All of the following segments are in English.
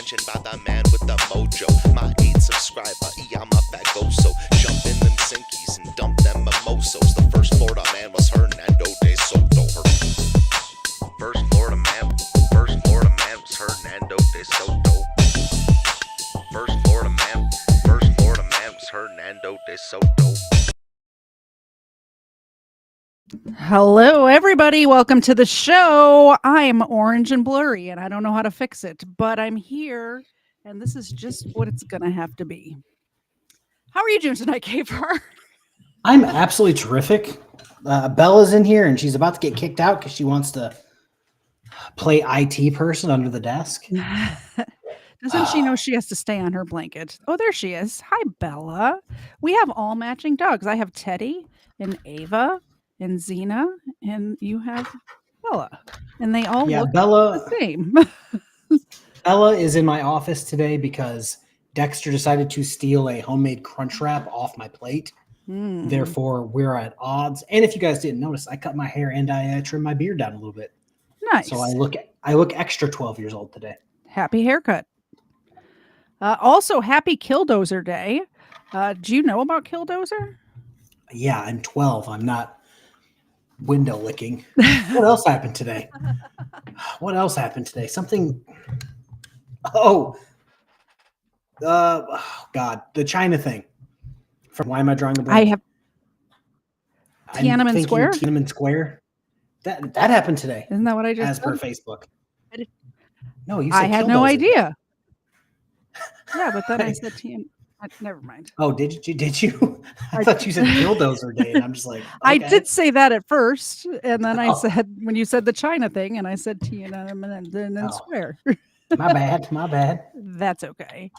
mentioned by the man with the mojo. My 8 subscriber, I'm a fagoso. Jump in them sinkies and dump them mimosos. The first Florida man was Hernando de Soto. First Florida man was Hernando de Soto. First Florida man was Hernando de Soto. Hello, everybody. Welcome to the show. I'm orange and blurry, and I don't know how to fix it, but I'm here, and this is just what it's going to have to be. How are you doing tonight, KFARR? I'm absolutely terrific. Bella's in here, and she's about to get kicked out because she wants to play IT person under the desk. Doesn't she know she has to stay on her blanket? Oh, there she is. Hi, Bella. We have all matching dogs. I have Teddy and Ava and Xena, and you have Bella, and they all look the same. Bella is in my office today because Dexter decided to steal a homemade crunch wrap off my plate. Therefore, we're at odds. And if you guys didn't notice, I cut my hair and I trimmed my beard down a little bit. Nice. So I look extra 12 years old today. Happy haircut. Also, happy Killdozer Day. Do you know about Killdozer? Yeah, I'm 12. I'm not window licking. What else happened today? Something. Oh, God, the China thing. Why am I drawing a blank? I have Tiananmen Square. Tiananmen Square. That happened today. Isn't that what I just as said? per Facebook? No, you said I had no idea. Yeah, but then I said never mind. Oh, did you? I thought you said Bulldozer Day, and I'm just like, okay. I did say that at first, and then I said, when you said the China thing, and I said Tiananmen Square. My bad. That's okay.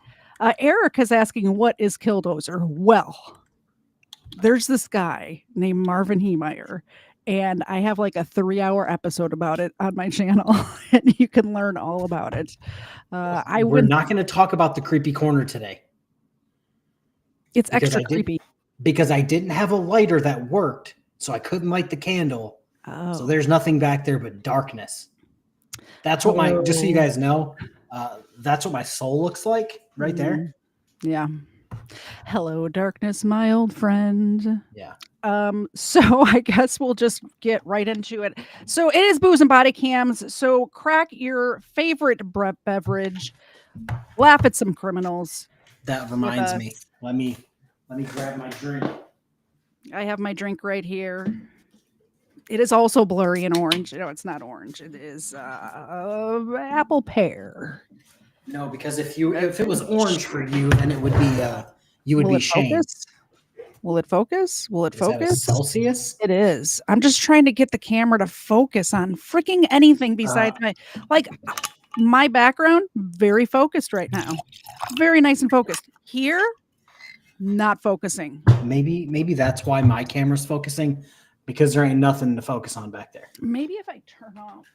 Eric is asking, what is Killdozer? Well, there's this guy named Marvin Heemeyer, and I have like a 3-hour episode about it on my channel, and you can learn all about it. We're not going to talk about the creepy corner today. It's extra creepy. Because I didn't have a lighter that worked, so I couldn't light the candle. Oh. So there's nothing back there but darkness. That's what just so you guys know, that's what my soul looks like right there. Yeah. Hello, darkness, my old friend. Yeah. So I guess we'll just get right into it. So it is Booze and Bodycams. So crack your favorite beverage, laugh at some criminals. That reminds me. Let me grab my drink. I have my drink right here. It is also blurry and orange. No, it's not orange. It is apple pear. No, because if it was orange for you, then it would be you would be shamed. Will it focus? Will it focus? Is that a Celsius? It is. I'm just trying to get the camera to focus on freaking anything besides my background. Very focused right now. Very nice and focused. Here, not focusing. Maybe that's why my camera's focusing, because there ain't nothing to focus on back there. Maybe if I turn off.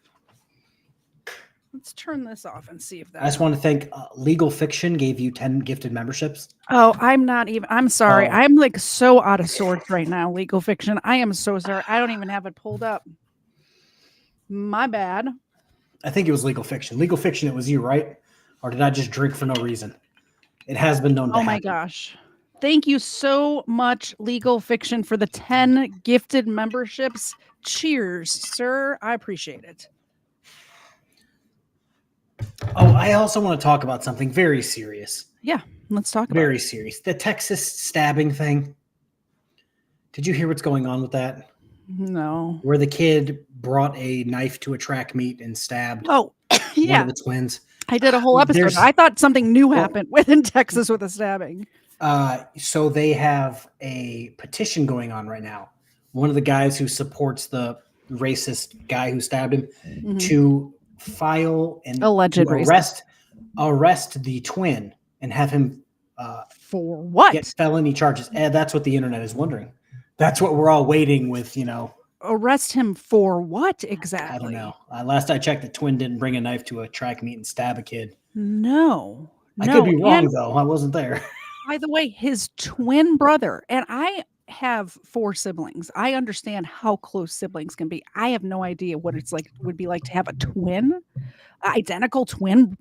Let's turn this off and see if that. I just want to thank Legal Fiction gave you 10 gifted memberships. Oh, I'm sorry. I'm like so out of sorts right now, Legal Fiction. I am so sorry. I don't even have it pulled up. My bad. I think it was Legal Fiction. Legal Fiction, it was you, right? Or did I just drink for no reason? It has been known to happen. Oh my gosh. Thank you so much, Legal Fiction, for the 10 gifted memberships. Cheers, sir. I appreciate it. Oh, I also want to talk about something very serious. Yeah, let's talk about Very serious. The Texas stabbing thing. Did you hear what's going on with that? No. Where the kid brought a knife to a track meet and stabbed one of the twins. I did a whole episode. I thought something new happened within Texas with a stabbing. So they have a petition going on right now. One of the guys who supports the racist guy who stabbed him to file and arrest the twin and have him for what? Get felony charges. That's what the internet is wondering. That's what we're all waiting with, Arrest him for what exactly? I don't know. Last I checked, the twin didn't bring a knife to a track meet and stab a kid. No. I could be wrong, though. I wasn't there. By the way, his twin brother, and I have 4 siblings. I understand how close siblings can be. I have no idea what it's like would be like to have a twin, identical twin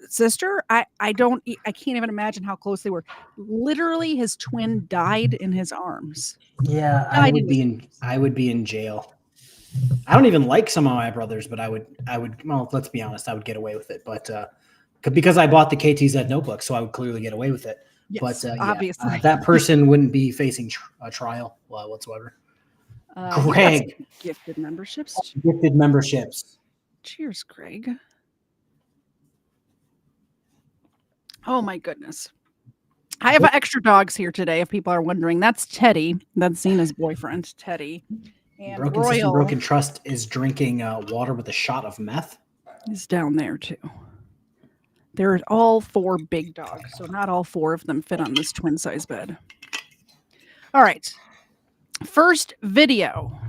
sister. I can't even imagine how close they were. Literally, his twin died in his arms. Yeah, I would be in jail. I don't even like some of my brothers, but I would. Well, let's be honest, I would get away with it. But because I bought the KTZed notebook, so I would clearly get away with it. Yes, But obviously, that person wouldn't be facing a trial whatsoever. Greg, gifted memberships. Gifted memberships. Cheers, Greg. Oh my goodness. I have extra dogs here today, if people are wondering. That's Teddy. That's Zena's boyfriend, Teddy. And Broken Royal System, Broken Trust is drinking water with a shot of meth. is down there too. They're all 4 big dogs, so not all 4 of them fit on this twin size bed. All right. First video.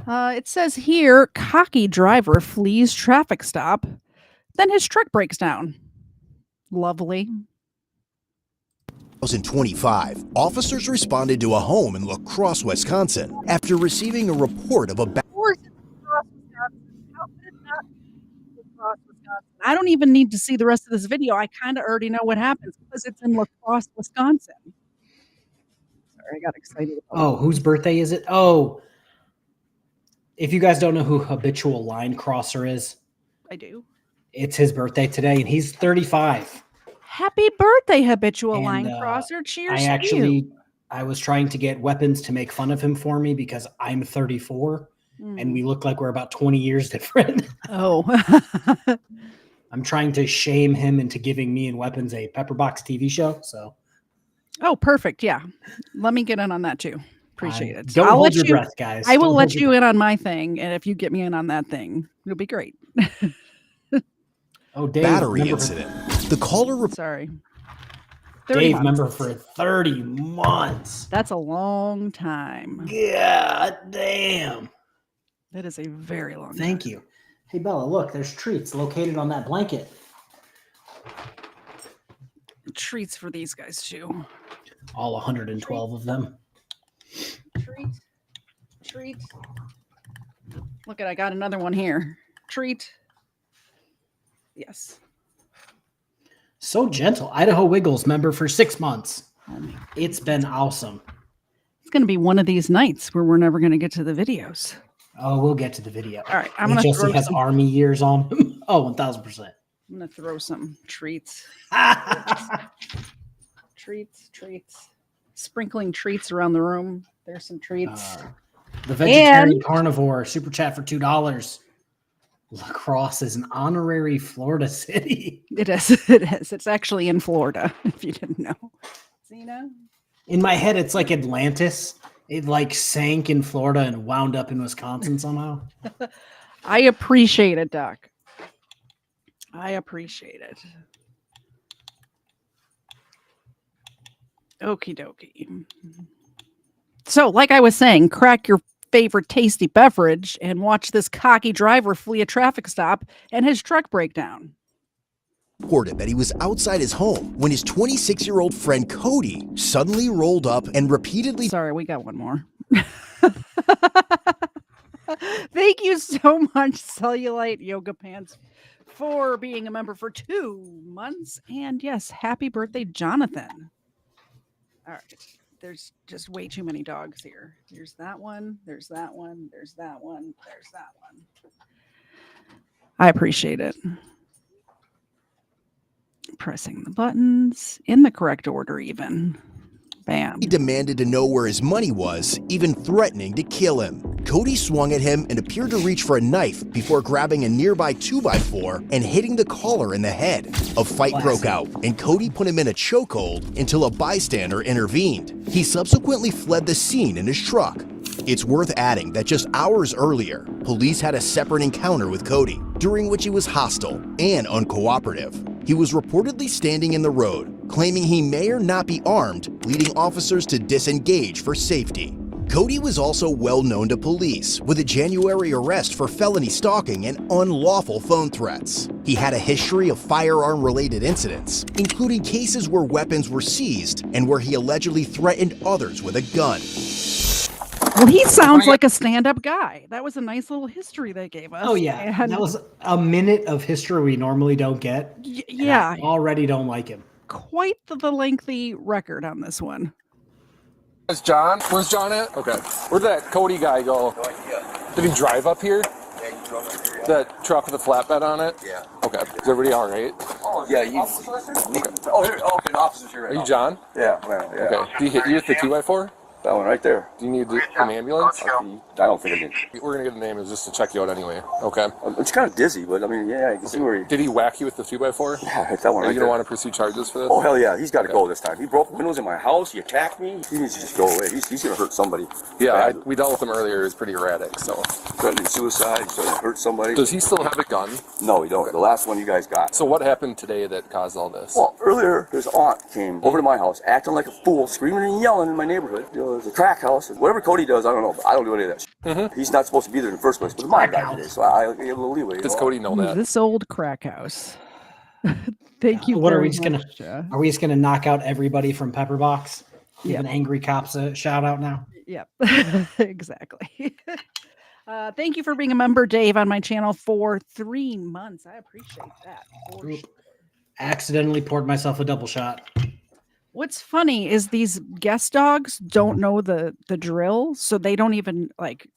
It says here, cocky driver flees traffic stop, then his truck breaks down. Lovely. 2025, officers responded to a home in La Crosse, Wisconsin, after receiving a report of a I don't even need to see the rest of this video. I kind of already know what happens because it's in La Crosse, Wisconsin. Sorry, I got excited. Oh, whose birthday is it? Oh, if you guys don't know who Habitual Line Crosser is, I do. It's his birthday today, and he's 35. Happy birthday, Habitual Line Crosser. Cheers to you. I was trying to get weapons to make fun of him for me because I'm 34, and we look like we're about 20 years different. Oh. I'm trying to shame him into giving me and Weapons a Pepperbox TV show. So, oh, perfect. Yeah, let me get in on that too. Appreciate it. Don't hold your breath, guys. I will let you in on my thing, and if you get me in on that thing, it'll be great. Oh, Dave, battery incident. The caller. Sorry, Dave, member for 30 months. That's a long time. God damn. That is a very long time. Thank you. Hey, Bella, look, there's treats located on that blanket. Treats for these guys, too. All 112 of them. Treat. Look I got another one here. Treat. Yes. So gentle. Idaho Wiggles member for 6 months. It's been awesome. It's going to be one of these nights where we're never going to get to the videos. Oh, we'll get to the video. All right. I'm going to throw has some Army years on him. Oh, 1,000%. I'm going to throw some treats. Treats. Sprinkling treats around the room. There's some treats. The Vegetarian Carnivore super chat for $2. La Crosse is an honorary Florida city. It is. It's actually in Florida, if you didn't know. Zena? In my head, it's like Atlantis. It like sank in Florida and wound up in Wisconsin somehow. I appreciate it, Doc. I appreciate it. Okie dokie. So, like I was saying, crack your favorite tasty beverage and watch this cocky driver flee a traffic stop and his truck break down. Reported that he was outside his home when his 26-year-old friend Cody suddenly rolled up and repeatedly. Sorry, we got one more. Thank you so much, Cellulite Yoga Pants, for being a member for 2 months. And yes, happy birthday, Jonathan. All right. There's just way too many dogs here. There's that one. There's that one. There's that one. There's that one. I appreciate it. Pressing the buttons in the correct order, even. Bam. He demanded to know where his money was, even threatening to kill him. Cody swung at him and appeared to reach for a knife before grabbing a nearby 2x4 and hitting the caller in the head. A fight broke out, and Cody put him in a chokehold until a bystander intervened. He subsequently fled the scene in his truck. It's worth adding that just hours earlier, police had a separate encounter with Cody, during which he was hostile and uncooperative. He was reportedly standing in the road, claiming he may or not be armed, leading officers to disengage for safety. Cody was also well known to police, with a January arrest for felony stalking and unlawful phone threats. He had a history of firearm-related incidents, including cases where weapons were seized and where he allegedly threatened others with a gun. Well, he sounds like a stand-up guy. That was a nice little history they gave us. Oh yeah, that was a minute of history we normally don't get. Yeah, I already don't like him. quite the lengthy record on this one. It's John. Where's John at? Okay. Where'd that Cody guy go? Did he drive up here? Yeah, he drove up here. That truck with the flatbed on it? Yeah. Okay. Is everybody all right? Oh, yeah. Oh, here. Oh, okay. Officer's here right Are now. you John? Yeah. Yeah. Okay. Did he hit you with the 2x4? That one right there. Do you need an ambulance? I don't think I did. We're gonna get the name just to check you out anyway. Okay. It's kind of dizzy, but I mean, yeah, I can see where he... Did he whack you with the 2x4? Yeah, hit that one Are right you there. gonna want to pursue charges for this? Oh, hell yeah. He's got to go this time. He broke windows in my house. He attacked me. He needs to just go away. He's going to hurt somebody. Yeah, we dealt with him earlier. He was pretty erratic, so. Threatening suicide. He's going to hurt somebody. Does he still have a gun? No, he don't. The last one you guys got. So what happened today that caused all this? Well, earlier, his aunt came over to my house, acting like a fool, screaming and yelling in my neighborhood. You know, there's a crack house. Whatever Cody does, I don't know. But I don't do any of that shit. He's not supposed to be there in the first place, but it's my guy today, so I give a little leeway. Does Cody know that? This old crack house. Thank you. What are very we just gonna? much, Are we just gonna knock out everybody from Pepperbox? Give Yeah. an angry cops a shout out now. Yep, exactly. Thank you for being a member, Dave, on my channel for 3 months. I appreciate that. For sure. Accidentally poured myself a double shot. What's funny is these guest dogs don't know the drill, so they don't even like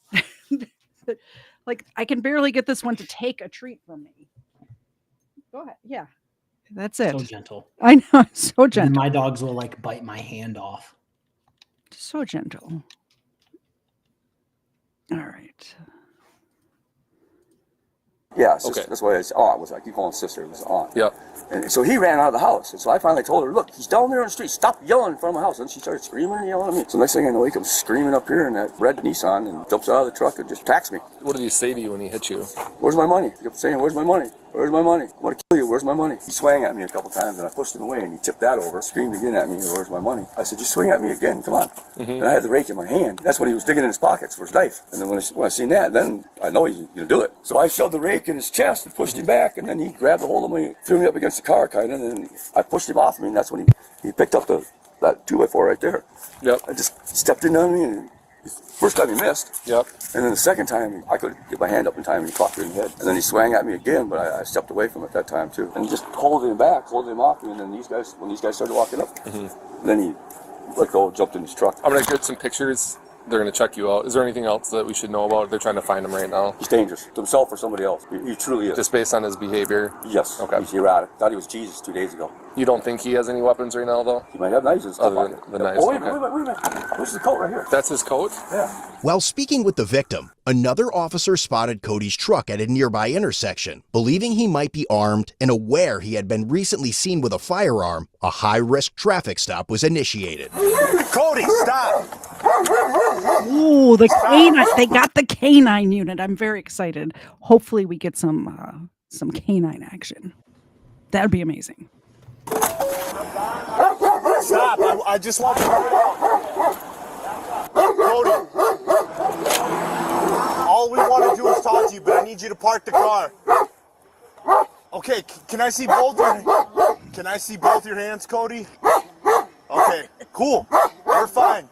like I can barely get this one to take a treat from me. Go ahead. Yeah. That's it. So gentle. I know, so And gentle. my dogs will like bite my hand off. So gentle. All right. Yeah, Okay. that's why his aunt was. I keep calling sister. It was aunt. Yep. And so he ran out of the house. And so I finally told her, look, he's down there on the street. Stop yelling in front of my house. And she started screaming and yelling at me. So next thing I know, he comes screaming up here in that red Nissan and jumps out of the truck and just attacks me. What did he say to you when he hit you? Where's my money? He kept saying, where's my money? Where's my money? I want to kill you. Where's my money? He swung at me a couple times and I pushed him away and he tipped that over, screamed again at me, where's my money? I said, just swing at me again. Come on. And I had the rake in my hand. That's when he was digging in his pockets for his knife. And then when I seen that, then I know he's going to do it. So I shoved the rake in his chest and pushed him back. And then he grabbed a hold of me, threw me up against the car kind of. And then I pushed him off me. And that's when he picked up that 2x4 right there. Yep. I just stepped in on me. And first time he missed. Yep. And then the second time, I couldn't get my hand up in time and he clocked me in the head. And then he swung at me again, but I stepped away from it that time too. And just holding him back, holding him off me. And then when these guys started walking up, then he let go, jumped in his truck. I'm gonna get some pictures. They're gonna check you out. Is there anything else that we should know about? They're trying to find him right now. He's dangerous to himself or somebody else. He truly is. Just based on his behavior. Yes. Okay. He's erratic. Thought he was Jesus 2 days ago. You don't think he has any weapons right now, though? He might have knives in his Other pocket. than the knives, Oh, wait a okay. minute. Where's the coat right here? That's his coat? Yeah. While speaking with the victim, another officer spotted Cody's truck at a nearby intersection. Believing he might be armed and aware he had been recently seen with a firearm, a high-risk traffic stop was initiated. Cody, stop! Ooh, the canine. They got the canine unit. I'm very excited. Hopefully we get some canine action. That'd be amazing. Stop! I just want to. Cody, all we want to do is talk to you, but I need you to park the car. Okay, can I see both your? Can I see both your hands, Cody? Okay, cool. We're fine.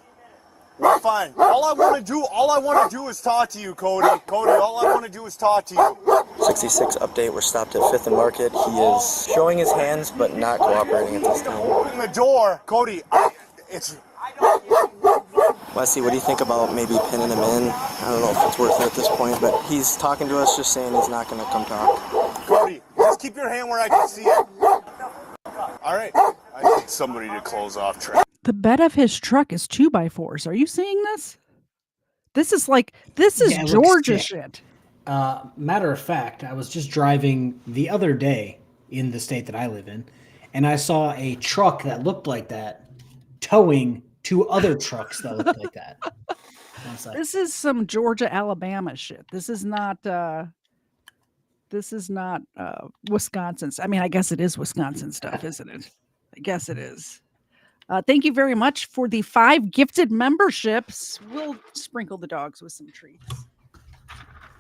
We're fine. All I want to do is talk to you, Cody. Cody, all I want to do is talk to you. 66 update, we're stopped at 5th and Market. He is showing his hands but not cooperating at this time. Open the door, Cody. It's. Wesley, what do you think about maybe pinning him in? I don't know if it's worth it at this point, but he's talking to us, just saying he's not going to come talk. Cody, just keep your hand where I can see it. All right. I need somebody to close off traffic. The bed of his truck is 2x4s. Are you seeing this? This is Yeah, it looks Georgia sick. shit. Matter of fact, I was just driving the other day in the state that I live in, and I saw a truck that looked like that towing 2 other trucks that looked like that. I was like, This is some Georgia, Alabama shit. This is not Wisconsin. I mean, I guess it is Wisconsin stuff, isn't it? I guess it is. Thank you very much for the 5 gifted memberships. We'll sprinkle the dogs with some treats.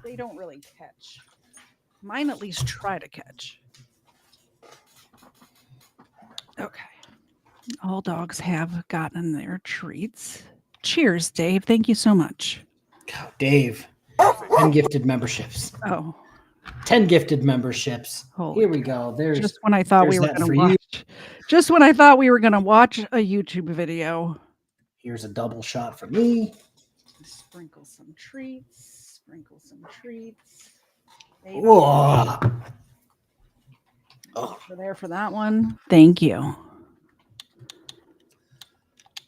They don't really catch. Mine at least try to catch. Okay. All dogs have gotten their treats. Cheers, Dave. Thank you so much. God, Dave, 10 gifted memberships. Oh, 10 gifted memberships. Holy Here we go. There's just when I thought we were that going for to you. watch. Just when I thought we were going to watch a YouTube video. Here's a double shot for me. Sprinkle some treats. Sprinkle some treats. Whoa. Oh, for there for that one. Thank you.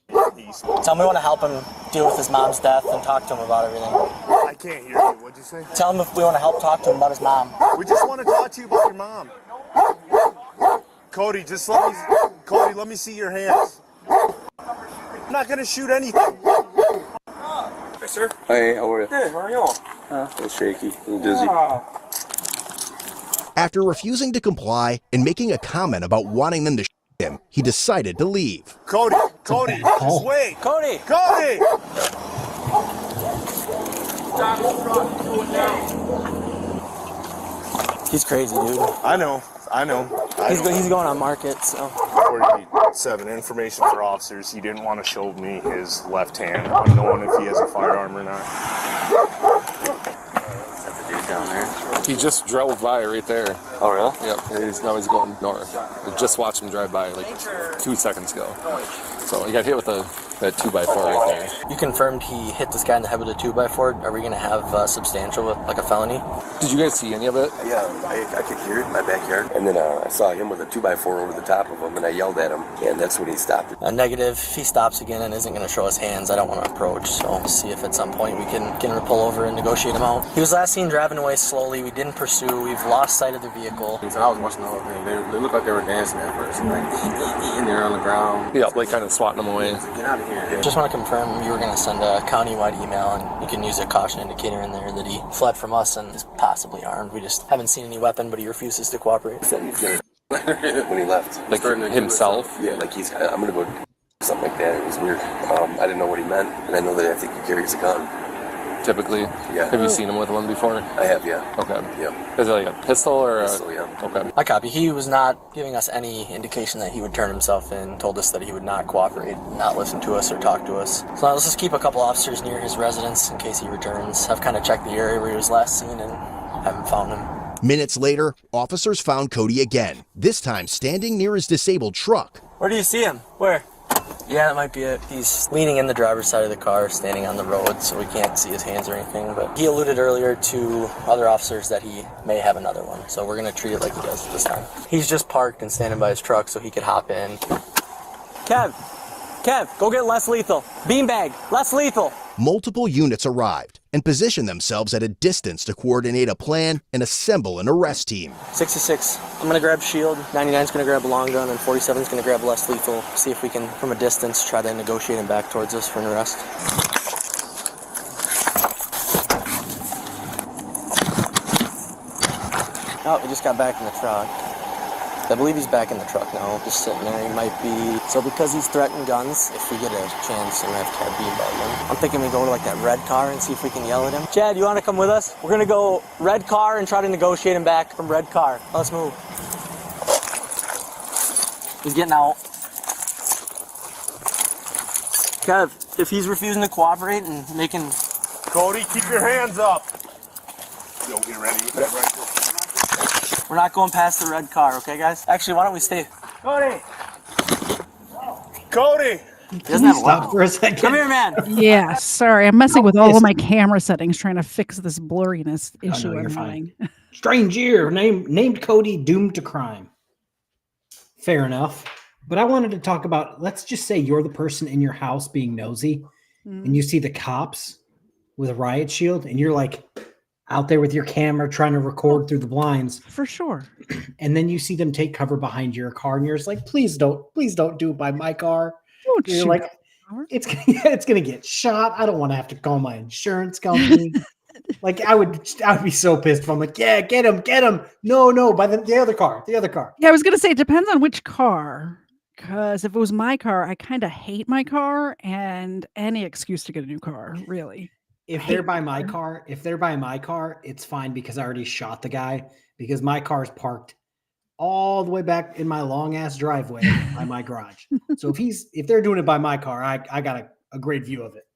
Tell me we want to help him deal with his mom's death and talk to him about everything. I can't hear you. What'd you say? Tell him if we want to help talk to him about his mom. We just want to talk to you about your mom. Cody, let me see your hands. I'm not gonna shoot anything. Hey, sir. Hey, how are you? Good, how are you? A little shaky, a little dizzy. After refusing to comply and making a comment about wanting them to shoot him, he decided to leave. Cody, just wait. Cody! Cody! He's crazy, dude. I know. He's going on market, so. 47 information for officers. He didn't want to show me his left hand, unknown if he has a firearm or not. That's the dude down there. He just drove by right there. Oh, really? Yep. Now he's going north. I just watched him drive by like 2 seconds ago. So he got hit with that 2x4 right there. You confirmed he hit this guy in the head with a 2x4. Are we going to have substantial with like a felony? Did you guys see any of it? Yeah, I could hear it in my backyard. And then I saw him with a 2x4 over the top of him, and I yelled at him, and that's when he stopped. Negative. If he stops again and isn't going to show his hands, I don't want to approach. So see if at some point we can get him to pull over and negotiate him out. He was last seen driving away slowly. We didn't pursue. We've lost sight of the vehicle. So I was watching the whole thing. They looked like they were dancing at first, like eating there on the ground. Yeah, like kind of swatting him away. Get out of here. Just want to confirm you were going to send a countywide email, and you can use a caution indicator in there that he fled from us and is possibly armed. We just haven't seen any weapon, but he refuses to cooperate. He said he's gonna when he left. Like himself? Yeah, like I'm gonna go something like that. It was weird. I didn't know what he meant, and I know that I think he carries a gun. Typically? Yeah. Have you seen him with one before? I have, yeah. Okay. Yeah. Is it like a pistol or Pistol, yeah. Okay. I copy. He was not giving us any indication that he would turn himself in, told us that he would not cooperate, not listen to us or talk to us. So let's just keep a couple officers near his residence in case he returns. I've kind of checked the area where he was last seen and haven't found him. Minutes later, officers found Cody again, this time standing near his disabled truck. Where do you see him? Where? Yeah, that might be it. He's leaning in the driver's side of the car, standing on the road, so we can't see his hands or anything. But he alluded earlier to other officers that he may have another one, so we're going to treat it like he does this time. He's just parked and standing by his truck so he could hop in. Kev, go get less lethal. Beanbag, less lethal. Multiple units arrived and positioned themselves at a distance to coordinate a plan and assemble an arrest team. 66, I'm going to grab shield, 99's going to grab a long gun, and 47's going to grab less lethal. See if we can, from a distance, try to negotiate him back towards us for an arrest. Oh, he just got back in the truck. I believe he's back in the truck now, just sitting there. He might be... So because he's threatened guns, if we get a chance, we're going to have to have beanbag him. I'm thinking we go to like that red car and see if we can yell at him. Chad, you want to come with us? We're going to go red car and try to negotiate him back from red car. Let's move. He's getting out. Kev, if he's refusing to cooperate and making... Cody, keep your hands up. Yo, get ready. Right. We're not going past the red car, okay, guys? Actually, why don't we stay? Cody! He doesn't have a Stop weapon. for a second. Come here, man. Yeah, sorry. I'm messing with all of my camera settings trying to fix this blurriness issue you're I'm fine. having. Strange year. Named Cody, doomed to crime. Fair enough. But I wanted to talk about, let's just say you're the person in your house being nosy and you see the cops with a riot shield and you're like out there with your camera trying to record through the blinds. For sure. And then you see them take cover behind your car and you're just like, please don't do it by my car. Don't You're shoot like, our- it's gonna get shot. I don't want to have to call my insurance company. Like I would be so pissed if I'm like, yeah, get him. No, by the other car. Yeah, I was gonna say it depends on which car. Because if it was my car, I kind of hate my car and any excuse to get a new car, really. If they're by my car, it's fine because I already shot the guy because my car's parked all the way back in my long ass driveway by my garage. So if they're doing it by my car, I got a great view of it.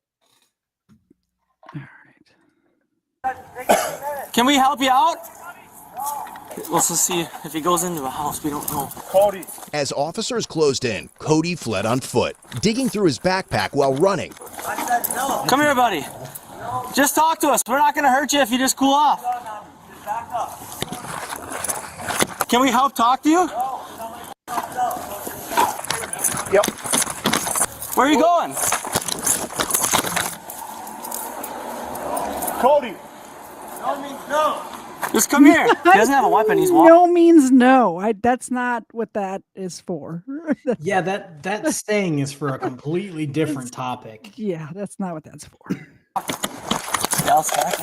All right. Can we help you out? Let's just see if he goes into a house. We don't know. Cody. As officers closed in, Cody fled on foot, digging through his backpack while running. Come here, buddy. Just talk to us. We're not going to hurt you if you just cool off. Can we help talk to you? Yep. Where are you going? Cody. No. Just come here. He doesn't have a weapon. He's walking. No means no. That's not what that is for. Yeah, that saying is for a completely different topic. Yeah, that's not what that's for. Dallas back.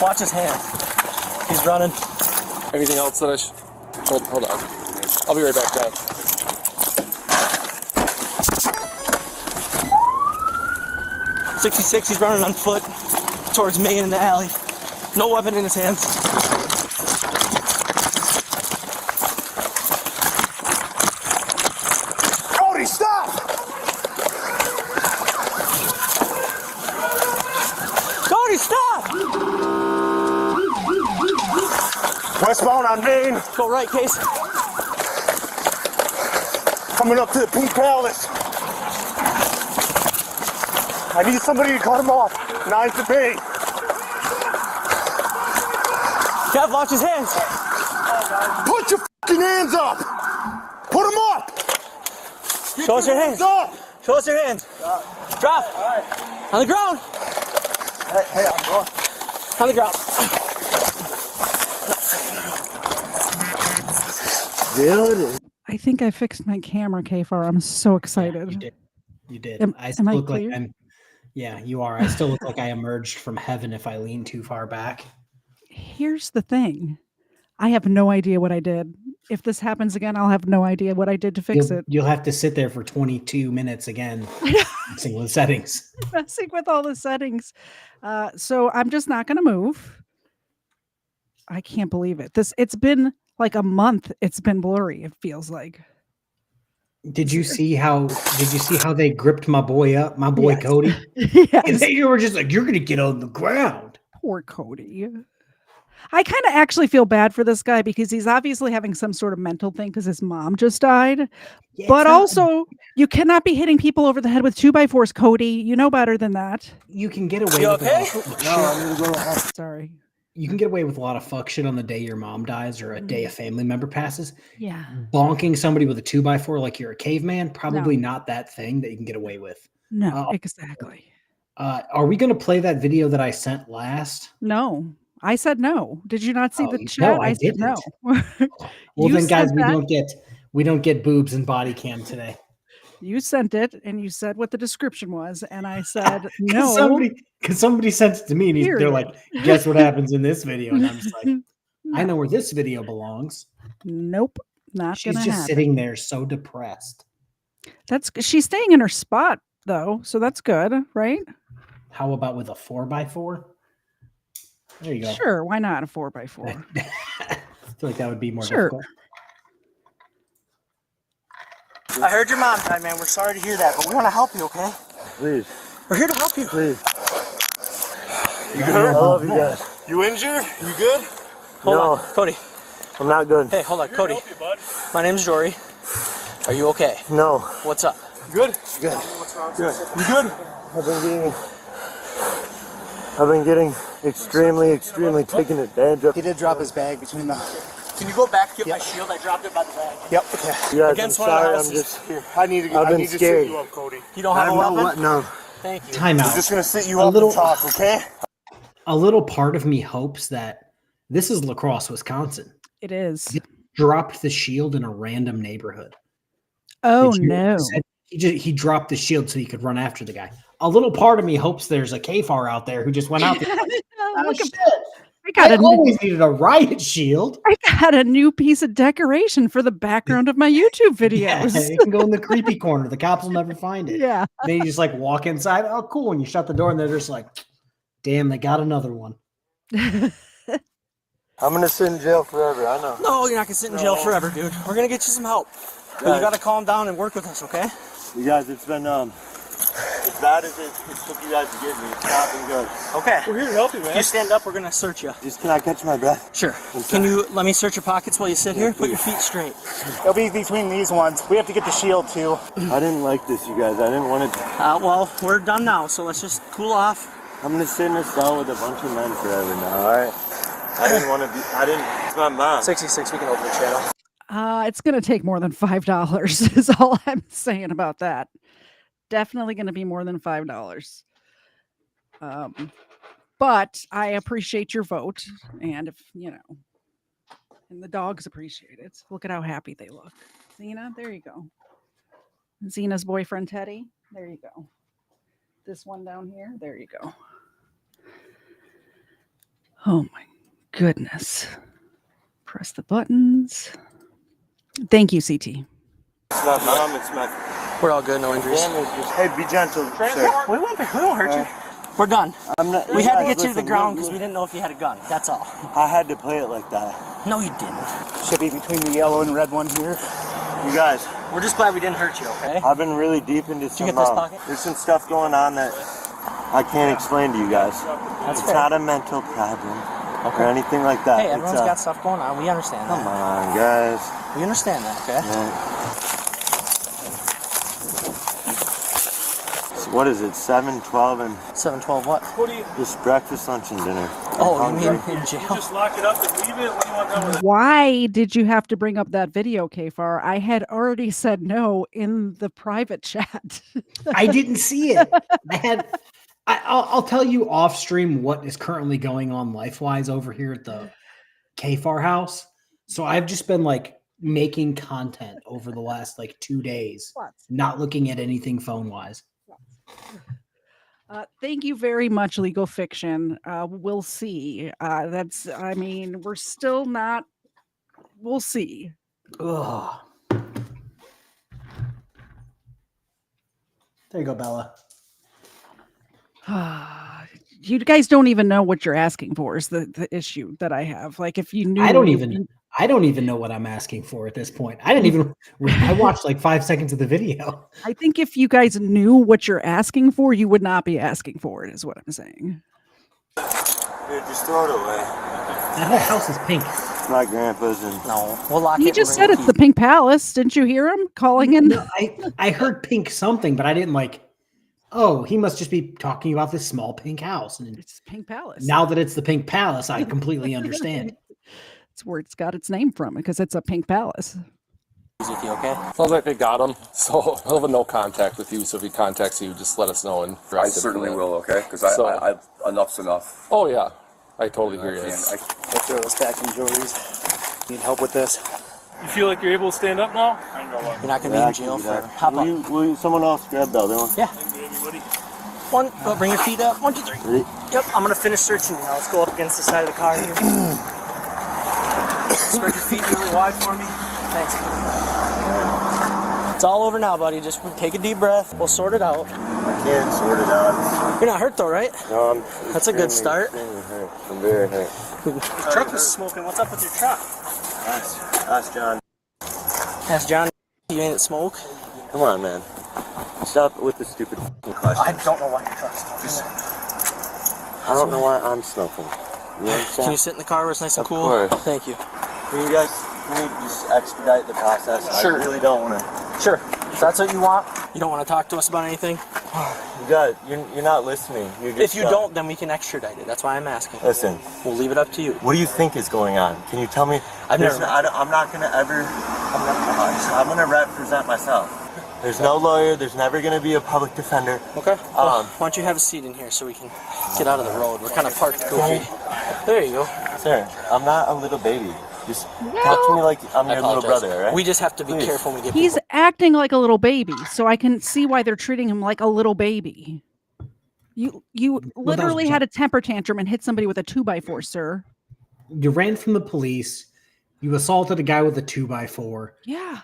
Watch his hand. He's running. Anything else that I should... Hold on. I'll be right back, guys. .66, he's running on foot towards me in the alley. No weapon in his hands. Cody, stop! Cody, stop! Westbound on Main, Go right, Case. coming up to the Pink Palace. I need somebody to cut him off. 9th to pay. Kev, watch his hands. Put your fucking hands up! Put them up! Show us your hands. Up! Show us your hands. Drop. On the ground. Hey, I'm going. On the ground. Dude. I think I fixed my camera, KFARR. I'm so excited. You did. Am I still I look like clear? I'm. Yeah, you are. I still look like I emerged from heaven if I lean too far back. Here's the thing. I have no idea what I did. If this happens again, I'll have no idea what I did to fix it. You'll have to sit there for 22 minutes again, fixing the settings. Messing with all the settings. So I'm just not going to move. I can't believe it. It's been like a month. It's been blurry. It feels like. Did you see how they gripped my boy up, my boy Yes. Cody? Yes. And they were just like, "You're gonna get on the ground." Poor Cody. I kind of actually feel bad for this guy because he's obviously having some sort of mental thing because his mom just died. Yeah, But it's not- also, you cannot be hitting people over the head with 2x4s, Cody. You know better than that. you can get away You with okay? Sorry. You can get away with a lot of fuck shit on the day your mom dies or a day a family member passes. Yeah. Bonking somebody with a 2x4 like you're a caveman, probably not that thing that you can get away with. No, Oh. exactly. Are we going to play that video that I sent last? No. I said no. Did you not see Oh, the no, chat? I said no. Well, You then, guys, said we that. don't get boobs and body cam today. You sent it and you said what the description was, and I said no. Because somebody sent it to me, and they're Period. like, "Guess what happens in this video?" And I'm just like, "I know where this video belongs." Nope. Not She's gonna just happen. sitting there, so depressed. She's staying in her spot though, so that's good, right? How about with a 4x4? There you go. Sure, why not a 4x4? I feel like that would be more Sure. difficult. I heard your mom died, man. We're sorry to hear that, but we want to help you, okay? Please, We're here to help you. please. You good? I love you guys. You injured? You good? Hold on, Cody. I'm not good. Hey, hold on, Cody. My name's Jory. Are you okay? No. What's up? Good? Good. Good. You good? I've been getting extremely taken advantage of. He did drop his bag between the... Can you go back, get my shield? I dropped it by the bag. Yep. You guys, Against I'm one of the sorry, I'm houses. just. Here, I need to I've been sit scared. you up, Cody. You don't have a I'm weapon? not no. Thank you. Time I'm out. just gonna sit you A up little- and talk, okay? A little part of me hopes that this is La Crosse, Wisconsin. It is. Dropped the shield in a random neighborhood. Oh Did you- no. He dropped the shield so he could run after the guy. A little part of me hopes there's a KFARR out there who just went out there. Oh, Oh, look, at, shit. I always needed a riot shield. I got a new piece of decoration for the background of my YouTube videos. Yeah, it can go in the creepy corner. The cops will never find it. Yeah. They just like walk inside. Oh, cool. And you shut the door and they're just like, damn, they got another one. I'm gonna sit in jail forever. I know. No, you're not gonna sit in jail forever, dude. We're gonna get you some help. But you gotta calm down and work with us, okay? You guys, it's been as bad as it took you guys to get me. It's not been good. Okay. We're here to help you, man. If you stand up, we're gonna search you. Just can I catch my breath? Sure. Can you let me search your pockets while you sit here? Put your feet straight. It'll be between these ones. We have to get the shield too. I didn't like this, you guys. I didn't want to. Well, we're done now, so let's just cool off. I'm gonna sit in a cell with a bunch of men forever now. All right. I didn't want to be. I didn't. It's my mom. 66. We can open the channel. It's going to take more than $5 is all I'm saying about that. Definitely going to be more than $5. But I appreciate your vote. And if, and the dogs appreciate it. Look at how happy they look. Xena, there you go. Xena's boyfriend, Teddy. There you go. This one down here. There you go. Oh my goodness. Press the buttons. Thank you, CT. It's my mom. It's my. We're all good. No injuries. Hey, be gentle, sir. We won't hurt you. We're done. We had to get you to the ground because we didn't know if you had a gun. That's all. I had to play it like that. No, you didn't. Should be between the yellow and red one here. You guys. We're just glad we didn't hurt you, okay? I've been really deep into some. Did you get this pocket? There's some stuff going on that I can't explain to you guys. That's it's fair. not a mental problem or anything like that. Hey, everyone's got stuff going on. We understand that. Come on, guys. We understand that, okay? Yeah. So what is it? 7:12 and 7:12 what? just breakfast, lunch, and dinner. Oh, you mean in jail? Just lock it up and leave it. What do you want done with it? Why did you have to bring up that video, KFARR? I had already said no in the private chat. I didn't see it. I'll tell you off stream what is currently going on life-wise over here at the KFARR house. So I've just been like making content over the last like 2 days, not looking at anything phone-wise. Thank you very much, Legal Fiction. We'll see. We're still not. We'll see. Ugh. There you go, Bella. You guys don't even know what you're asking for is the issue that I have. Like if you knew, I don't even know what I'm asking for at this point. I watched like 5 seconds of the video. I think if you guys knew what you're asking for, you would not be asking for it, is what I'm saying. Dude, just throw it away. That whole house is pink. It's my grandpa's and No, we'll lock it. He just said it's the Pink Palace. Didn't you hear him calling in? No, I heard pink something, but I didn't like. Oh, he must just be talking about this small pink house. And It's Pink Palace. now that it's the Pink Palace, I completely understand. It's where it's got its name from because it's a pink palace. With you, okay? Sounds like they got him, so he'll have no contact with you. So if he contacts you, just let us know. And I certainly will, okay? Because I enough's enough. Oh yeah, I totally hear you. We'll throw this back in Jory's. Need help with this? You feel like you're able to stand up now? You're not going to be in jail for hop up. Will you, someone else grab Bell? Yeah. One, go bring your feet up. 1, 2, 3. Yep, I'm going to finish searching now. Let's go up against the side of the car here. Spread your feet really wide for me. Thanks. It's all over now, buddy. Just take a deep breath. We'll sort it out. I can't sort it out. You're not hurt though, right? No, That's a good start. Hurt. I'm very hurt. The truck was smoking. What's up with your truck? Ask John. Ask John. You ain't smoke? Come on, man. Stop with the stupid questions. I don't know why your truck's smoking. I don't know why I'm smoking. You understand? Can you sit in the car where it's nice and cool? Of course. Thank you. Can you just expedite the process? Sure. I really don't want to. Sure. If that's what you want, you don't want to talk to us about anything? You guys, you're not listening. You're just, If you don't, then we can extradite it. That's why I'm asking. Listen. We'll leave it up to you. What do you think is going on? Can you tell me? I'm not going to ever. I'm going to represent myself. There's no lawyer. There's never going to be a public defender. Okay. Why don't you have a seat in here so we can get out of the road? We're kind of parked goofy. There you go. Sir, I'm not a little baby. Just talk to me like I'm your little brother, all right? We just have to be careful when we get He's people. acting like a little baby, so I can see why they're treating him like a little baby. You literally had a temper tantrum and hit somebody with a 2x4, sir. You ran from the police. You assaulted a guy with a 2x4. Yeah.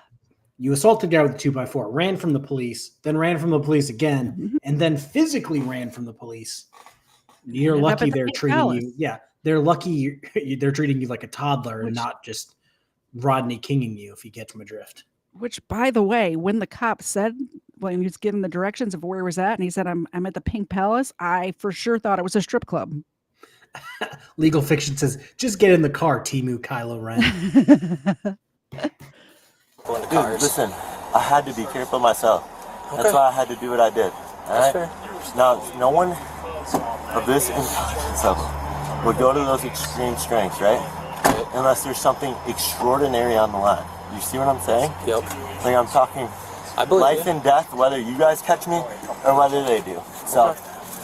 You assaulted a guy with a 2x4, ran from the police, then ran from the police again, and then physically ran from the police. You're Ended up lucky at the they're Pink treating Palace. you. Yeah, they're lucky they're treating you like a toddler and not just Rodney Kinging you, if you get my drift. Which, by the way, when the cop said, when he was given the directions of where he was at, and he said, I'm at the Pink Palace, I for sure thought it was a strip club. Legal Fiction says, just get in the car, Timu Kylo Ren. Dude, listen, I had to be careful myself. That's why I had to do what I did. All right? Now, no one of this intelligence level would go to those extreme strengths, right? Unless there's something extraordinary on the line. You see what I'm saying? Yep. Like I'm talking life and death, whether you guys catch me or whether they do. So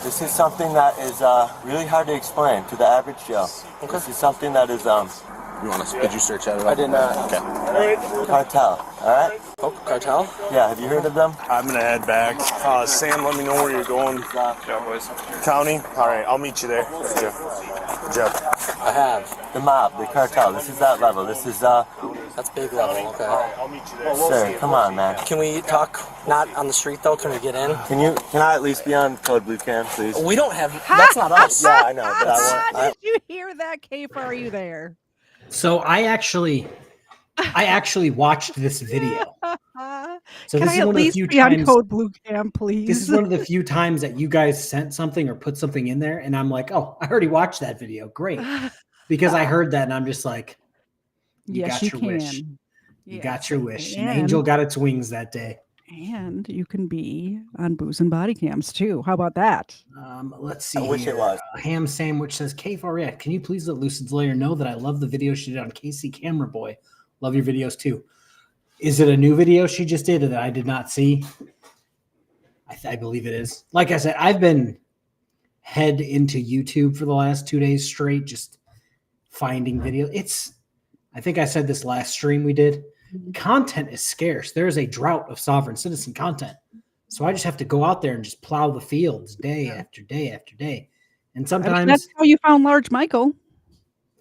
this is something that is really hard to explain to the average Joe. This is something that is Did you search that? I did not. Okay. cartel. All right? Oh, cartel? Yeah. Have you heard of them? I'm gonna head back. Sam, let me know where you're going. County. All right, I'll meet you there. Jeff. I have. The mob, the cartel. This is that level. This is That's big level. Okay. I'll meet you there. Sir, come on, man. Can we talk not on the street though? Can we get in? Can I at least be on Code Blue Cam, please? We don't have. That's not us. Yeah, I know. But I Did you hear that, KFARR? Are you there? So I actually watched this video. So Can this I is at one of the least few be on times. Code Blue Cam, please? This is one of the few times that you guys sent something or put something in there, and I'm like, oh, I already watched that video. Great, because I heard that, and I'm just like, yes, got you your can. wish. You got your wish. An And- angel got its wings that day. And you can be on Booze and Body Cams too. How about that? Let's see. I wish it here. was. Ham Sandwich says, KFARR, can you please let Lucid's lawyer know that I love the video she did on KC Camera Boy? Love your videos too. Is it a new video she just did that I did not see? I believe it is. Like I said, I've been head into YouTube for the last 2 days straight, just finding video. I think I said this last stream we did. Content is scarce. There is a drought of sovereign citizen content. So I just have to go out there and just plow the fields day after day after day. And sometimes that's how you found Large Michael.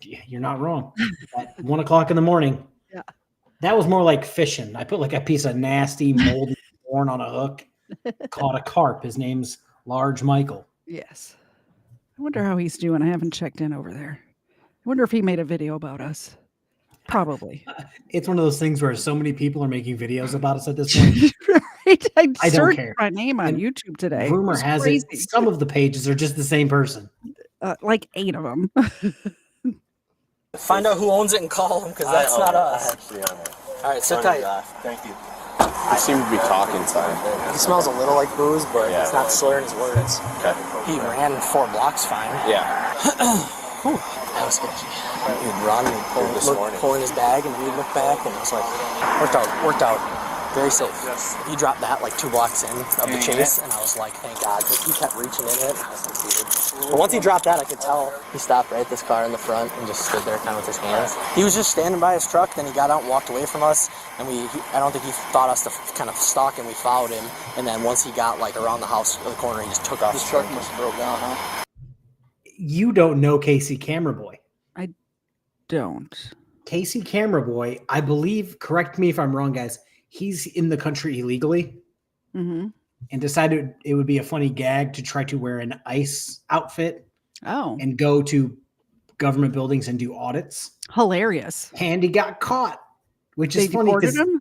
yeah, you're not wrong. At 1 o'clock in the morning. Yeah. That was more like fishing. I put like a piece of nasty moldy corn on a hook, caught a carp. His name's Large Michael. Yes. I wonder how he's doing. I haven't checked in over there. I wonder if he made a video about us. Probably. It's one of those things where so many people are making videos about us at this point. Right? I I don't searched care. my name on And YouTube today. Rumor It's has crazy. it some of the pages are just the same person. Like 8 of them. Find out who owns it and call them because that's not us. Actually, on it. All right, sit tight. Thank you. You seem to be talking inside. He smells a little like booze, but Yeah. he's not slurring his words. Okay. He ran 4 blocks fine. Yeah. Whew, that was sketchy. He'd run and This morning. pull in his bag, and we'd look back, and it was like, worked out. Very safe. He dropped that like 2 blocks in of the chase, and I was like, thank God, because he kept reaching in it. I was like, dude. But once he dropped that, I could tell. He stopped right at this car in the front and just stood there kind of with his hands. He was just standing by his truck, then he got out and walked away from us, and I don't think he thought us to kind of stalk him. We followed him, and then once he got like around the house, the corner, he just took off. His truck must have broke down, huh? You don't know Casey Camera Boy. Don't. Casey Camera Boy, I believe, correct me if I'm wrong, guys, he's in the country illegally Mm-hmm. and decided it would be a funny gag to try to wear an ICE outfit Oh, and go to government buildings and do audits. hilarious. And he got caught, which They is funny deported because him?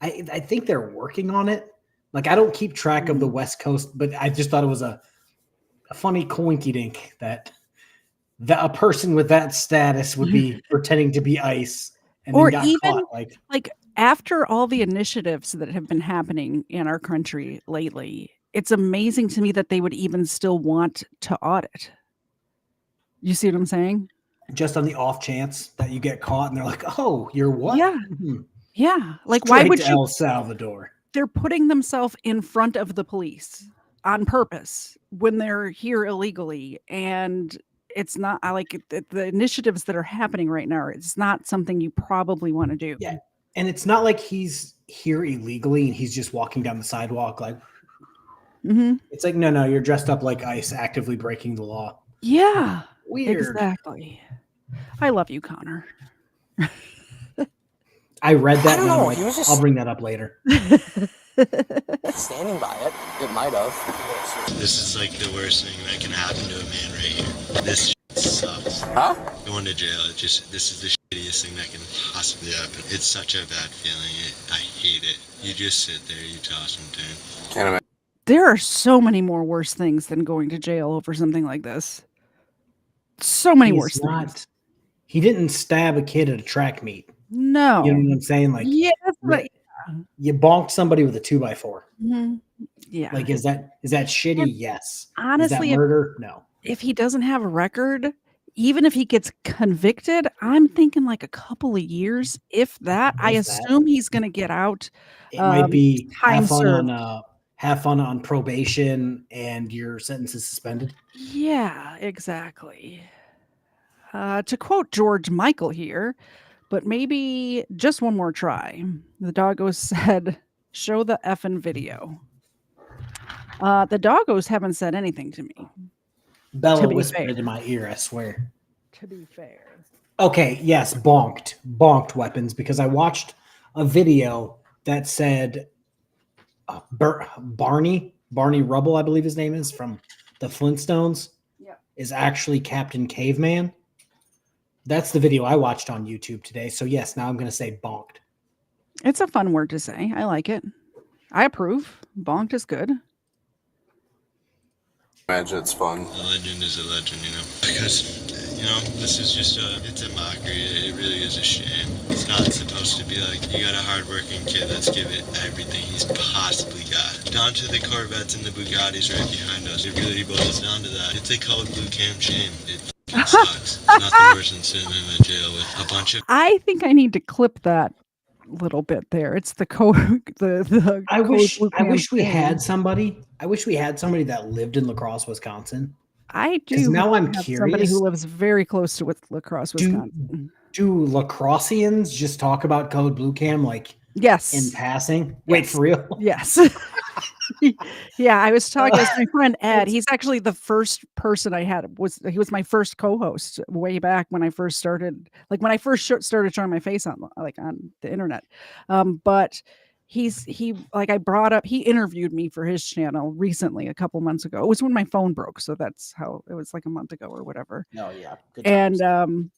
I think they're working on it. Like, I don't keep track of the West Coast, but I just thought it was a funny coinky dink that a person with that status would be pretending to be ICE and Or then got even, caught. like after all the initiatives that have been happening in our country lately, it's amazing to me that they would even still want to audit. You see what I'm saying? Just on the off chance that you get caught and they're like, oh, you're what? Yeah. Hmm. Yeah. Like, why Straight would to you? El Salvador? They're putting themselves in front of the police on purpose when they're here illegally. And it's not, I like the initiatives that are happening right now. It's not something you probably want to do. Yeah. And it's not like he's here illegally and he's just walking down the sidewalk like, Mm-hmm. it's like, no, you're dressed up like ICE, actively breaking the law. Yeah. Weird. Exactly. I love you, Connor. I read that. I don't and I'm know, like, he was just- I'll bring that up later. Standing by it, it might have. This is like the worst thing that can happen to a man right here. This shit sucks. Huh? Going to jail, this is the shittiest thing that can possibly happen. It's such a bad feeling. I hate it. You just sit there, you toss and turn. Can't imagine. There are so many more worse things than going to jail over something like this. So many worse things. He didn't stab a kid at a track meet. No. You know what I'm saying? Like, yeah, but you bonked somebody with a 2x4. Yeah. Like, is that shitty? And yes. honestly, is that murder? No. If he doesn't have a record, even if he gets convicted, I'm thinking like a couple of years, if that. I assume he's going to get out. It might be time have fun on probation and your sentence is suspended. Yeah, exactly. To quote George Michael here, but maybe just one more try. The doggo said, show the effing video. The doggos haven't said anything to me. Bella whispered it in my ear, I swear. To be fair. Okay, yes, bonked weapons, because I watched a video that said Barney Rubble, I believe his name is, from the Flintstones, is actually Captain Caveman. That's the video I watched on YouTube today. So yes, now I'm going to say bonked. It's a fun word to say. I like it. I approve. Bonked is good. Imagine it's fun. A legend is a legend, you know, because, you know, this is just it's a mockery. It really is a shame. It's not supposed to be like, you got a hardworking kid, let's give it everything he's possibly got. Down to the Corvettes and the Bugattis right behind us. It really boils down to that. It's a code blue cam shame. It sucks. Nothing worse than sitting in a jail with a bunch of... I think I need to clip that little bit there. It's the code. I wish we had somebody. I wish we had somebody that lived in La Crosse, Wisconsin. I do. Now I'm have curious. Somebody who lives very close to La Crosse, Wisconsin. Do La Crossians just talk about code blue cam like yes in passing? Wait, for real? Yes. Yeah, I was talking with my friend Ed. He's actually the first person I had. He was my first co-host way back when I first started. Like when I first started showing my face on the internet. But he interviewed me for his channel recently, a couple months ago. It was when my phone broke, so that's how it was, like a month ago or whatever. Oh yeah. And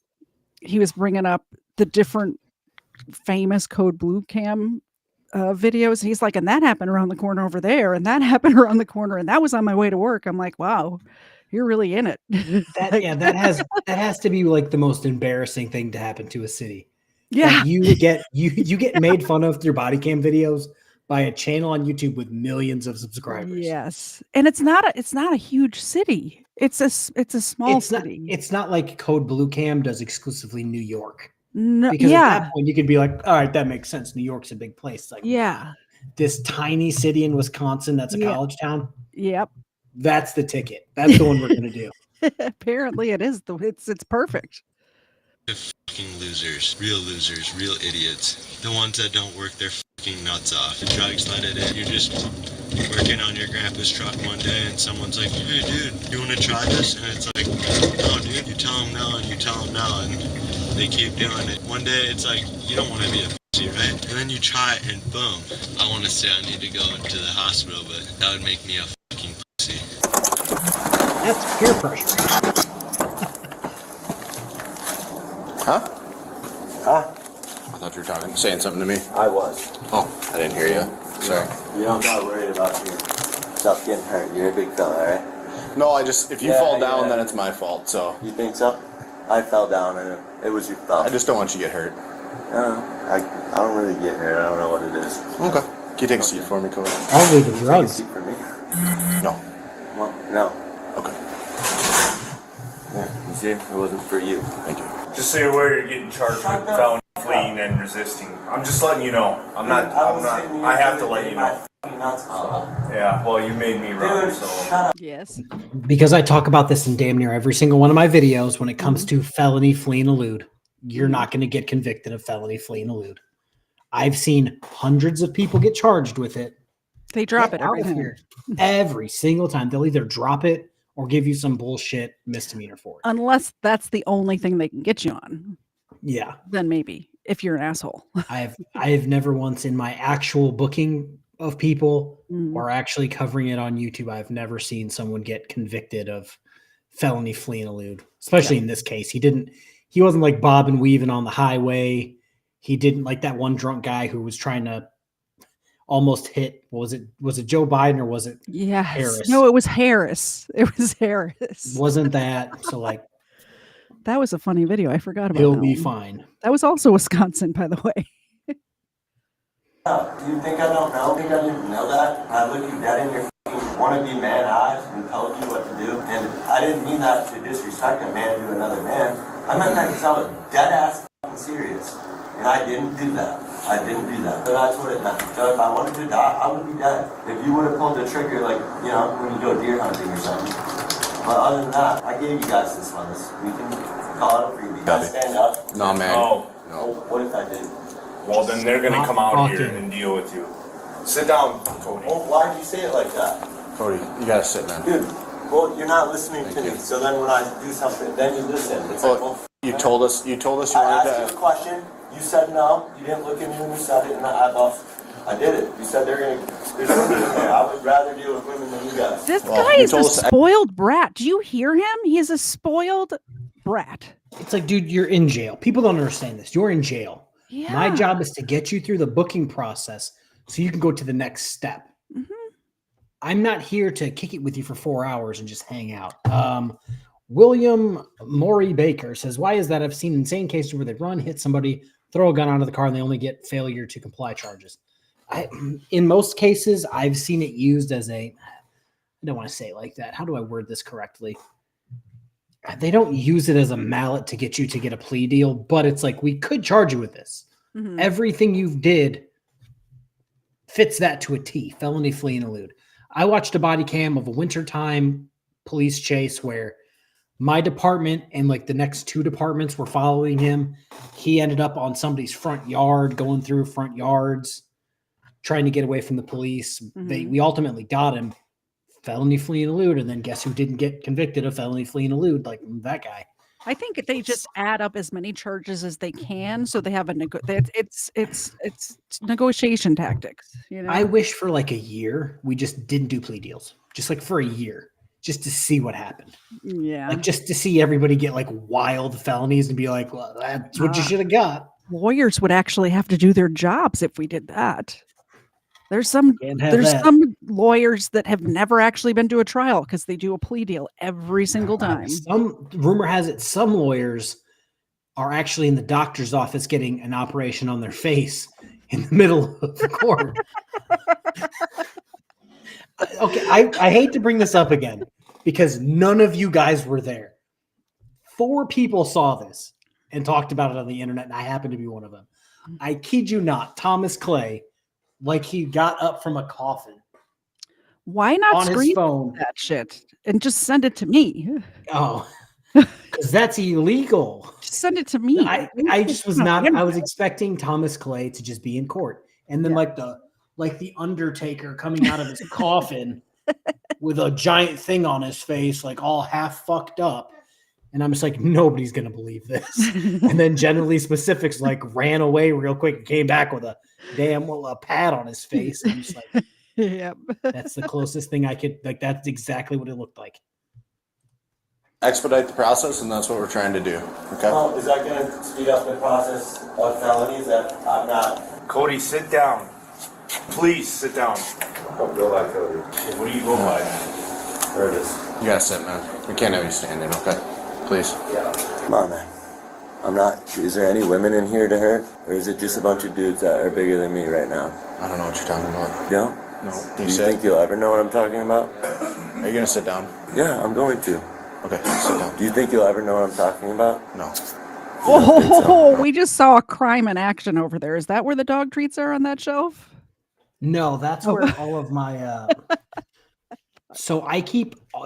he was bringing up the different famous code blue cam videos. He's like, and that happened around the corner over there, and that happened around the corner, and that was on my way to work. I'm like, wow, you're really in it. That has to be like the most embarrassing thing to happen to a city. Yeah, like you get made fun of through body cam videos by a channel on YouTube with millions of subscribers. Yes, and it's not a huge city. It's a small city. It's not like Code Blue Cam does exclusively New York. No, because at that point you could be like, all right, that makes sense. New York's a big place. Like, this tiny city in Wisconsin that's a college town. Yep. That's the ticket. That's the one we're gonna do. Apparently it is. It's perfect. Fucking losers, real idiots. The ones that don't work their fucking nuts off. The drugs let it in. You're just working on your grandpa's truck one day and someone's like, hey dude, you want to try this? And it's like, no dude, you tell them no and you tell them no and they keep doing it. One day it's like, you don't want to be a pussy, right? And then you try it and boom. I want to say I need to go into the hospital, but that would make me a fucking pussy. That's peer pressure. Huh? I thought you were saying something to me. I was. Oh, I didn't hear you. Sorry. You don't got worried about yourself getting hurt. You're a big fella, right? No, if you fall down, then it's my fault, so. You think so? I fell down and it was your fault. I just don't want you to get hurt. I don't really get hurt. I don't know what it is. Okay. Can you take a seat for me, Cody? I'll leave the drugs. Take a seat for me? No. Well, no. Okay. Yeah, you see, it wasn't for you. Thank you. Just so you're aware, you're getting charged with felony, fleeing, and resisting. I'm just letting you know. I have to let you know. Yeah, well, you made me run, so. Yes. Because I talk about this in damn near every single one of my videos when it comes to felony, flee, and elude. You're not going to get convicted of felony, flee, and elude. I've seen hundreds of people get charged with it. They drop it every time. Every single time. They'll either drop it or give you some bullshit misdemeanor for it. Unless that's the only thing they can get you on. Yeah. Then maybe if you're an asshole. I have never once in my actual booking of people or actually covering it on YouTube, I've never seen someone get convicted of felony flee and elude, especially in this case. He wasn't like bobbing and weaving on the highway. He didn't like that one drunk guy who was trying to almost hit. Was it Joe Biden or was it Harris? No, it was Harris. It was Harris. Wasn't that so? Like that was a funny video. I forgot about. He'll be fine. That was also Wisconsin, by the way. You think I don't know? Think I didn't know that? I look you dead in your wannabe man eyes and told you what to do. And I didn't mean that to disrespect a man to another man. I meant that because I was dead ass serious. And I didn't do that. I didn't do that. So that's what it meant. So if I wanted to die, I would be dead. If you would have pulled the trigger, like, you know, when you go deer hunting or something. But other than that, I gave you guys this one. We can call it a freebie. Can I stand up? No, man. Oh. No. What if I did? Well, then they're going to come out here and deal with you. Sit down, Cody. Well, why'd you say it like that? Cody, you gotta sit, man. Dude, well, you're not listening to me. So then when I do something, then you listen. It's like, well, you told us you I wanted asked you a question. You said no. You didn't look at me when you said it, and I did it. You said there's women in there. I would rather deal with women than you guys. This guy is a spoiled brat. Do you hear him? He is a spoiled brat. It's like, dude, you're in jail. People don't understand this. You're in jail. Yeah. My job is to get you through the booking process so you can go to the next step. I'm not here to kick it with you for 4 hours and just hang out. William Maury Baker says, why is that? I've seen insane cases where they run, hit somebody, throw a gun out of the car, and they only get failure to comply charges. In most cases, I've seen it used as I don't want to say it like that. How do I word this correctly? They don't use it as a mallet to get you to get a plea deal, but it's like, we could charge you with this. Everything you did fits that to a T, felony flee and elude. I watched a body cam of a wintertime police chase where my department and like the next 2 departments were following him. He ended up on somebody's front yard, going through front yards, trying to get away from the police. We ultimately got him. Felony flee and elude, and then guess who didn't get convicted of felony flee and elude? Like that guy. I think they just add up as many charges as they can, so they have a it's negotiation tactics. You know, I wish for like a year we just didn't do plea deals, just like for a year, just to see what happened. Yeah, like just to see everybody get like wild felonies and be like, well, that's what you should have got. Lawyers would actually have to do their jobs if we did that. There's some lawyers that have never actually been to a trial because they do a plea deal every single time. Some rumor has it some lawyers are actually in the doctor's office getting an operation on their face in the middle of the court. Okay, I hate to bring this up again because none of you guys were there. 4 people saw this and talked about it on the internet, and I happen to be one of them. I kid you not, Thomas Clay, like he got up from a coffin. Why not on his phone that shit and just send it to me? Oh, because that's illegal. Just send it to me. I just was not. I was expecting Thomas Clay to just be in court, and then like the Undertaker coming out of his coffin with a giant thing on his face, like all half fucked up. And I'm just like, nobody's gonna believe this. And then Generally Specifics like ran away real quick and came back with a pad on his face. And I'm just like, yep, that's the closest thing I could like. That's exactly what it looked like. Expedite the process, and that's what we're trying to do. Okay. Oh, is that going to speed up the process of felonies that I'm not? Cody, sit down. Please sit down. Don't go by Cody. What do you go by? There it is. You gotta sit, man. We can't have you standing. Okay. Please. Yeah. Come on, man. I'm not. Is there any women in here to hurt? Or is it just a bunch of dudes that are bigger than me right now? I don't know what you're talking about. No? No. Do you think you'll ever know what I'm talking about? Are you going to sit down? Yeah, I'm going to. Okay, sit down. Do you think you'll ever know what I'm talking about? No. Oh, we just saw a crime in action over there. Is that where the dog treats are on that shelf? No, that's where all of my so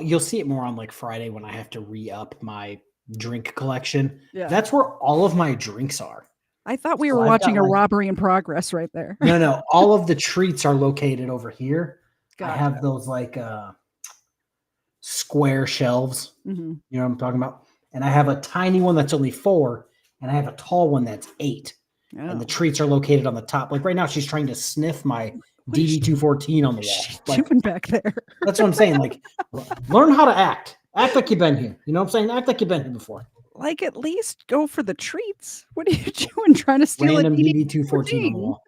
you'll see it more on like Friday when I have to re-up my drink collection. Yeah. That's where all of my drinks are. I thought we were watching a robbery in progress right there. No, all of the treats are located over here. I have those like square shelves. Mm-hmm. You know what I'm talking about? And I have a tiny one that's only 4, and I have a tall one that's 8. Oh. And the treats are located on the top. Like right now, she's trying to sniff my DD214 on the wall. Like, doing back there? That's what I'm saying. Like, learn how to act. Act like you've been here. You know what I'm saying? Act like you've been here before. Like, at least go for the treats. What are you doing trying to steal Random a DD214 on the wall.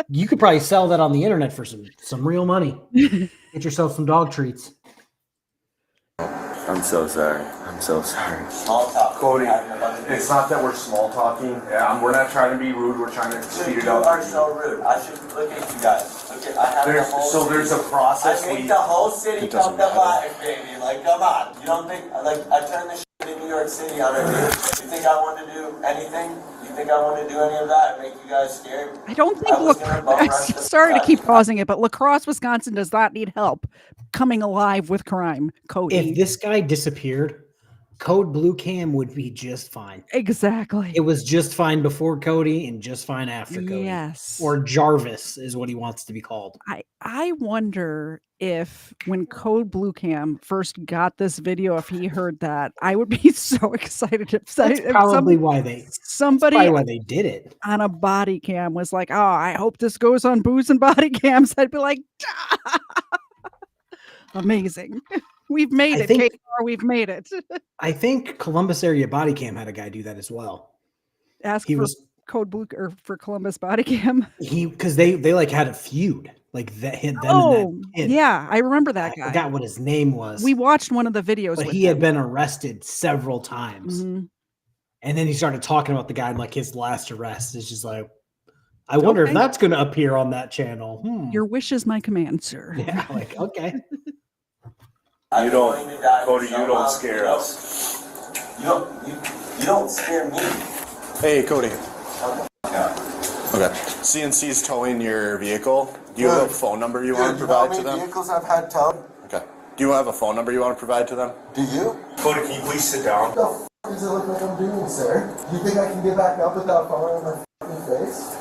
You could probably sell that on the internet for some real money. Get yourself some dog treats. I'm so sorry. I'm so sorry. Small talk. Cody, it's not that we're small talking. We're not trying to be rude. We're trying to speed it You up. are so rude. I should look at you guys. Look at, I have the whole there's city. a process. I make the whole city come to life, baby. Like, come on. You don't think, like, I turned this shit in New York City on her. You think I want to do anything? You think I want to do any of that and make you guys scared? I don't think sorry to keep pausing it, but La Crosse, Wisconsin does not need help coming alive with crime, Cody. If this guy disappeared, Code Blue Cam would be just fine. Exactly. It was just fine before Cody and just fine after Cody. Yes. Or Jarvis is what he wants to be called. I wonder if when Code Blue Cam first got this video, if he heard that, I would be so excited. That's probably why they did it. On a body cam was like, oh, I hope this goes on Booze and Body Cams. I'd be like, amazing. We've made it, KFARR, we've made it. I think Columbus area body cam had a guy do that as well. Ask for Code Blue or for Columbus body cam. Because they like had a feud. Like that them oh, and that kid. Yeah, I remember that guy. I forgot what his name was. We watched one of the videos. But with he had him. been arrested several times. Mm-hmm. And then he started talking about the guy in like his last arrest. It's just like, I wonder if that's going to appear on that channel. Your wish is my command, sir. Yeah, like, okay. You don't, Cody, you don't scare us. You don't scare me. Hey, Cody. Yeah. Okay. CNC's towing your vehicle. Do you have a phone number you want to provide to them? Vehicles I've had towed? Okay. Do you have a phone number you want to provide to them? Do you? Cody, can you please sit down? What the f does it look like I'm doing, sir? You think I can get back up without falling on my f***ing face?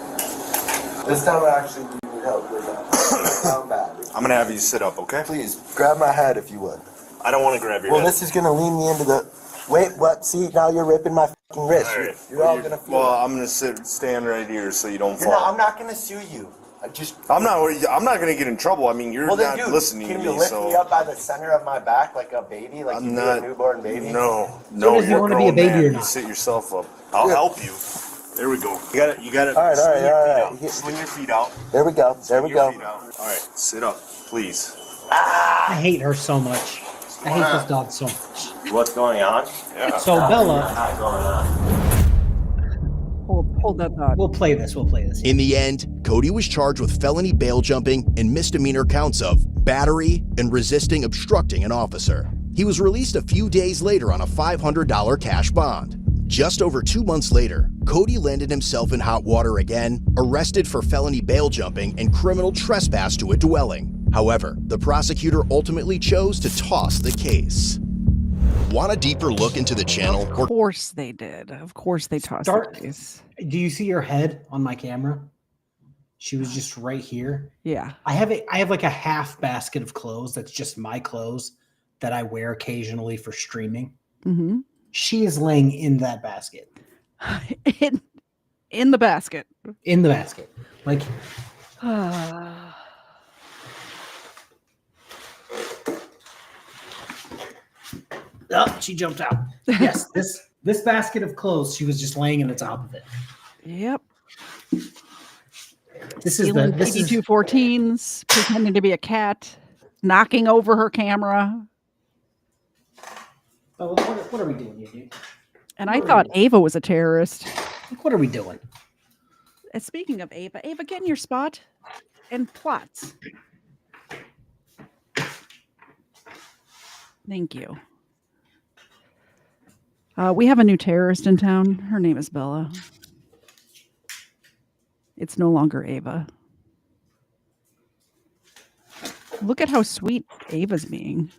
This time I actually need help with that. Down bad. I'm going to have you sit up, okay? Please, grab my head if you would. I don't want to grab your head. Well, this is going to lean me into the... Wait, what? See, now you're ripping my f***ing wrist. All right. You're all going to feel I'm going to stand right here so you don't fall. I'm not going to sue you. I'm not going to get in trouble. I mean, you're not listening to me, Can you lift me up by the center of my back like a baby, like you do a newborn baby? No, does he want to be a baby or not? You sit yourself up. I'll help you. There we go. You got it. All right. Swing your feet out. There we go. There we go. All right, sit up, please. I hate her so much. I hate this dog so much. What's going on? Yeah. So Bella, Not going on. Hold that thought. We'll play this. In the end, Cody was charged with felony bail jumping and misdemeanor counts of battery and resisting obstructing an officer. He was released a few days later on a $500 cash bond. Just over 2 months later, Cody landed himself in hot water again, arrested for felony bail jumping and criminal trespass to a dwelling. However, the prosecutor ultimately chose to toss the case. Want a deeper look into the channel? Of course they did. Of course they tossed the case. Do you see her head on my camera? She was just right here. Yeah. I have like a half basket of clothes that's just my clothes that I wear occasionally for streaming. Mm-hmm. She is laying in that basket. in the basket. In the basket. Like oh, she jumped out. Yes, this basket of clothes, she was just laying in the top of it. Yep. This is Stealing the DD214s, pretending to be a cat, knocking over her camera. Oh, what are we doing here, dude? And I thought Ava was a terrorist. What are we doing? And speaking of Ava, get in your spot and plot. Thank you. We have a new terrorist in town. Her name is Bella. It's no longer Ava. Look at how sweet Ava's being.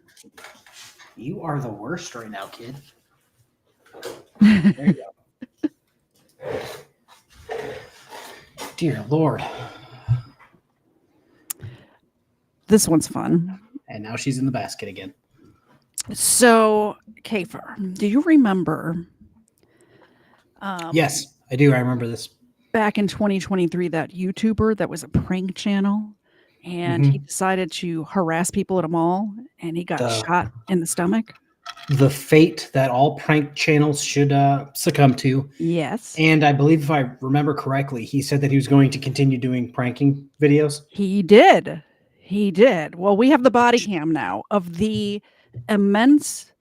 You are the worst right now, kid. There you go. Dear Lord. This one's fun. And now she's in the basket again. So, KFARR, do you remember? Yes, I do. I remember this. Back in 2023, that YouTuber that was a prank channel, and he decided to harass people at a mall, and he got shot in the stomach. The fate that all prank channels should succumb to. Yes. And I believe, if I remember correctly, he said that he was going to continue doing pranking videos. He did. He did. Well, we have the body cam now of the immense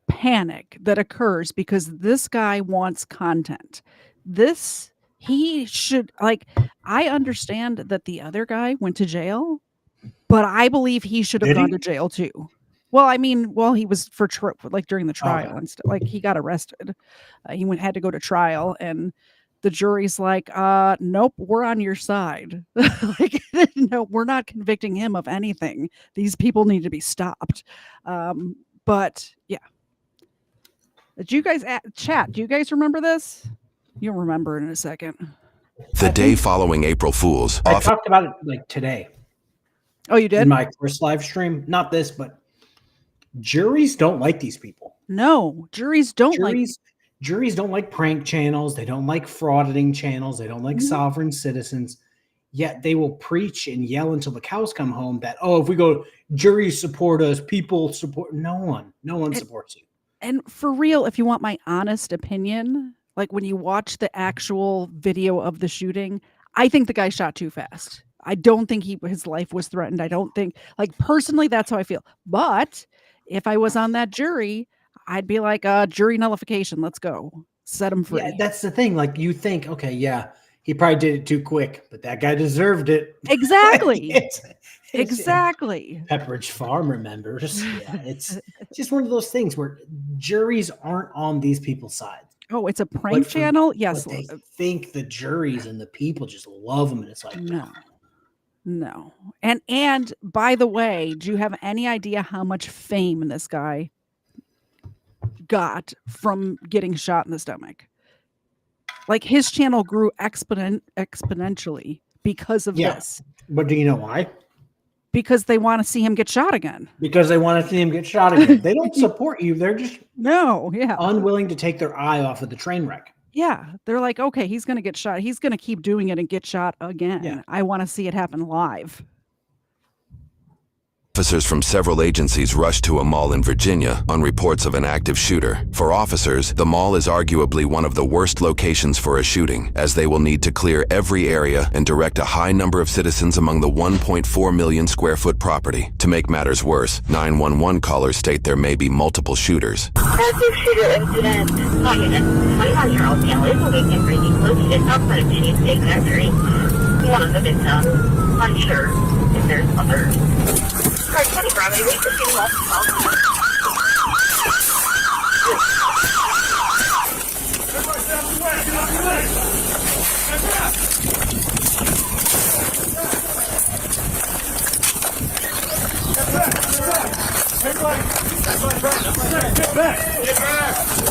panic that occurs because this guy wants content. He should, like, I understand that the other guy went to jail, but I believe he should have gone to jail too. Well, I mean, he was like during the trial and stuff. Like, he got arrested. He had to go to trial, and the jury's like, nope, we're on your side. Like, no, we're not convicting him of anything. These people need to be stopped. But yeah. Did you guys chat? Do you guys remember this? You'll remember in a second. The day following April Fool's. I talked about it like today. Oh, you did? In my first live stream. Not this, but juries don't like these people. No, juries don't like prank channels. They don't like frauditing channels. They don't like sovereign citizens. Yet they will preach and yell until the cows come home that, if we go, juries support us, people support. No one supports you. And for real, if you want my honest opinion, like when you watch the actual video of the shooting, I think the guy shot too fast. I don't think his life was threatened. I don't think, like, personally, that's how I feel. But if I was on that jury, I'd be like, jury nullification. Let's go. Set him free. Yeah, that's the thing. Like, you think, okay, yeah, he probably did it too quick, but that guy deserved it. Exactly. Exactly. Pepperidge Farm remembers. Yeah, it's just one of those things where juries aren't on these people's side. Oh, it's a prank channel? Yes. They think the juries and the people just love them, and it's like, no. And by the way, do you have any idea how much fame this guy got from getting shot in the stomach? Like, his channel grew exponentially because of this. But do you know why? Because they want to see him get shot again. Because they want to see him get shot again. They don't support you. They're just unwilling to take their eye off of the train wreck. Yeah. They're like, okay, he's going to get shot. He's going to keep doing it and get shot again. Yeah. I want to see it happen live. Officers from several agencies rushed to a mall in Virginia on reports of an active shooter. For officers, the mall is arguably one of the worst locations for a shooting, as they will need to clear every area and direct a high number of citizens among the 1.4 million square foot property. To make matters worse, 911 callers state there may be multiple shooters. Active shooter incident. Call unit. 21-year-old male is awake and breathing loose outside of Cheesecake Factory. One of the victims. Unsure if there's others. Alright, 20 Bravo, we just getting off the call.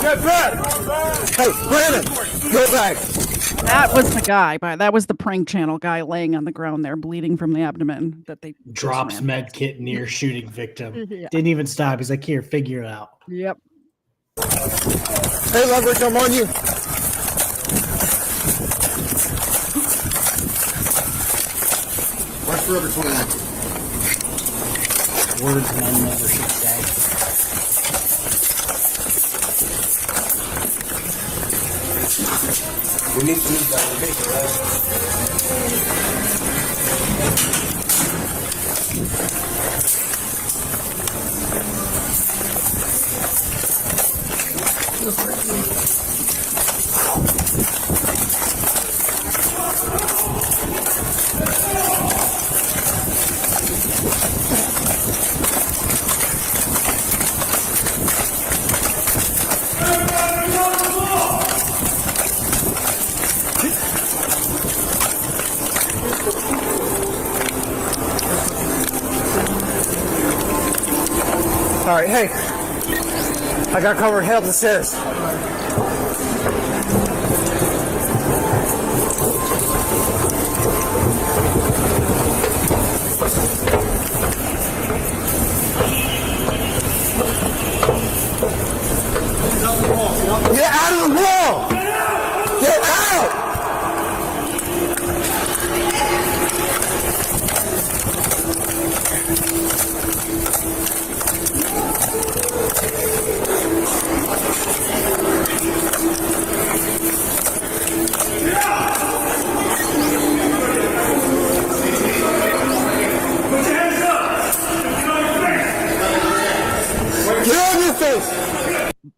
Get back! Hey, Brandon, go back! That was the guy, that was the prank channel guy laying on the ground there, bleeding from the abdomen. That they drops med kit near shooting victim. Didn't even stop. He's like, here, figure it out. Yep. Hey, leverage, I'm on you. Watch Forever 29. Words men never should say. We need to move that vehicle, right? All right, hey, I got covered. Head up the stairs.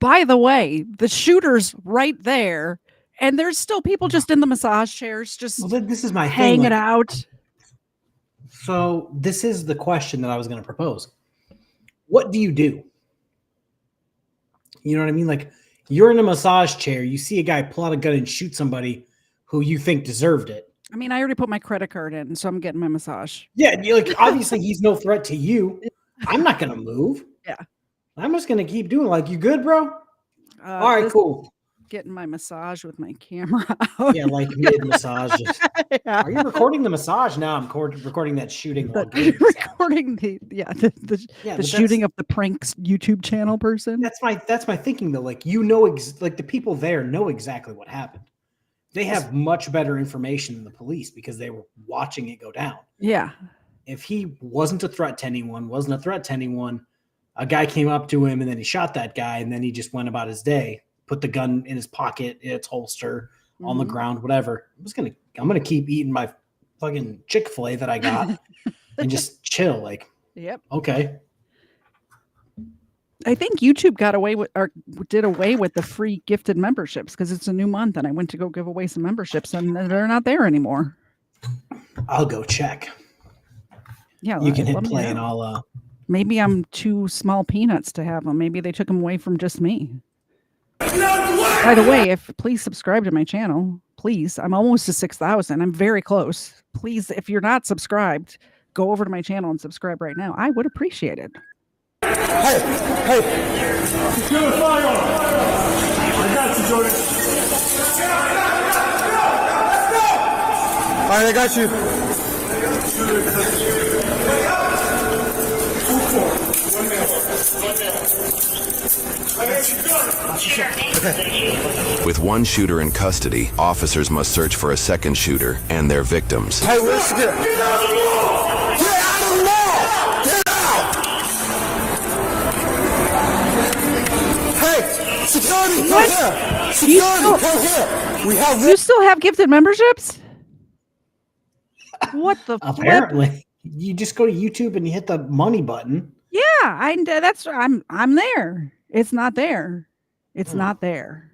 by the way, the shooter's right there, and there's still people just in the massage chairs, just this is my hanging thing, out. So this is the question that I was going to propose. What do you do? You know what I mean? Like, you're in a massage chair, you see a guy pull out a gun and shoot somebody who you think deserved it. I mean, I already put my credit card in, so I'm getting my massage. Yeah, you're like, obviously he's no threat to you. I'm not going to move. Yeah. I'm just going to keep doing like, you good, bro? All right, cool. Getting my massage with my camera out. Yeah, like mid-massage. Yeah. Are you recording the massage? Now I'm recording that shooting. Recording the shooting of the pranks YouTube channel person. That's my thinking though. Like, you know, like the people there know exactly what happened. They have much better information than the police because they were watching it go down. Yeah. If he wasn't a threat to anyone, a guy came up to him and then he shot that guy and then he just went about his day, put the gun in his pocket, in its holster, on the ground, whatever. I'm gonna keep eating my fucking Chick-fil-A that I got and just chill. Like, yep. Okay. I think YouTube did away with the free gifted memberships because it's a new month and I went to go give away some memberships and they're not there anymore. I'll go check. Yeah. You can hit play and I'll maybe I'm too small peanuts to have them. Maybe they took them away from just me. By the way, please subscribe to my channel. Please. I'm almost to 6,000. I'm very close. Please, if you're not subscribed, go over to my channel and subscribe right now. I would appreciate it. Hey! Secure the firearm! I got you, Jordan. All right, I got you. With one shooter in custody, officers must search for a second shooter and their victims. Hey, where's the Get out of the mall! Get out! Hey, security, come here! Security, come here! We have. You still have gifted memberships? What the? Apparently, you just go to YouTube and you hit the money button. Yeah, I'm there. It's not there. It's not there.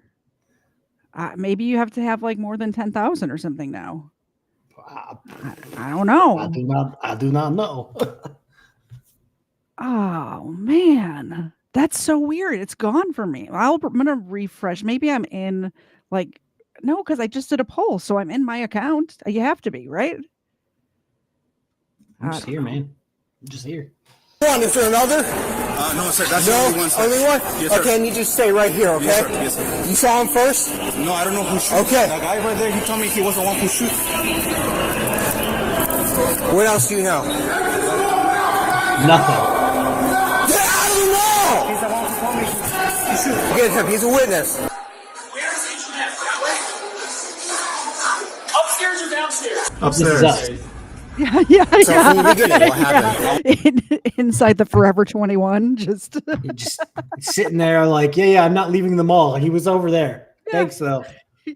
Maybe you have to have like more than 10,000 or something now. I don't know. I do not know. Oh man, that's so weird. It's gone for me. I'm gonna refresh. Maybe I'm in no, because I just did a poll, so I'm in my account. You have to be, right? I'm just here, man. I'm just here. One, is there another? No, sir. That's No, the only one, sir. only one? Yes, sir. Okay, and you just stay right here, okay? Yes, sir. Yes, sir. You saw him first? No, I don't know who shot. Okay. That guy right there, he told me he was the one who shot. What else do you know? Nothing. Get out of the mall! He's the one who told me he shot. Get him, he's a witness. Upstairs or downstairs? Upstairs. Yeah. So from the beginning, what happened? Inside the Forever 21, just Sitting there like, yeah, I'm not leaving the mall. He was over there. Thanks, though.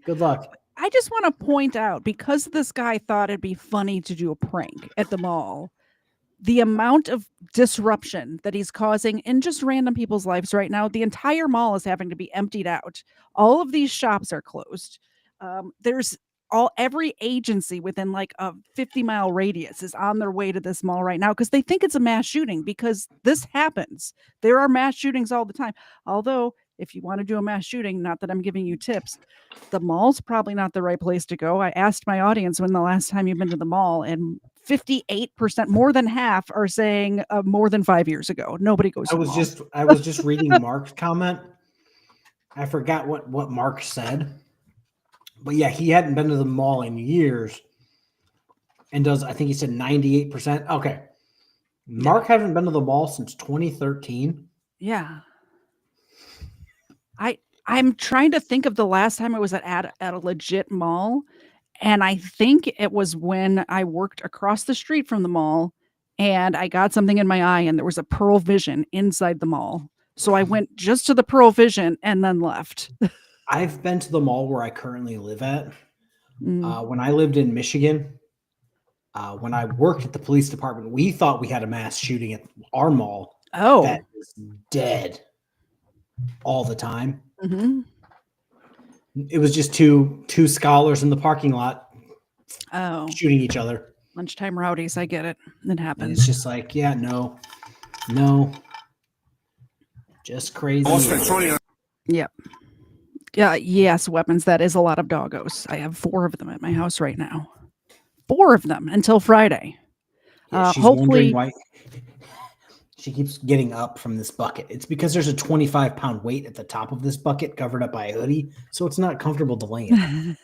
Good luck. I just want to point out, because this guy thought it'd be funny to do a prank at the mall, the amount of disruption that he's causing in just random people's lives right now. The entire mall is having to be emptied out. All of these shops are closed. There's every agency within like a 50-mile radius is on their way to this mall right now because they think it's a mass shooting, because this happens. There are mass shootings all the time. Although, if you want to do a mass shooting, not that I'm giving you tips, the mall's probably not the right place to go. I asked my audience when the last time you've been to the mall, and 58%, more than half, are saying more than 5 years ago. Nobody goes to the mall. I was just reading Mark's comment. I forgot what Mark said. But yeah, he hadn't been to the mall in years, and I think he said 98%. Okay. Mark hasn't been to the mall since 2013. Yeah. I'm trying to think of the last time I was at a legit mall, and I think it was when I worked across the street from the mall, and I got something in my eye, and there was a Pearl Vision inside the mall. So I went just to the Pearl Vision and then left. I've been to the mall where I currently live at. When I lived in Michigan, when I worked at the police department, we thought we had a mass shooting at our mall. Oh, that is dead. all the time. Mm-hmm. It was just two scholars in the parking lot shooting each other. Lunchtime rowdies. I get it. It And happens. it's just like, yeah, no. Just crazy. Yep. Yeah. Yes, weapons. That is a lot of doggos. I have 4 of them at my house right now. 4 of them until Friday. Yeah, she's Hopefully, wondering why she keeps getting up from this bucket. It's because there's a 25-pound weight at the top of this bucket covered up by a hoodie, so it's not comfortable to lay in.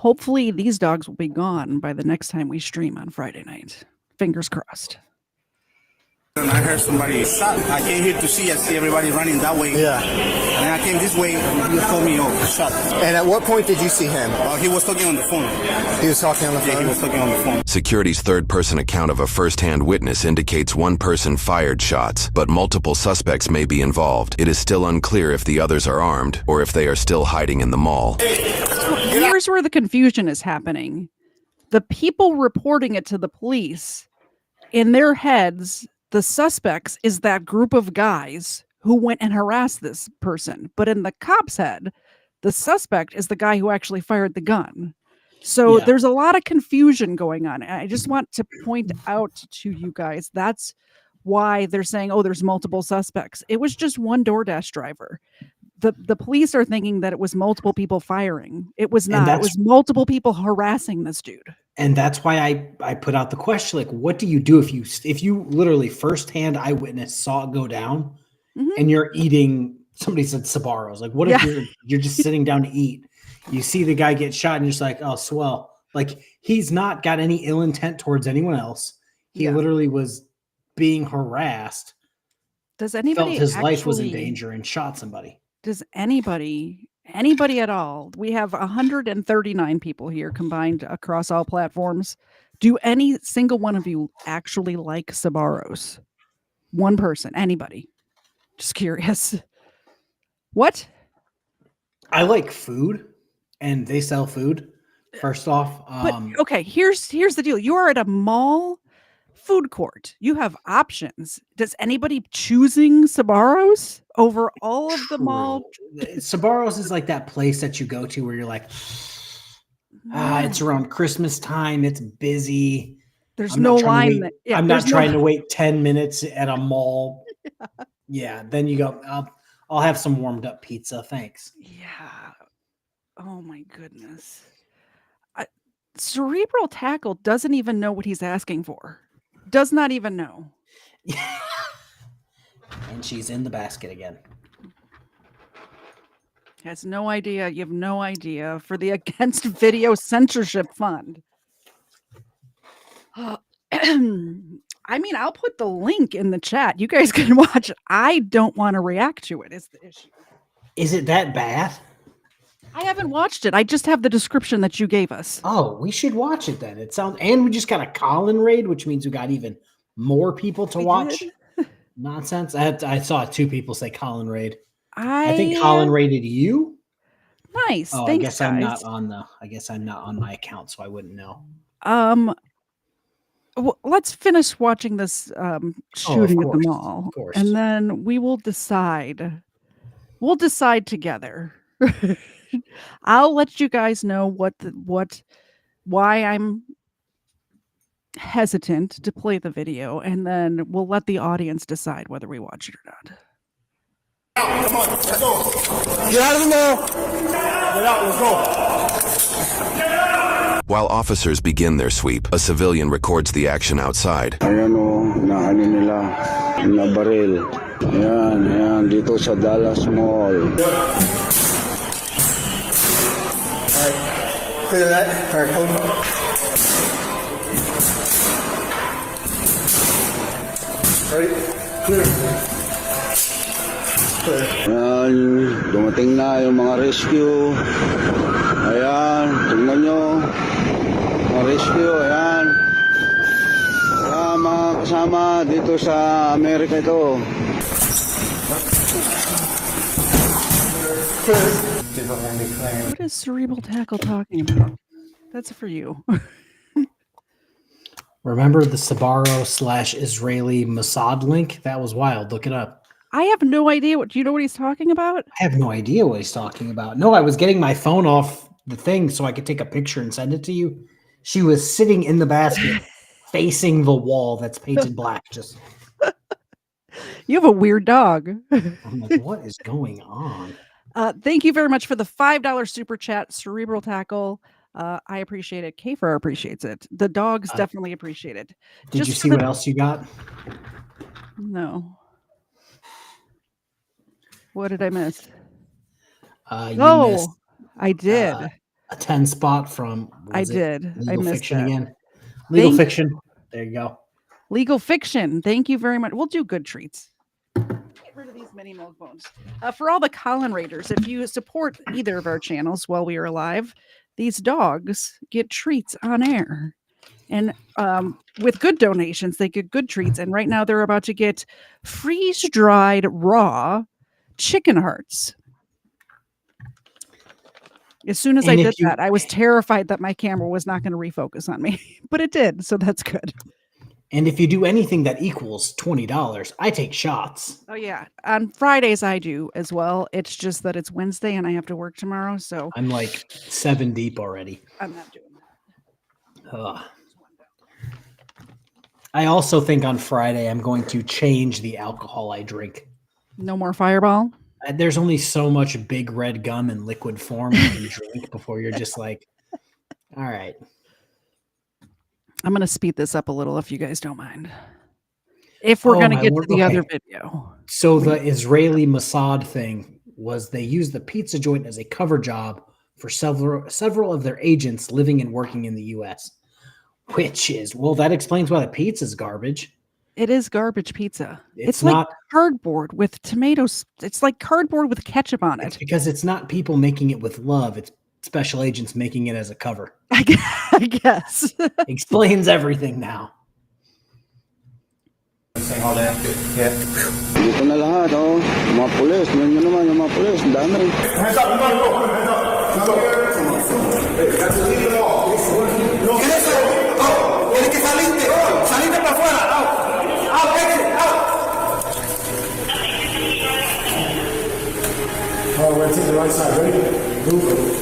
hopefully these dogs will be gone by the next time we stream on Friday night. Fingers crossed. And I heard somebody shot. I came here to see everybody running that way. Yeah. And then I came this way, and you told me, shot. And at what point did you see him? He was talking on the phone. He was talking on the phone? Yeah, he was talking on the phone. Security's third-person account of a first-hand witness indicates one person fired shots, but multiple suspects may be involved. It is still unclear if the others are armed or if they are still hiding in the mall. Here's where the confusion is happening. The people reporting it to the police, in their heads, the suspects is that group of guys who went and harassed this person. But in the cop's head, the suspect is the guy who actually fired the gun. So there's a lot of confusion going on. I just want to point out to you guys, that's why they're saying, oh, there's multiple suspects. It was just one DoorDash driver. The police are thinking that it was multiple people firing. It was not. It was multiple people harassing this dude. And that's why I put out the question, like, what do you do if you literally firsthand eyewitness saw it go down and you're eating, somebody said Sbarros. Like, what if you're just sitting down to eat? You see the guy get shot and you're just like, oh, swell. Like, he's not got any ill intent towards anyone else. He literally was being harassed. Does anybody felt his life was in danger and shot somebody? Does anybody at all? We have 139 people here combined across all platforms. Do any single one of you actually like Sbarros? One person, anybody? Just curious. What? I like food, and they sell food. First off, but okay, here's the deal. You are at a mall food court. You have options. Does anybody choosing Sbarros over all of the mall? Sbarros is like that place that you go to where you're like, it's around Christmas time. It's busy. There's no line. I'm not trying to wait 10 minutes at a mall. Yeah. Then you go, I'll have some warmed up pizza. Thanks. Yeah. Oh my goodness. Cerebral Tackle doesn't even know what he's asking for. Does not even know. And she's in the basket again. Has no idea. You have no idea. For the Against Video Censorship Fund. I mean, I'll put the link in the chat. You guys can watch it. I don't want to react to it, is the issue. Is it that bad? I haven't watched it. I just have the description that you gave us. Oh, we should watch it then. And we just got a Colin raid, which means we got even more people to watch. Nonsense. I saw 2 people say Colin raid. I think Colin raided you. Nice. Oh, thanks, I guess guys. I guess I'm not on my account, so I wouldn't know. Well, let's finish watching this shooting at the mall, and then we will decide. We'll decide together. I'll let you guys know why I'm hesitant to play the video, and then we'll let the audience decide whether we watch it or not. Come on, let's go. Get out of the mall. Get out, let's go. While officers begin their sweep, a civilian records the action outside. Ayan o, naano nila, na baril. Ayan, dito sa Dallas Mall. Alright, clear that. Alright, hold on. Alright, clear. Ayan, dumating na yung mga rescue. Ayan, tingnan nyo. Mga rescue, ayan. Mga kasama dito sa Amerika ito. What is Cerebral Tackle talking about? That's for you. Remember the Sbarro /Israeli Mossad link? That was wild. Look it up. I have no idea. Do you know what he's talking about? I have no idea what he's talking about. No, I was getting my phone off the thing so I could take a picture and send it to you. She was sitting in the basket facing the wall that's painted black. Just You have a weird dog. I'm like, what is going on? Thank you very much for the $5 super chat, Cerebral Tackle. I appreciate it. KFARR appreciates it. The dogs definitely appreciate it. Did you see what else you got? No. What did I miss? You missed, I did. a 10 spot from I did. I Legal missed Fiction that. again. Legal Fiction. There you go. Legal Fiction. Thank you very much. We'll do good treats. Get rid of these mini milk bones. For all the Colin Raiders, if you support either of our channels while we are alive, these dogs get treats on air. And with good donations, they get good treats. And right now they're about to get freeze-dried raw chicken hearts. As soon as I did that, I was terrified that my camera was not going to refocus on me, but it did. So that's good. And if you do anything that equals $20, I take shots. Oh, yeah. On Fridays, I do as well. It's just that it's Wednesday and I have to work tomorrow. So I'm like 7 deep already. I'm not doing that. I also think on Friday, I'm going to change the alcohol I drink. No more Fireball? There's only so much big red gum in liquid form you can drink before you're just like, all right. I'm going to speed this up a little if you guys don't mind. If we're going to get to the other video. So the Israeli Mossad thing was they used the pizza joint as a cover job for several of their agents living and working in the U.S., which is, well, that explains why the pizza's garbage. It is garbage pizza. It's like not cardboard with tomatoes. It's like cardboard with ketchup on it. Because it's not people making it with love. It's special agents making it as a cover. I guess. Explains everything now. Dito na lahat, oh. Yung mga pulis, yun nyo naman, yung mga pulis, ang dami. Hands up, Tienes que salirte, salirte para afuera, out, exit, out. Oh, we're to the right side, ready? Move.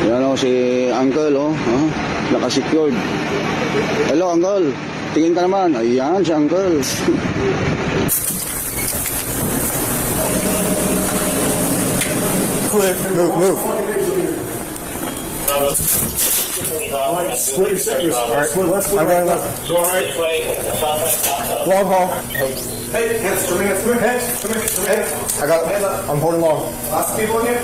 Yan o, si Uncle, oh. Naka-secured. Hello, Uncle. Tingin ka naman. Ayan, si Uncle. Clear, move. Split your sectors. All right, split left, split right. Go right. Long haul. Hey, hands, come here. Hands. I got it. I'm holding long. Lots of people in here?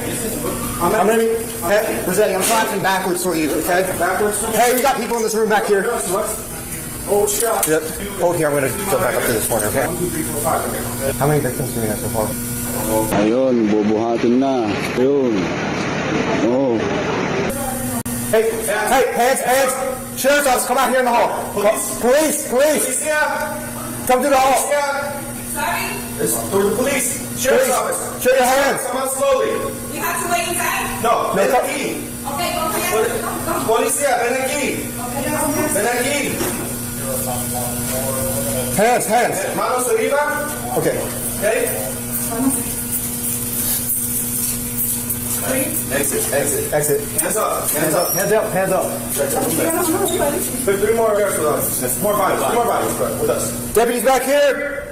I'm ready. Hey, presenting. I'm flashing backwards for you, okay? Backwards? Hey, we got people in this room back here. Oh, shot. Yep. Hold here. I'm going to go back up to this corner, okay? How many victims do we have so far? Ayun, bubuhatin na. Ayun. Oh. Hey, hands. Sheriff's office, come out here in the hall. Police. Come to the hall. Sorry? It's for the police. Sheriff's office. Show your hands. Come out slowly. You have to wait inside? No, ven aquí. Okay, go ahead. Policía, ven aquí. Ven aquí. Hands. Manos arriba. Okay. Exit. Hands up. Three more guards with us. More bodies with us. Deputies back here.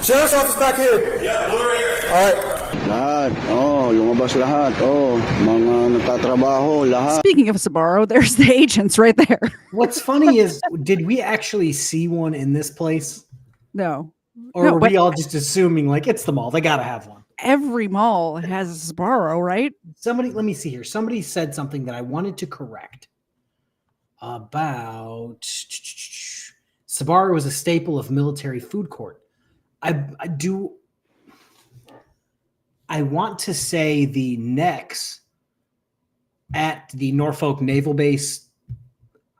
Sheriff's office back here. Yeah, blue right here. All right. Lahat. Oh, lumabas lahat. Oh, mga nagtatrabaho, lahat. Speaking of Sbarro, there's the agents right there. What's funny is, did we actually see one in this place? No. Or were we all just assuming, like, it's the mall, they got to have one? Every mall has a Sbarro, right? Let me see here. Somebody said something that I wanted to correct about Sbarro was a staple of military food court. I want to say the Nex at the Norfolk Naval Base,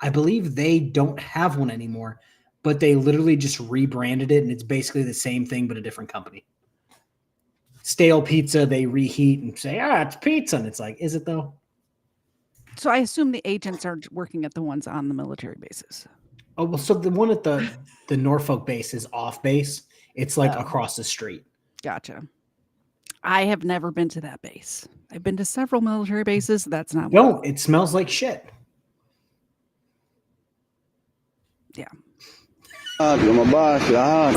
I believe they don't have one anymore, but they literally just rebranded it, and it's basically the same thing, but a different company. Stale pizza, they reheat and say, it's pizza. And it's like, is it though? So I assume the agents are working at the ones on the military bases. Oh, well, so the one at the Norfolk base is off base. It's like across the street. Gotcha. I have never been to that base. I've been to several military bases. That's not No, it smells like shit. Yeah. Lumabas lahat.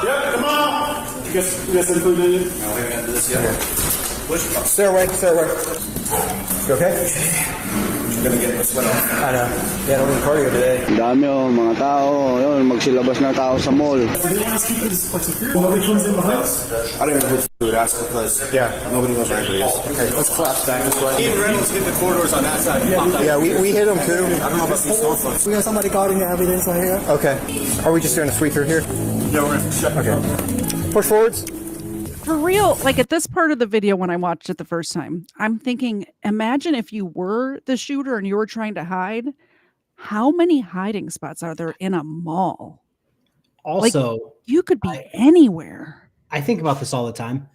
Yep, come on. You guys included? No, we haven't done this yet. Stairway. You okay? I'm gonna get my sweat off. I know. Yeah, I don't need cardio today. Dami mga tao. Yun, magsilabas na tao sa mall. Nobody comes in behind us? I don't even know who would ask because, nobody knows where anybody is. Okay, let's collapse back this way. Ian Reynolds hit the corridors on that side. Yeah, we hit them too. I don't know about these phone folks. We got somebody guarding the evidence right here. Okay. Are we just doing a sweep through here? Yeah, we're gonna check. Okay. Push forwards. For real, like at this part of the video when I watched it the first time, I'm thinking, imagine if you were the shooter and you were trying to hide. How many hiding spots are there in a mall? Also, like, you could be anywhere. I think about this all the time.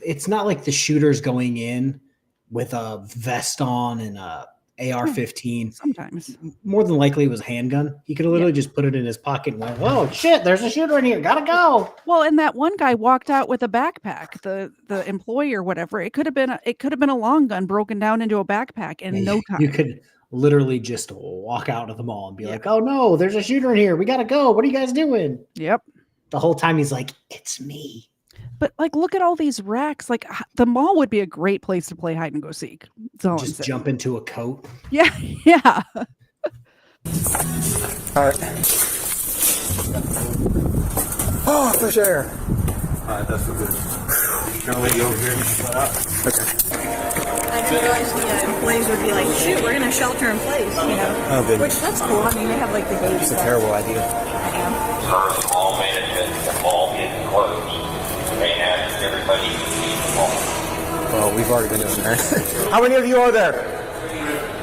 It's not like the shooter's going in with a vest on and a AR-15. Sometimes. More than likely it was a handgun. He could have literally just put it in his pocket and went, oh shit, there's a shooter in here. Gotta go. Well, and that one guy walked out with a backpack, the employee or whatever. It could have been a long gun broken down into a backpack in no time. You could literally just walk out of the mall and be like, oh no, there's a shooter in here. We gotta go. What are you guys doing? Yep. The whole time he's like, it's me. But like, look at all these racks. Like, the mall would be a great place to play hide and go seek. Just jump into a coat. Yeah, yeah. All right. Oh, fresh air. All right, that's so good. Gonna let you over here and shut up. Okay. I didn't realize the employees would be like, shoot, we're going to shelter in place, you know? Oh, good. Which, that's cool. I mean, they have like the gauge. It's a terrible idea. First, all management, the mall is closed. Right now, everybody leave the mall. Well, we've already been doing that. How many of you are there?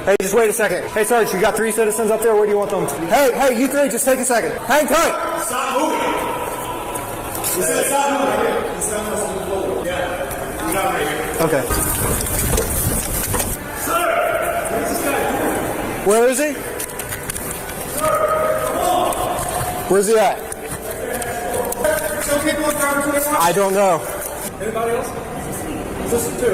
Hey, just wait a second. Hey, Sarge, you got 3 citizens up there. Where do you want them? Hey, you 3, just take a second. Hang tight. Stop moving. He said stop moving. He's telling us to move forward. Yeah. We got right here. Okay. Sir! Where's this guy? Where is he? Sir, come on. Where's he at? Some people in driver 21. I don't know. Anybody else? Just 2.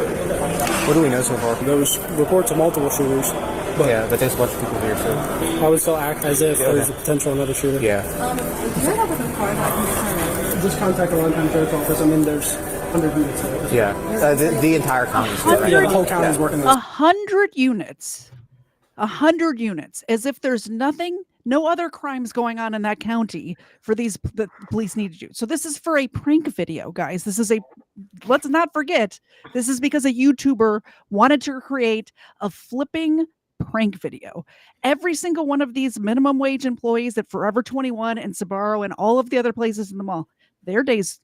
What do we know so far? There was reports of multiple shooters. Yeah, but there's a bunch of people here, so. I would still act as if there's a potential another shooter. Yeah. If you're not with a car, how can you turn it? Just contact the Longtime Sheriff's Office. I mean, there's 100 units there. Yeah. The entire county. Yeah, the whole county is working this. 100 units. 100 units. As if there's no other crimes going on in that county for the police need to do. So this is for a prank video, guys. Let's not forget, this is because a YouTuber wanted to create a flipping prank video. Every single one of these minimum wage employees at Forever 21 and Sbarro and all of the other places in the mall, their days,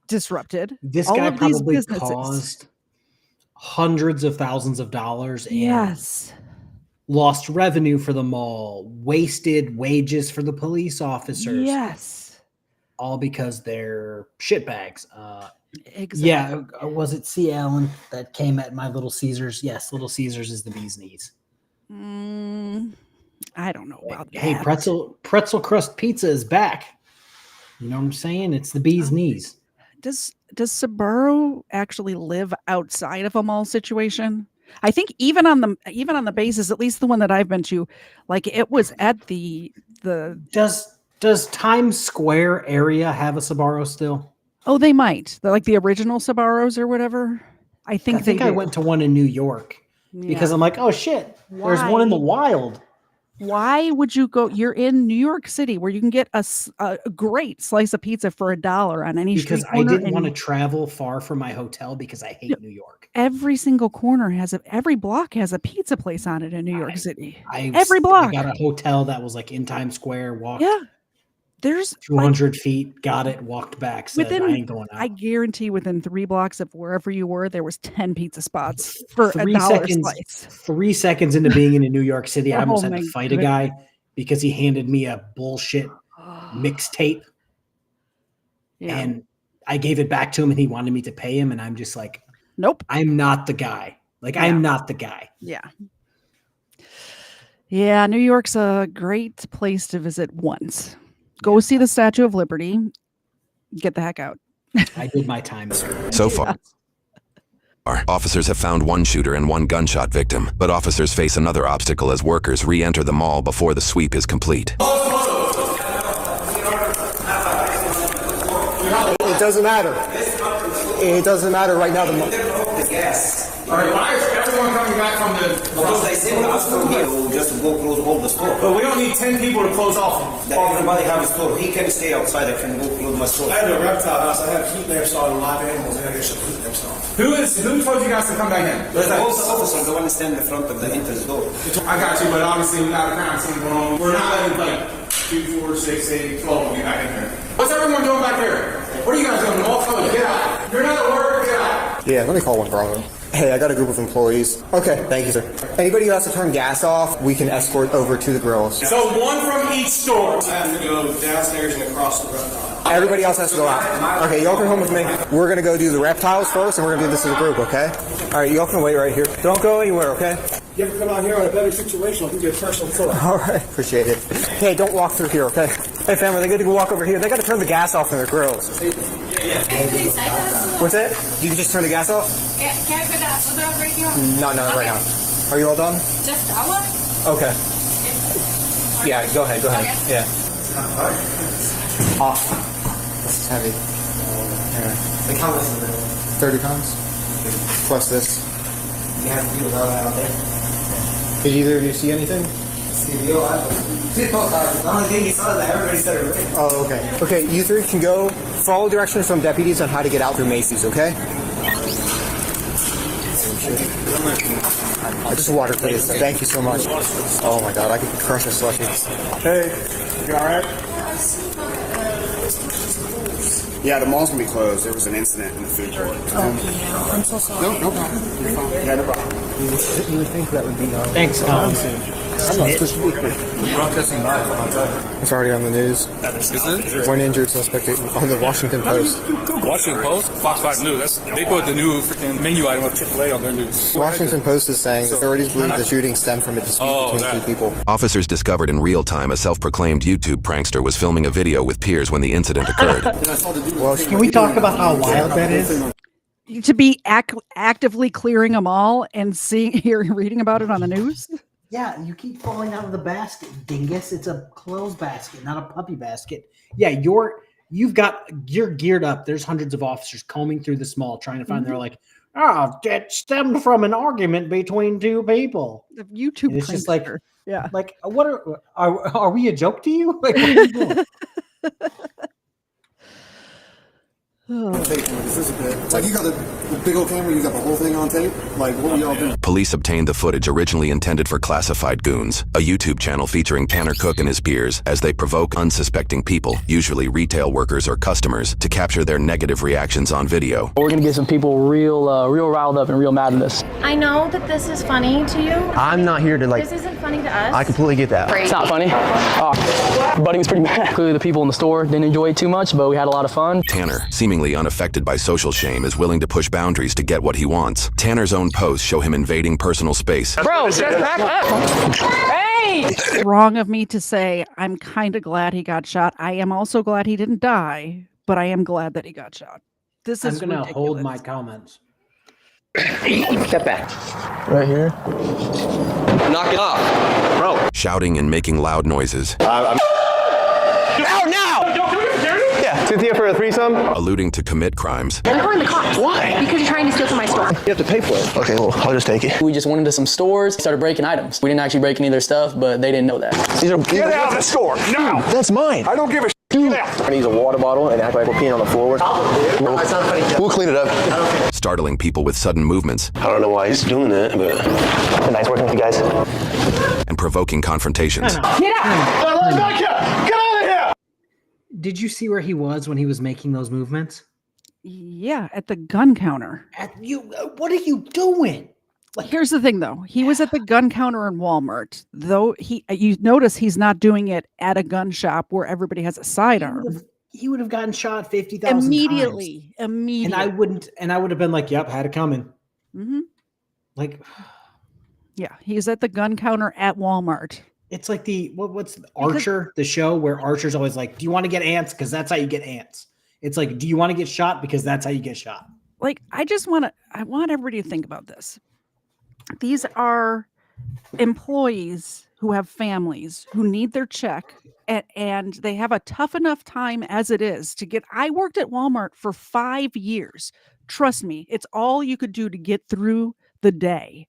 disrupted. This all guy of these probably businesses. caused hundreds of thousands of dollars and Yes. lost revenue for the mall, wasted wages for the police officers. Yes. All because they're shitbags. Exactly. Yeah, was it C. Allen that came at my Little Caesars? Yes, Little Caesars is the bee's knees. I don't know about that. Hey, pretzel crust pizza is back. You know what I'm saying? It's the bee's knees. Does Sbarro actually live outside of a mall situation? I think even on the bases, at least the one that I've been to, like it was at the Does Times Square area have a Sbarro still? Oh, they might. Like the original Sbarros or whatever. I think I went to one in New York because I'm like, oh shit, there's one in the wild. Why would you go? You're in New York City where you can get a great slice of pizza for $1 on any street corner. Because I didn't want to travel far from my hotel because I hate New York. Every single corner every block has a pizza place on it in New York City. Every block. I got a hotel that was like in Times Square. Walked. Yeah. There's 200 feet, got it, walked back. Said, I ain't going out. I guarantee within 3 blocks of wherever you were, there was 10 pizza spots for $3 $1 slice. 3 seconds into being in New York City, I almost had to fight goodness. a guy because he handed me a bullshit mixtape. Yeah. And I gave it back to him and he wanted me to pay him. And I'm just like, nope, I'm not the guy. I'm not the guy. Yeah. Yeah. New York's a great place to visit once. Go see the Statue of Liberty. Get the heck out. I did my time. So far, officers have found one shooter and one gunshot victim, but officers face another obstacle as workers re-enter the mall before the sweep is complete. It doesn't matter. It doesn't matter right now. All right, why is everyone coming back from the... Because they said us from here, just to go close all the store. But we don't need 10 people to close off. Everybody have a store. He can stay outside. I can go close my store. I have a reptile house. I have heat lamps on live animals. I get some heat lamps on. Who told you guys to come back in? There's all the officers, the one stand in front of the entrance door. I got you, but obviously we got a crime scene going on. We're not letting like 2, 4, 6, 8, 12 of you back in here. What's everyone doing back here? What are you guys doing? All colors, get out. You're not at work, get out. Yeah, let me call one Bravo. Hey, I got a group of employees. Okay, thank you, sir. Anybody who has to turn gas off, we can escort over to the grills. So one from each store. I have to go downstairs and across the reptile. Everybody else has to go out. Okay, y'all come home with me. We're going to go do the reptiles first, and we're going to do this as a group, okay? All right, y'all can wait right here. Don't go anywhere, okay? You ever come out here in a better situation, I'll give you a personal tour. All right, appreciate it. Hey, don't walk through here, okay? Hey, family, they got to go walk over here. They got to turn the gas off in their grills. What's that? You can just turn the gas off? Can I put that other right here? No, right now. Are you all done? Just that one? Okay. Yeah, go ahead. Okay. Yeah. Off. This is heavy. Like how much is it? 30 pounds. Plus this. You have to do that out there. Did either of you see anything? The only thing you saw is that everybody said it. Oh, okay. Okay, you three can go follow directions from deputies on how to get out through Macy's, okay? Just water, please. Thank you so much. Oh my god, I could crush a slushie. Hey, you alright? Yeah, the mall's gonna be closed. There was an incident in the food court. I'm so sorry. No problem. You're fine. Yeah, no problem. You would think that would be... Thanks, I'm not supposed to be here. It's already on the news. Is it? One injured suspect on the Washington Post. Washington Post? Fox 5 News. They put the new freaking menu item of AAA on their news. Washington Post is saying authorities believe the shooting stemmed from a dispute between two people. Officers discovered in real time a self-proclaimed YouTube prankster was filming a video with peers when the incident occurred. Can we talk about how wild that is? To be actively clearing them all and reading about it on the news. Yeah, you keep falling out of the basket, dingus. It's a clothes basket, not a puppy basket. Yeah, you're geared up. There's hundreds of officers combing through the mall trying to find. They're like, it stemmed from an argument between two people. The YouTube. And it's just like, yeah, like what are we a joke to you? Like, what are you doing? It's like you got the big old camera, you got the whole thing on tape. Like, what were y'all doing? Police obtained the footage originally intended for classified goons, a YouTube channel featuring Tanner Cook and his peers as they provoke unsuspecting people, usually retail workers or customers, to capture their negative reactions on video. We're gonna get some people real riled up and real mad at us. I know that this is funny to you. I'm not here to This isn't funny to us. I completely get that. It's not funny. Buddy was pretty mad. Clearly the people in the store didn't enjoy it too much, but we had a lot of fun. Tanner, seemingly unaffected by social shame, is willing to push boundaries to get what he wants. Tanner's own posts show him invading personal space. Bro, just back up. Hey! It's wrong of me to say I'm kind of glad he got shot. I am also glad he didn't die, but I am glad that he got shot. This is I'm going to ridiculous. hold my comments. Step back. Right here. Knock it off, bro. Shouting and making loud noises. Out now! Yeah, to here for a threesome. Alluding to commit crimes. I'm calling the cops. Why? Because you're trying to steal from my store. You have to pay for it. Okay, well, I'll just take it. We just went into some stores, started breaking items. We didn't actually break any of their stuff, but they didn't know that. Get out of the store now. That's mine. I don't give a shit. I use a water bottle and act like we're peeing on the floor. We'll clean it up. Startling people with sudden movements. I don't know why he's doing that, but nice working with you guys. And provoking confrontations. Get out! Get out of here! Did you see where he was when he was making those movements? Yeah, at the gun counter. What are you doing? Here's the thing, though. He was at the gun counter in Walmart. Though you notice he's not doing it at a gun shop where everybody has a sidearm. He would have gotten shot 50,000 Immediately. And I would have been like, "Yep, had it coming." Mm-hmm. Like, yeah, he's at the gun counter at Walmart. It's like what's Archer, the show where Archer's always like, do you want to get ants? Because that's how you get ants. It's like, do you want to get shot? Because that's how you get shot. Like, I want everybody to think about this. These are employees who have families who need their check, and they have a tough enough time as it is to get. I worked at Walmart for 5 years. Trust me, it's all you could do to get through the day.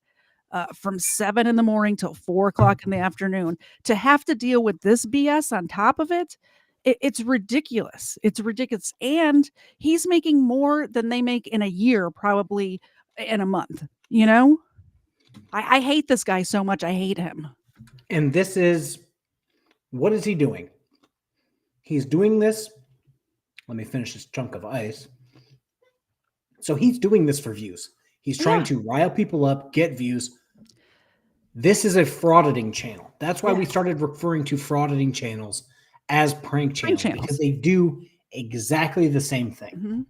From 7 in the morning till 4 o'clock in the afternoon, to have to deal with this BS on top of it, it's ridiculous. It's ridiculous. And he's making more than they make in a year, probably in a month. You know, I hate this guy so much. I hate him. And this is, what is he doing? He's doing this. Let me finish this chunk of ice. So he's doing this for views. He's trying to rile people up, get views. This is a frauditing channel. That's why we started referring to frauditing channels as prank channels, because they do exactly the same thing.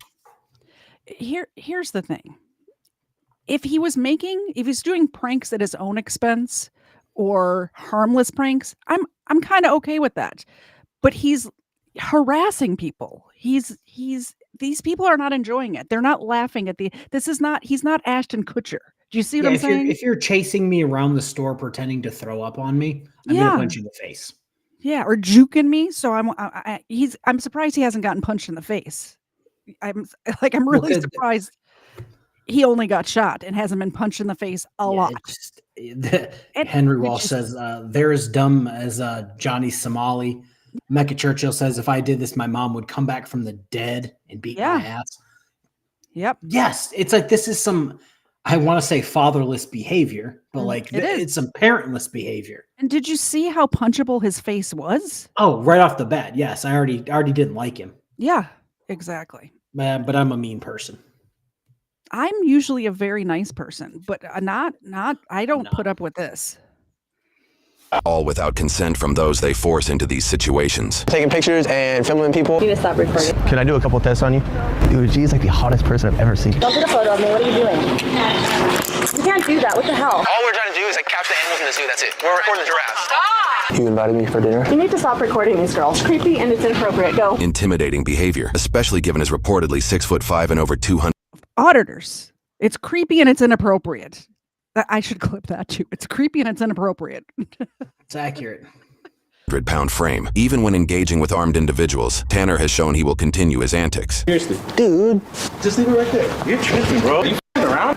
Here's the thing. If he's doing pranks at his own expense or harmless pranks, I'm kind of okay with that. But he's harassing people. These people are not enjoying it. They're not laughing at he's not Ashton Kutcher. Do you see what I'm saying? If you're chasing me around the store pretending to throw up on me, I'm going to punch you in the face. Yeah, or juking me. So I'm surprised he hasn't gotten punched in the face. I'm really surprised he only got shot and hasn't been punched in the face a lot. Henry Walsh says, they're as dumb as Johnny Somali. Mecca Churchill says, if I did this, my mom would come back from the dead and beat my ass. Yep. Yes. It's like, this is some, I want to say fatherless behavior, but it's some parentless behavior. And did you see how punchable his face was? Oh, right off the bat. Yes. I already didn't like him. Yeah, exactly. But I'm a mean person. I'm usually a very nice person, but I don't put up with this. All without consent from those they force into these situations. Taking pictures and filming people. You need to stop recording. Can I do a couple tests on you? Dude, she's like the hottest person I've ever seen. Don't get a photo of me. What are you doing? You can't do that. What the hell? All we're trying to do is like capture the animals in the zoo. That's it. We're recording the giraffes. Stop! You invited me for dinner. You need to stop recording these girls. It's creepy and it's inappropriate. Go. Intimidating behavior, especially given his reportedly 6'5" and over 200 auditors. It's creepy and it's inappropriate. I should clip that too. It's creepy and it's inappropriate. It's accurate. 100-pound frame. Even when engaging with armed individuals, Tanner has shown he will continue his antics. Seriously, dude, just leave it right there. You're tripping, bro. You around?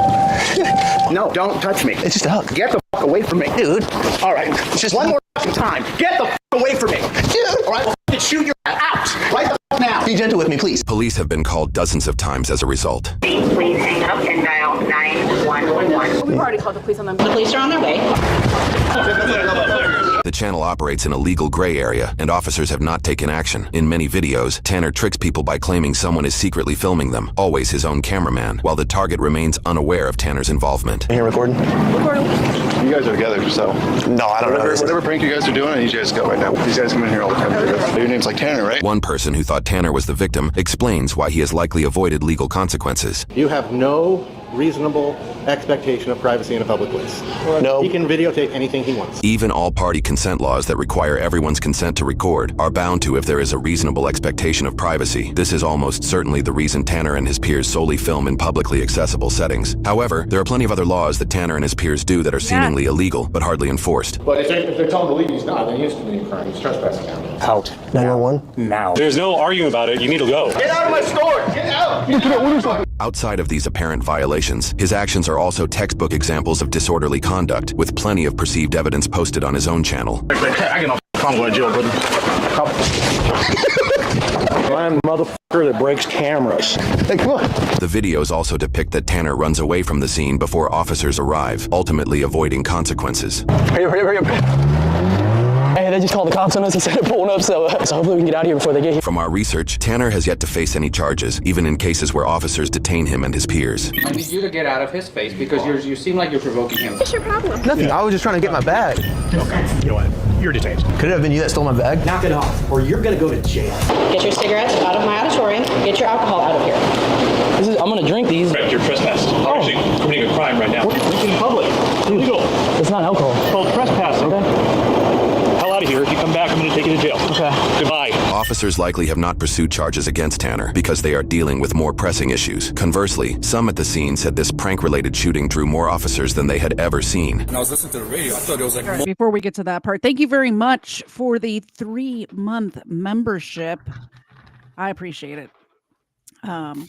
No, don't touch me. It's just a hug. Get the fuck away from me, dude. All right, it's just one more time. Get the fuck away from me, dude. All right, we'll shoot your ass out right the fuck now. Be gentle with me, please. Police have been called dozens of times as a result. Please hang up and dial 911. We've already called the police on them. The police are on their way. The channel operates in a legal gray area, and officers have not taken action. In many videos, Tanner tricks people by claiming someone is secretly filming them, always his own cameraman, while the target remains unaware of Tanner's involvement. Are you recording? Recording. You guys are together, so. No, I don't know. Whatever prank you guys are doing, I need you guys to go right now. These guys come in here all the time. Your name's like Tanner, right? One person who thought Tanner was the victim explains why he has likely avoided legal consequences. You have no reasonable expectation of privacy in a public place. No. He can videotape anything he wants. Even all-party consent laws that require everyone's consent to record are bound to if there is a reasonable expectation of privacy. This is almost certainly the reason Tanner and his peers solely film in publicly accessible settings. However, there are plenty of other laws that Tanner and his peers do that are seemingly illegal, but hardly enforced. But if they're telling him to leave, he's not. Then he is committing a crime. He's trespassing now. Out. 911? Now. There's no arguing about it. You need to go. Get out of my store! Get out! Outside of these apparent violations, his actions are also textbook examples of disorderly conduct, with plenty of perceived evidence posted on his own channel. I get no I'm going to jail, brother. I'm a motherfucker that breaks cameras. Hey, come on. The videos also depict that Tanner runs away from the scene before officers arrive, ultimately avoiding consequences. Hurry up. Hey, they just called the cops on us and said they're pulling up, so hopefully we can get out of here before they get here. From our research, Tanner has yet to face any charges, even in cases where officers detain him and his peers. I need you to get out of his face because you seem like you're provoking him. What's your problem? Nothing. I was just trying to get my bag. Okay, you know what? You're detained. Could it have been you that stole my bag? Knock it off, or you're going to go to jail. Get your cigarettes out of my auditorium. Get your alcohol out of here. I'm going to drink these. You're trespassing. You're actually committing a crime right now. We're drinking in public. Illegal. It's not alcohol. It's called trespassing. Okay. Officers likely have not pursued charges against Tanner because they are dealing with more pressing issues. Conversely, some at the scene said this prank-related shooting drew more officers than they had ever seen. When I was listening to the radio, I thought it was like... All right, before we get to that part, thank you very much for the 3-month membership. I appreciate it.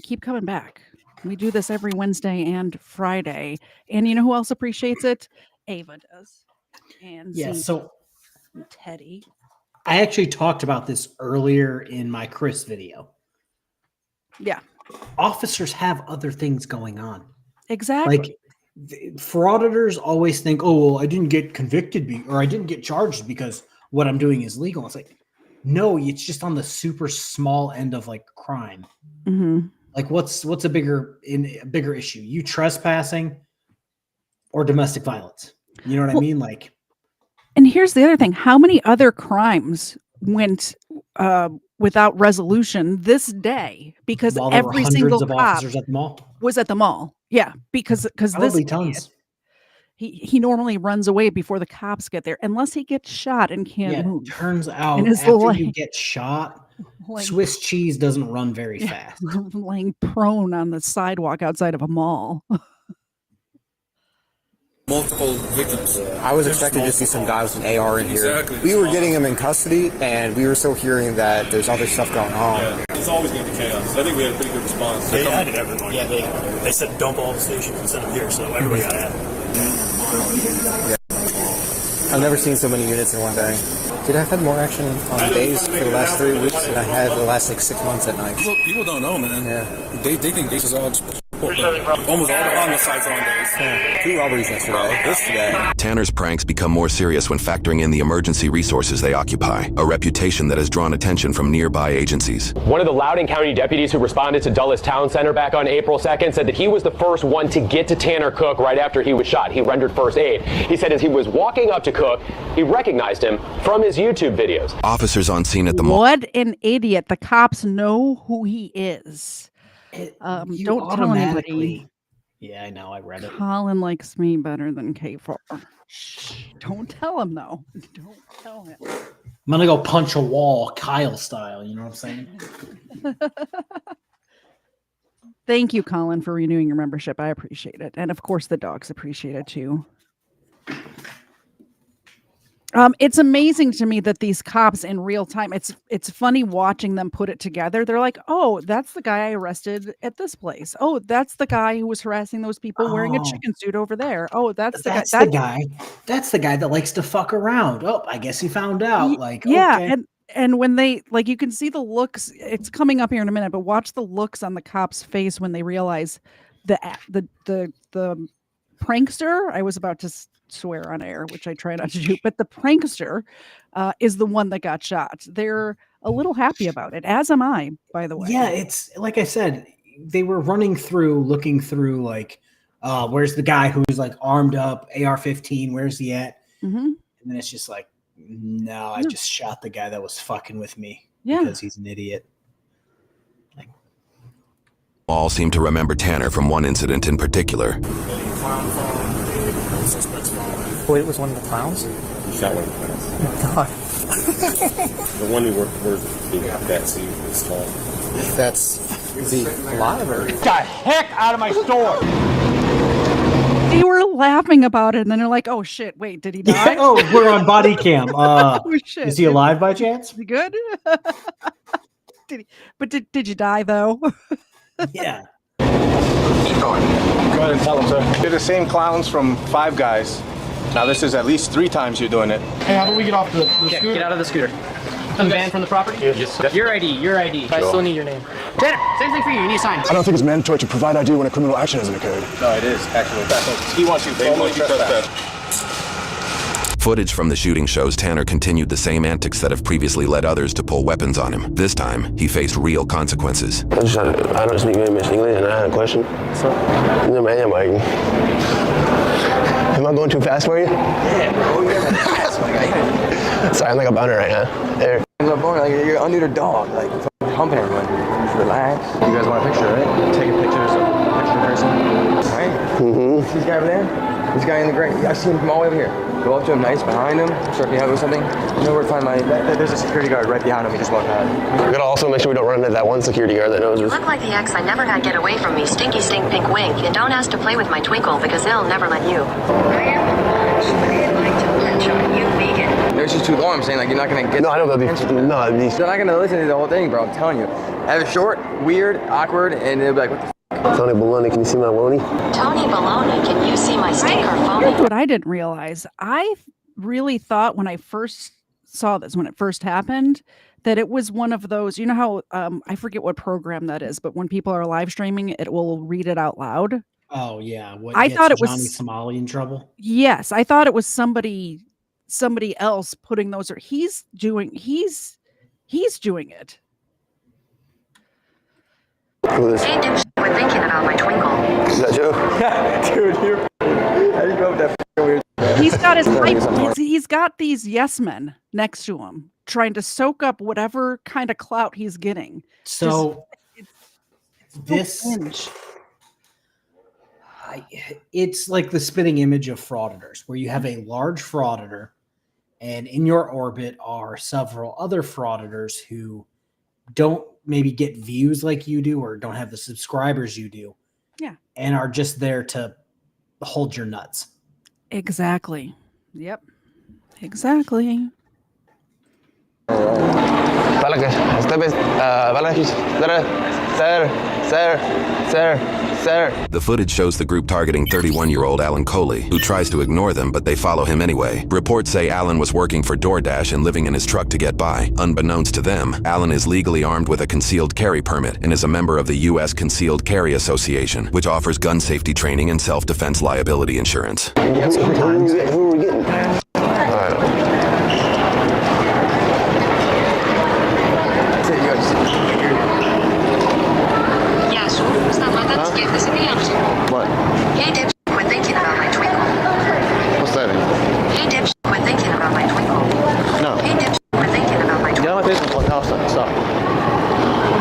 Keep coming back. We do this every Wednesday and Friday. And you know who else appreciates it? Ava does. And Yeah, so Teddy. I actually talked about this earlier in my Chris video. Yeah. Officers have other things going on. Exactly. Like, frauditors always think, oh, well, I didn't get convicted or I didn't get charged because what I'm doing is legal. It's like, no, it's just on the super small end of like crime. Mm-hmm. Like what's a bigger issue? You trespassing or domestic violence? You know what I mean? Like, and here's the other thing. How many other crimes went without resolution this day because every single cop officers at the mall was at the mall? Yeah, because this tons. He normally runs away before the cops get there, unless he gets shot and can't move. Turns out after you get shot, Swiss cheese doesn't run very fast. Laying prone on the sidewalk outside of a mall. Multiple victims. I was expecting to see some guys with an AR in here. Exactly. We were getting them in custody, and we were still hearing that there's other stuff going on. Yeah, it's always going to be chaos. I think we had a pretty good response. They added everyone. Yeah, they said dump all the stations and send them here, so everybody got added. Yeah. I've never seen so many units in one day. Dude, I've had more action on days for the last 3 weeks than I had the last like 6 months at night. People don't know, man. Yeah. They think this is all almost all the homicides on days. Yeah. 2 robberies yesterday. Tanner's pranks become more serious when factoring in the emergency resources they occupy, a reputation that has drawn attention from nearby agencies. One of the Loudoun County deputies who responded to Dulles Town Center back on April 2nd said that he was the first one to get to Tanner Cook right after he was shot. He rendered first aid. He said as he was walking up to Cook, he recognized him from his YouTube videos. Officers on scene at the mall. What an idiot. The cops know who he is. Don't tell anybody. Yeah, I know. I read it. Colin likes me better than KFARR. Shh. Don't tell him, though. Don't tell him. I'm going to go punch a wall, Kyle style. You know what I'm saying? Thank you, Colin, for renewing your membership. I appreciate it. And, of course, the dogs appreciate it, too. It's amazing to me that these cops in real time, it's funny watching them put it together. They're like, oh, that's the guy I arrested at this place. Oh, that's the guy who was harassing those people wearing a chicken suit over there. Oh, that's the guy. That's the guy that likes to fuck around. Oh, I guess he found out. Like, yeah. okay. And when they, like, you can see the looks, it's coming up here in a minute, but watch the looks on the cop's face when they realize the prankster, I was about to swear on air, which I try not to do, but the prankster is the one that got shot. They're a little happy about it, as am I, by the way. Yeah, it's like I said, they were looking through like, where's the guy who's like armed up, AR-15, where's he at? Mm-hmm. And then it's just like, no, I just shot the guy that was fucking with me because he's an idiot. All seem to remember Tanner from one incident in particular. Wait, it was one of the clowns? You shot one of the clowns. Oh my God. The one you were that scene is tall. That's the live or? Get the heck out of my store! They were laughing about it, and then they're like, oh shit, wait, did he die? Oh, we're on body cam. Oh, shit. Is he alive by chance? Is he good? Did you die though? Yeah. Keep going. Go ahead and tell them, sir. They're the same clowns from Five Guys. Now this is at least 3 times you're doing it. Hey, how do we get off the scooter? Get out of the scooter. I'm banned from the property? Yes. Your ID. I still need your name. Tanner, same thing for you. You need a sign. I don't think it's mandatory to provide ID when a criminal action hasn't occurred. No, it is, actually. He wants you formally trespassed. Footage from the shooting shows Tanner continued the same antics that have previously led others to pull weapons on him. This time, he faced real consequences. I don't speak very much English, and I had a question. So, am I going too fast for you? Yeah, bro, you're fast, my guy. Sorry, I'm like a boner right now. There. You're under the dog, like humping everyone. Just relax. You guys want a picture, right? Take a picture of the person. Right? Mm-hmm. See this guy over there? This guy in the gray. I see him from all the way over here. Go up to him, nice behind him. Start behind him with something. You know where to find my. There's a security guard right behind him. We just walked out. We gotta also make sure we don't run into that one security guard that knows us. Look like the ex I never had get away from me. Stinky stink pink wink. And don't ask to play with my twinkle because they'll never let you. It's just too long. I'm saying like you're not gonna get. No, I know they'll be. No, these. They're not gonna listen to the whole thing, bro. I'm telling you. Have it short, weird, awkward, and they'll be like, what the. Tony Baloney, can you see my Loney? Tony Baloney, can you see my stinker phony? Here's what I didn't realize. I really thought when I first saw this, when it first happened, that it was one of those, you know how, I forget what program that is, but when people are live streaming, it will read it out loud. Oh yeah. What I gets thought it was Johnny Somali in trouble? Yes, I thought it was somebody else putting those, or he's doing it. Who is Hey, dipshit, quit thinking about my twinkle. Is that Joe? Dude, how do you go with that weird? He's got he's got these yes men next to him trying to soak up whatever kind of clout he's getting. So it's like the spitting image of frauditors, where you have a large frauditor, and in your orbit are several other frauditors who don't maybe get views like you do, or don't have the subscribers you do. Yeah. And are just there to hold your nuts. Exactly. Yep. Exactly. The footage shows the group targeting 31-year-old Alan Coley, who tries to ignore them, but they follow him anyway. Reports say Alan was working for DoorDash and living in his truck to get by. Unbeknownst to them, Alan is legally armed with a concealed carry permit and is a member of the U.S. Concealed Carry Association, which offers gun safety training and self-defense liability insurance. Who are we getting? What? Hey, dipshit, quit thinking about my twinkle. What's that? Hey, dipshit, quit thinking about my twinkle. No. Hey, dipshit, quit thinking about my twinkle. Get on my face and stop.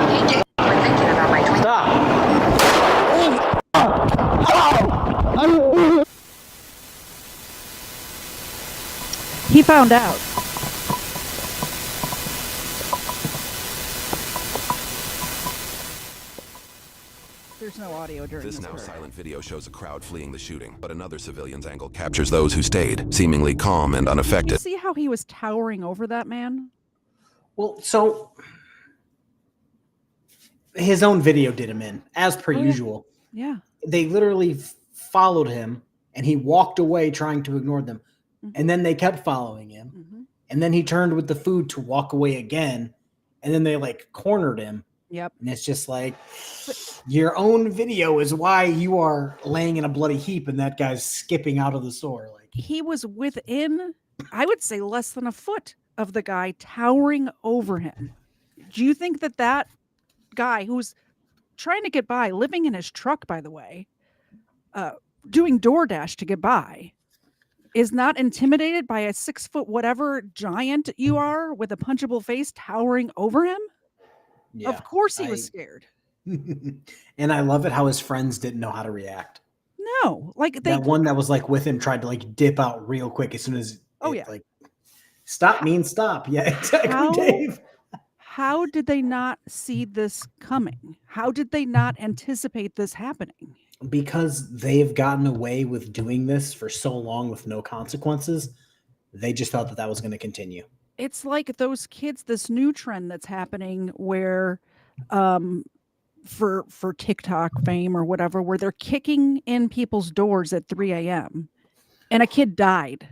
Hey, dipshit, quit thinking about my twinkle. He found out. There's no audio during This this now part. silent video shows a crowd fleeing the shooting, but another civilian's angle captures those who stayed, seemingly calm and You unaffected. see how he was towering over that man? Well, so his own video did him in, as per usual. Yeah. They literally followed him, and he walked away trying to ignore them. And then they kept following him. And then he turned with the food to walk away again. And then they like cornered him. Yep. And it's just like, your own video is why you are laying in a bloody heap and that guy's skipping out of the store. Like, He was within, I would say, less than a foot of the guy towering over him. Do you think that that guy who's trying to get by, living in his truck, by the way, doing DoorDash to get by, is not intimidated by a 6 foot whatever giant you are with a punchable face towering over him? yeah, Of course he was scared. And I love it how his friends didn't know how to react. No, like they. That one that was like with him tried to like dip out real quick as soon as like stop means stop. Yeah, exactly, Dave. How did they not see this coming? How did they not anticipate this happening? Because they've gotten away with doing this for so long with no consequences, they just thought that that was going to continue. It's like those kids, this new trend that's happening where for TikTok fame or whatever, where they're kicking in people's doors at 3 a.m. and a kid died.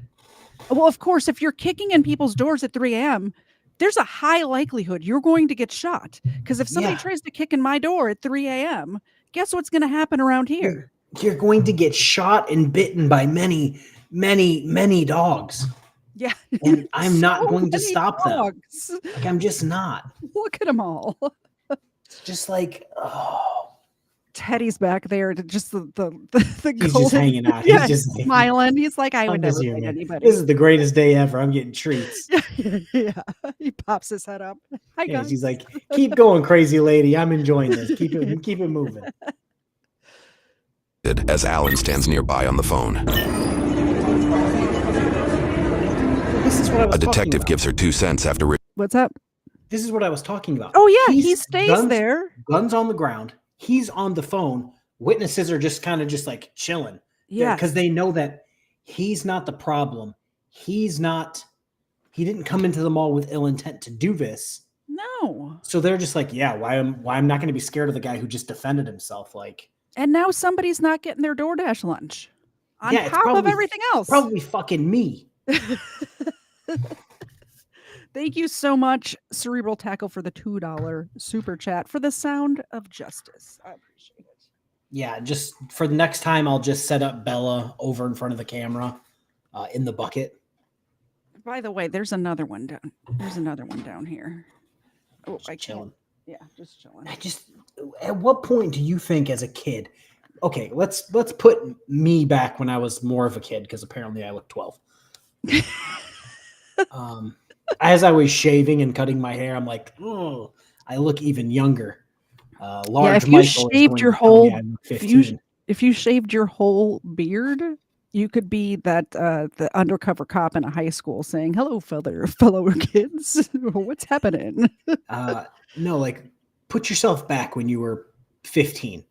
Well, of course, if you're kicking in people's doors at 3 a.m., there's a high likelihood you're going to get shot. Because if somebody tries to kick in my door at 3 a.m., guess what's going to happen around here? You're going to get shot and bitten by many, many, many dogs. Yeah. And I'm not going to many stop dogs. them. Like, I'm just not. Look at them all. It's just like, oh. Teddy's back there to just the He's golden, just hanging out. Yeah, He's just smiling. He's like, I would I'm never just here, fight man. anybody. This is the greatest day ever. I'm getting treats. Yeah. He pops his head up. Hi, Yeah, guys. she's like, keep going, crazy lady. I'm enjoying this. Keep it moving. as Alan stands nearby on the phone. This is what I was A detective talking about. gives her 2 cents after. What's up? This is what I was talking about. Oh yeah, he stays there. Guns on the ground. He's on the phone. Witnesses are just kind of just like chilling. Yeah, because they know that he's not the problem. He didn't come into the mall with ill intent to do this. No. So they're just like, yeah, why I'm not going to be scared of the guy who just defended himself. Like, and now somebody's not getting their DoorDash lunch on yeah, top of everything else. Probably fucking me. Thank you so much, Cerebral Tackle, for the $2 super chat for the sound of justice. I appreciate it. Yeah, just for the next time, I'll just set up Bella over in front of the camera in the bucket. By the way, there's another one down. There's another one down here. Oh, just chilling. Yeah, just chilling. At what point do you think as a kid? Okay, let's put me back when I was more of a kid, because apparently I look 12. As I was shaving and cutting my hair, I'm like, oh, I look even younger. Large if you shaved your whole, if you shaved your whole beard, you could be that the undercover cop in a high school saying, "Hello, fellow kids, what's happening?" No, like put yourself back when you were 15.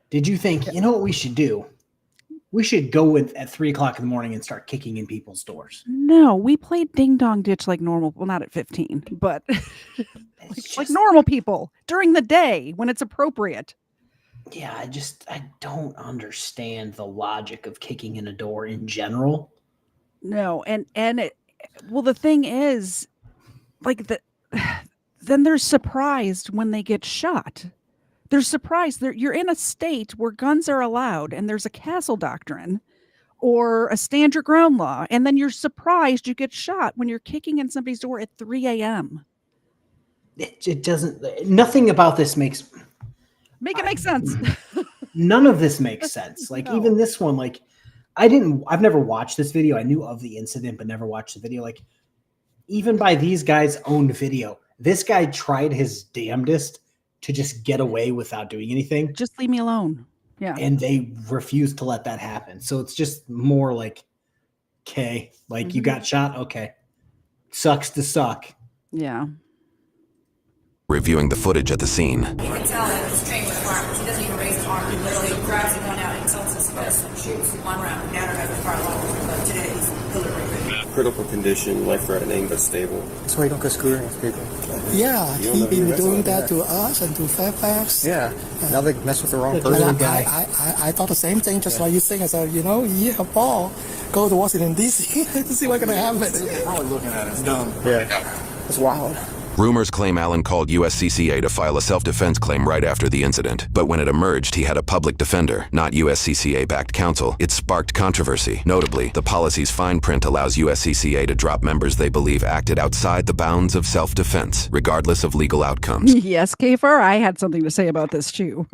Did you think, you know what we should do? We should go at 3:00 in the morning and start kicking in people's doors. No, we played Ding Dong Ditch like normal. Well, not at 15, but like normal people during the day when it's appropriate. Yeah, I don't understand the logic of kicking in a door in general. No, and well, the thing is, like then they're surprised when they get shot. They're surprised. You're in a state where guns are allowed and there's a castle doctrine or a stand your ground law. And then you're surprised you get shot when you're kicking in somebody's door at 3 a.m. It doesn't, nothing about this makes it make sense. None of this makes sense. Like even this one, like I've never watched this video. I knew of the incident, but never watched the video. Like even by these guys' own video, this guy tried his damnedest to just get away without doing anything. Just leave me alone. Yeah. And they refused to let that happen. So it's just more like, okay, like you got shot. Okay. Sucks to suck. Yeah. Reviewing the footage at the scene. You can tell that he's trained with firearms. He doesn't even raise his arm. He literally grabs the gun out and tilts his fist and shoots one round. Now has a fire alarm. But today he's delivering. Critical condition, life-threatening, but stable. So you don't go screwing with people. Yeah, he's been doing that to us and to Fairfax. Yeah, now they mess with the wrong person. I thought the same thing, just like you think. I said, Paul, go to Washington, D.C. to see what's going to happen. They're probably looking at us dumb. Yeah, it's wild. Rumors claim Allen called USCCA to file a self-defense claim right after the incident. But when it emerged he had a public defender, not USCCA-backed counsel, it sparked controversy. Notably, the policy's fine print allows USCCA to drop members they believe acted outside the bounds of self-defense, regardless of legal outcomes. Yes, KFARR, I had something to say about this too.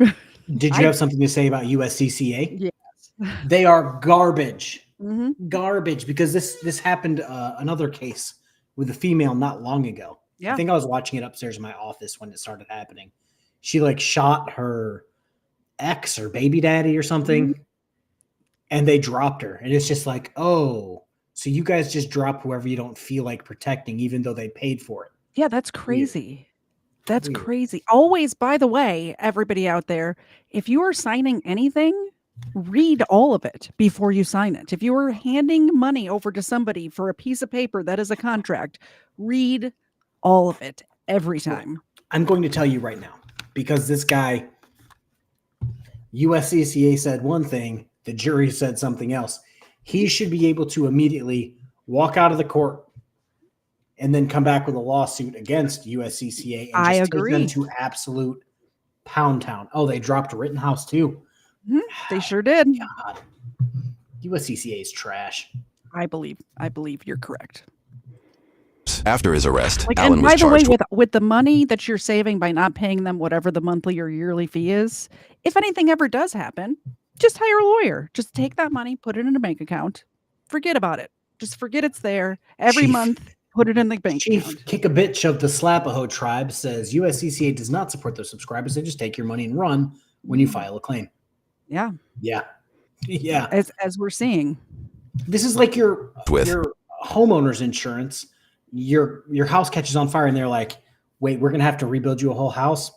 Did you have something to say about USCCA? Yes. They are garbage. Mm-hmm. Garbage, because this happened another case with a female not long ago. Yeah. I think I was watching it upstairs in my office when it started happening. She like shot her ex or baby daddy or something, and they dropped her. And it's just like, oh, so you guys just drop whoever you don't feel like protecting, even though they paid for it. Yeah, that's crazy. That's crazy. Always, by the way, everybody out there, if you are signing anything, read all of it before you sign it. If you are handing money over to somebody for a piece of paper that is a contract, read all of it every time. I'm going to tell you right now, because this guy, USCCA said one thing, the jury said something else. He should be able to immediately walk out of the court and then come back with a lawsuit against USCCA and I just agree. take them to absolute pound town. Oh, they dropped Rittenhouse too. They sure did. God. USCCA is trash. I believe you're correct. After his arrest, Like, Allen and was by the way, charged with the money that you're saving by not paying them whatever the monthly or yearly fee is, if anything ever does happen, just hire a lawyer. Just take that money, put it in a bank account, forget about it. Just forget it's there every month. Put it in the bank account. Kick a bitch of the Slapaho tribe says USCCA does not support their subscribers. They just take your money and run when you file a claim. Yeah. Yeah. Yeah. As we're seeing. This is like your homeowner's insurance. Your house catches on fire and they're like, wait, we're going to have to rebuild you a whole house?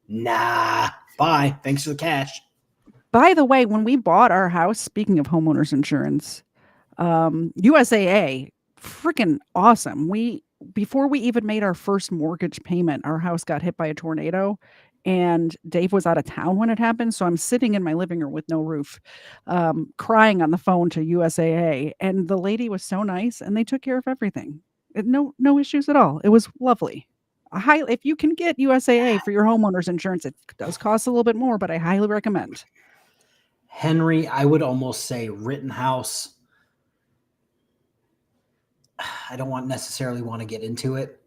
Nah. Bye. Thanks for the cash. By the way, when we bought our house, speaking of homeowners insurance, USAA, freaking awesome. Before we even made our first mortgage payment, our house got hit by a tornado and Dave was out of town when it happened. So I'm sitting in my living room with no roof, crying on the phone to USAA. And the lady was so nice and they took care of everything. No issues at all. It was lovely. If you can get USAA for your homeowner's insurance, it does cost a little bit more, but I highly recommend. Henry, I would almost say Rittenhouse. I don't necessarily want to get into it.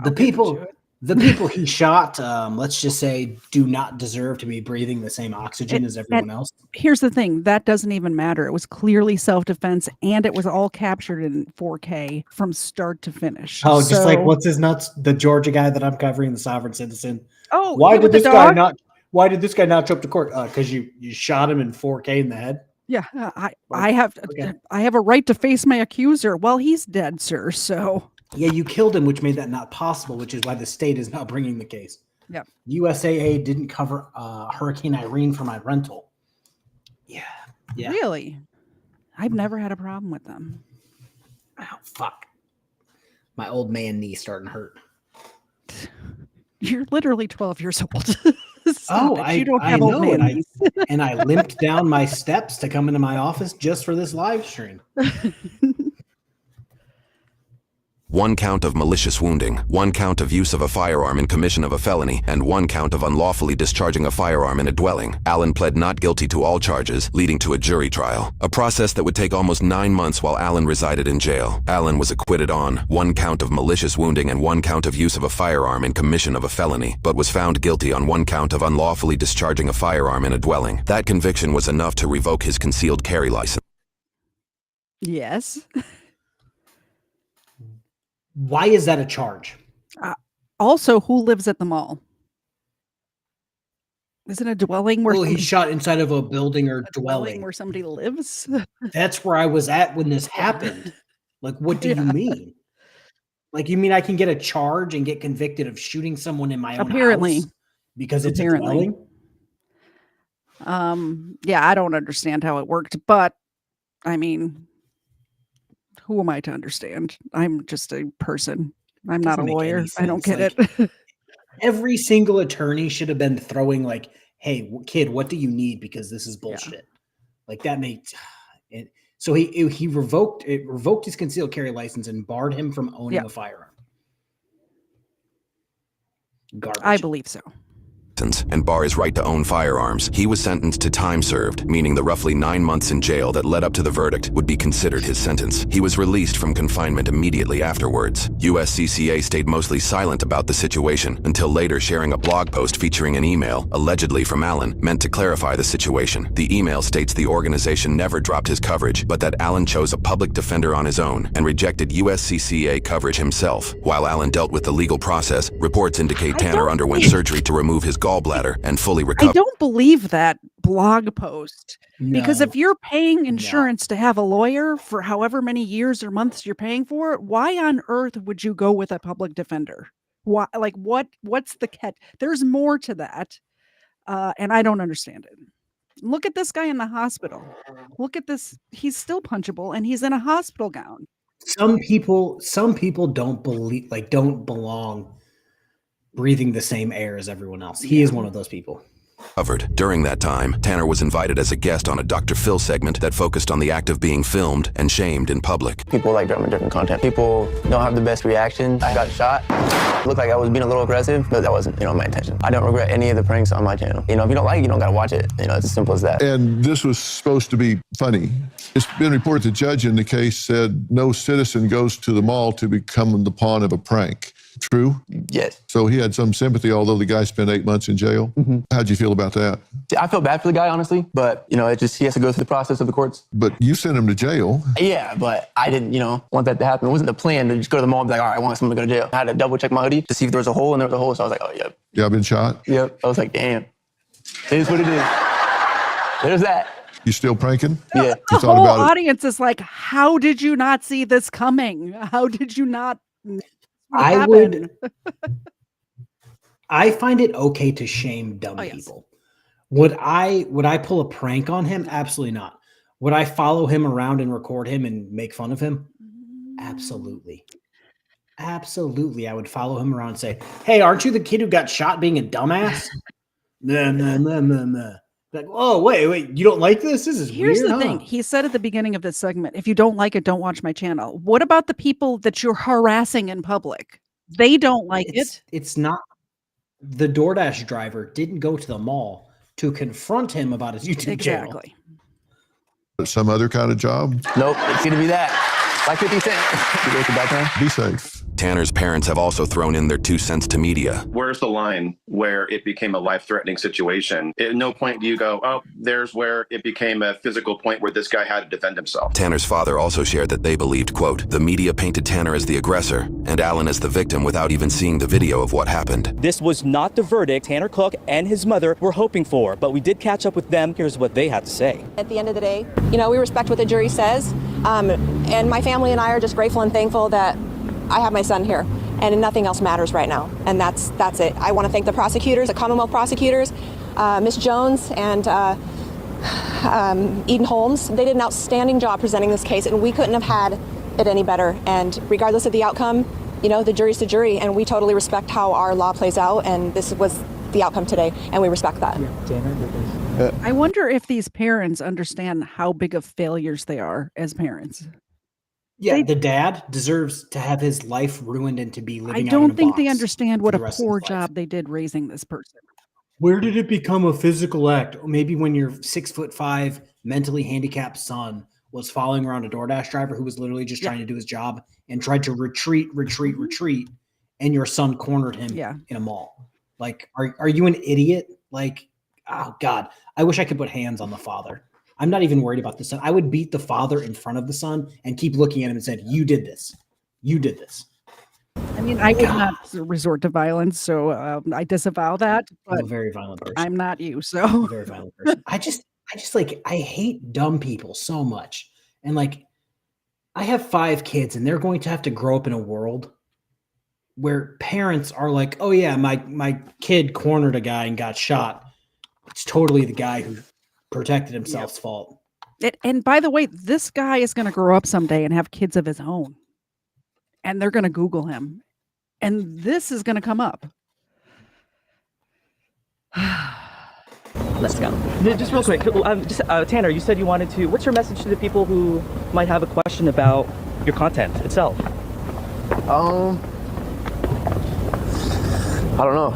The people he shot, let's just say, do not deserve to be breathing the same oxygen as everyone else. Here's the thing. That doesn't even matter. It was clearly self-defense, and it was all captured in 4K from start to finish. Oh, just like, what's his nuts? The Georgia guy that I'm covering, the sovereign citizen. Oh, why did this guy not show up to court? Because you shot him in 4K in the head? Yeah, I have a right to face my accuser. Well, he's dead, sir, so... Yeah, you killed him, which made that not possible, which is why the state is now bringing the case. Yep. USAA didn't cover Hurricane Irene for my rental. Yeah. Really? I've never had a problem with them. Oh, fuck. My old man knee starting to hurt. You're literally 12 years old. You don't have old man knees. And I limped down my steps to come into my office just for this live stream. 1 count of malicious wounding, 1 count of use of a firearm in commission of a felony, and 1 count of unlawfully discharging a firearm in a dwelling. Allen pled not guilty to all charges, leading to a jury trial, a process that would take almost 9 months while Allen resided in jail. Allen was acquitted on 1 count of malicious wounding and 1 count of use of a firearm in commission of a felony, but was found guilty on 1 count of unlawfully discharging a firearm in a dwelling. That conviction was enough to revoke his concealed carry license. Yes. Why is that a charge? Also, who lives at the mall? Is it a dwelling where he shot inside of a building or dwelling where somebody lives? That's where I was at when this happened. Like, what do you mean? Like, you mean I can get a charge and get convicted of shooting someone in my own house because it's a dwelling? Yeah, I don't understand how it worked, but I mean, who am I to understand? I'm just a person. I'm not a lawyer. I don't get it. Every single attorney should have been throwing like, hey, kid, what do you need? Because this is bullshit. Yeah. Like that makes it. So he revoked his concealed carry license and barred him from owning a firearm. Garbage. I believe so. And bar his right to own firearms. He was sentenced to time served, meaning the roughly 9 months in jail that led up to the verdict would be considered his sentence. He was released from confinement immediately afterwards. USCCA stayed mostly silent about the situation until later sharing a blog post featuring an email, allegedly from Allen, meant to clarify the situation. The email states the organization never dropped his coverage, but that Allen chose a public defender on his own and rejected USCCA coverage himself. While Allen dealt with the legal process, reports indicate Tanner underwent surgery to remove his gallbladder and fully recovered. I don't believe that blog post because if you're paying insurance to have a lawyer for however many years or months you're paying for it, why on earth would you go with a public defender? Why? Like what's the catch? There's more to that, and I don't understand it. Look at this guy in the hospital. Look at this. He's still punchable, and he's in a hospital gown. Some people don't belong breathing the same air as everyone else. He is one of those people. Covered. During that time, Tanner was invited as a guest on a Dr. Phil segment that focused on the act of being filmed and shamed in public. People like different content. People don't have the best reaction. I got shot. Looked like I was being a little aggressive, but that wasn't, my intention. I don't regret any of the pranks on my channel. If you don't like it, you don't gotta watch it. It's as simple as that. And this was supposed to be funny. It's been reported the judge in the case said no citizen goes to the mall to become the pawn of a prank. True? Yes. So he had some sympathy, although the guy spent 8 months in jail. Mm-hmm. How'd you feel about that? I felt bad for the guy, honestly, but he has to go through the process of the courts. But you sent him to jail. Yeah, but I didn't, want that to happen. It wasn't the plan to just go to the mall and be like, all right, I want someone to go to jail. I had to double check my hoodie to see if there was a hole, and there was a hole. So I was like, oh, yep. Yeah, I've been shot. Yep. I was like, damn. It is what it is. There's that. You still pranking? Yeah. The You thought whole about it? audience is like, how did you not see this coming? How did you not? I find it okay to shame dumb people. Would I pull a prank on him? Absolutely not. Would I follow him around and record him and make fun of him? Absolutely. Absolutely. I would follow him around and say, hey, aren't you the kid who got shot being a dumbass? Nah. Like, oh, wait, you don't like this? This is Here's weird. the thing. He said at the beginning of this segment, if you don't like it, don't watch my channel. What about the people that you're harassing in public? They don't like it. It's not. The DoorDash driver didn't go to the mall to confront him about his YouTube channel. Exactly. Some other kind of job? Nope, it's gonna be that. Like 50 Cent. Be safe. Tanner's parents have also thrown in their 2 cents to media. Where's the line where it became a life-threatening situation? At no point do you go, oh, there's where it became a physical point where this guy had to defend himself. Tanner's father also shared that they believed, quote, the media painted Tanner as the aggressor and Alan as the victim without even seeing the video of what happened. This was not the verdict Tanner Cook and his mother were hoping for, but we did catch up with them. Here's what they had to say. At the end of the day, we respect what the jury says, and my family and I are just grateful and thankful that I have my son here, and nothing else matters right now, and that's it. I want to thank the prosecutors, the Commonwealth prosecutors, Ms. Jones and Eden Holmes. They did an outstanding job presenting this case, and we couldn't have had it any better. And regardless of the outcome, the jury's the jury, and we totally respect how our law plays out, and this was the outcome today, and we respect that. I wonder if these parents understand how big of failures they are as parents. Yeah, the dad deserves to have his life ruined and to be living I out in a don't think box they understand what for a the rest of poor his life. job they did raising this person. Where did it become a physical act? Maybe when your 6'5" mentally handicapped son was following around a DoorDash driver who was literally just trying to do his job and tried to retreat, and your son cornered him in a mall. Like, are you an idiot? Like, oh God, I wish I could put hands on the father. I'm not even worried about the son. I would beat the father in front of the son and keep looking at him and said, you did this. You did this. I mean, I would not resort to violence, so I disavow that. But I'm a very violent person. I'm not you, so. I'm a very violent person. I just like, I hate dumb people so much. And like, I have 5 kids and they're going to have to grow up in a world where parents are like, oh yeah, my kid cornered a guy and got shot. It's totally the guy who protected himself's fault. And by the way, this guy is going to grow up someday and have kids of his own. And they're going to Google him. And this is going to come up. Let's go. Just real quick, Tanner, you said you wanted to. What's your message to the people who might have a question about your content itself? I don't know.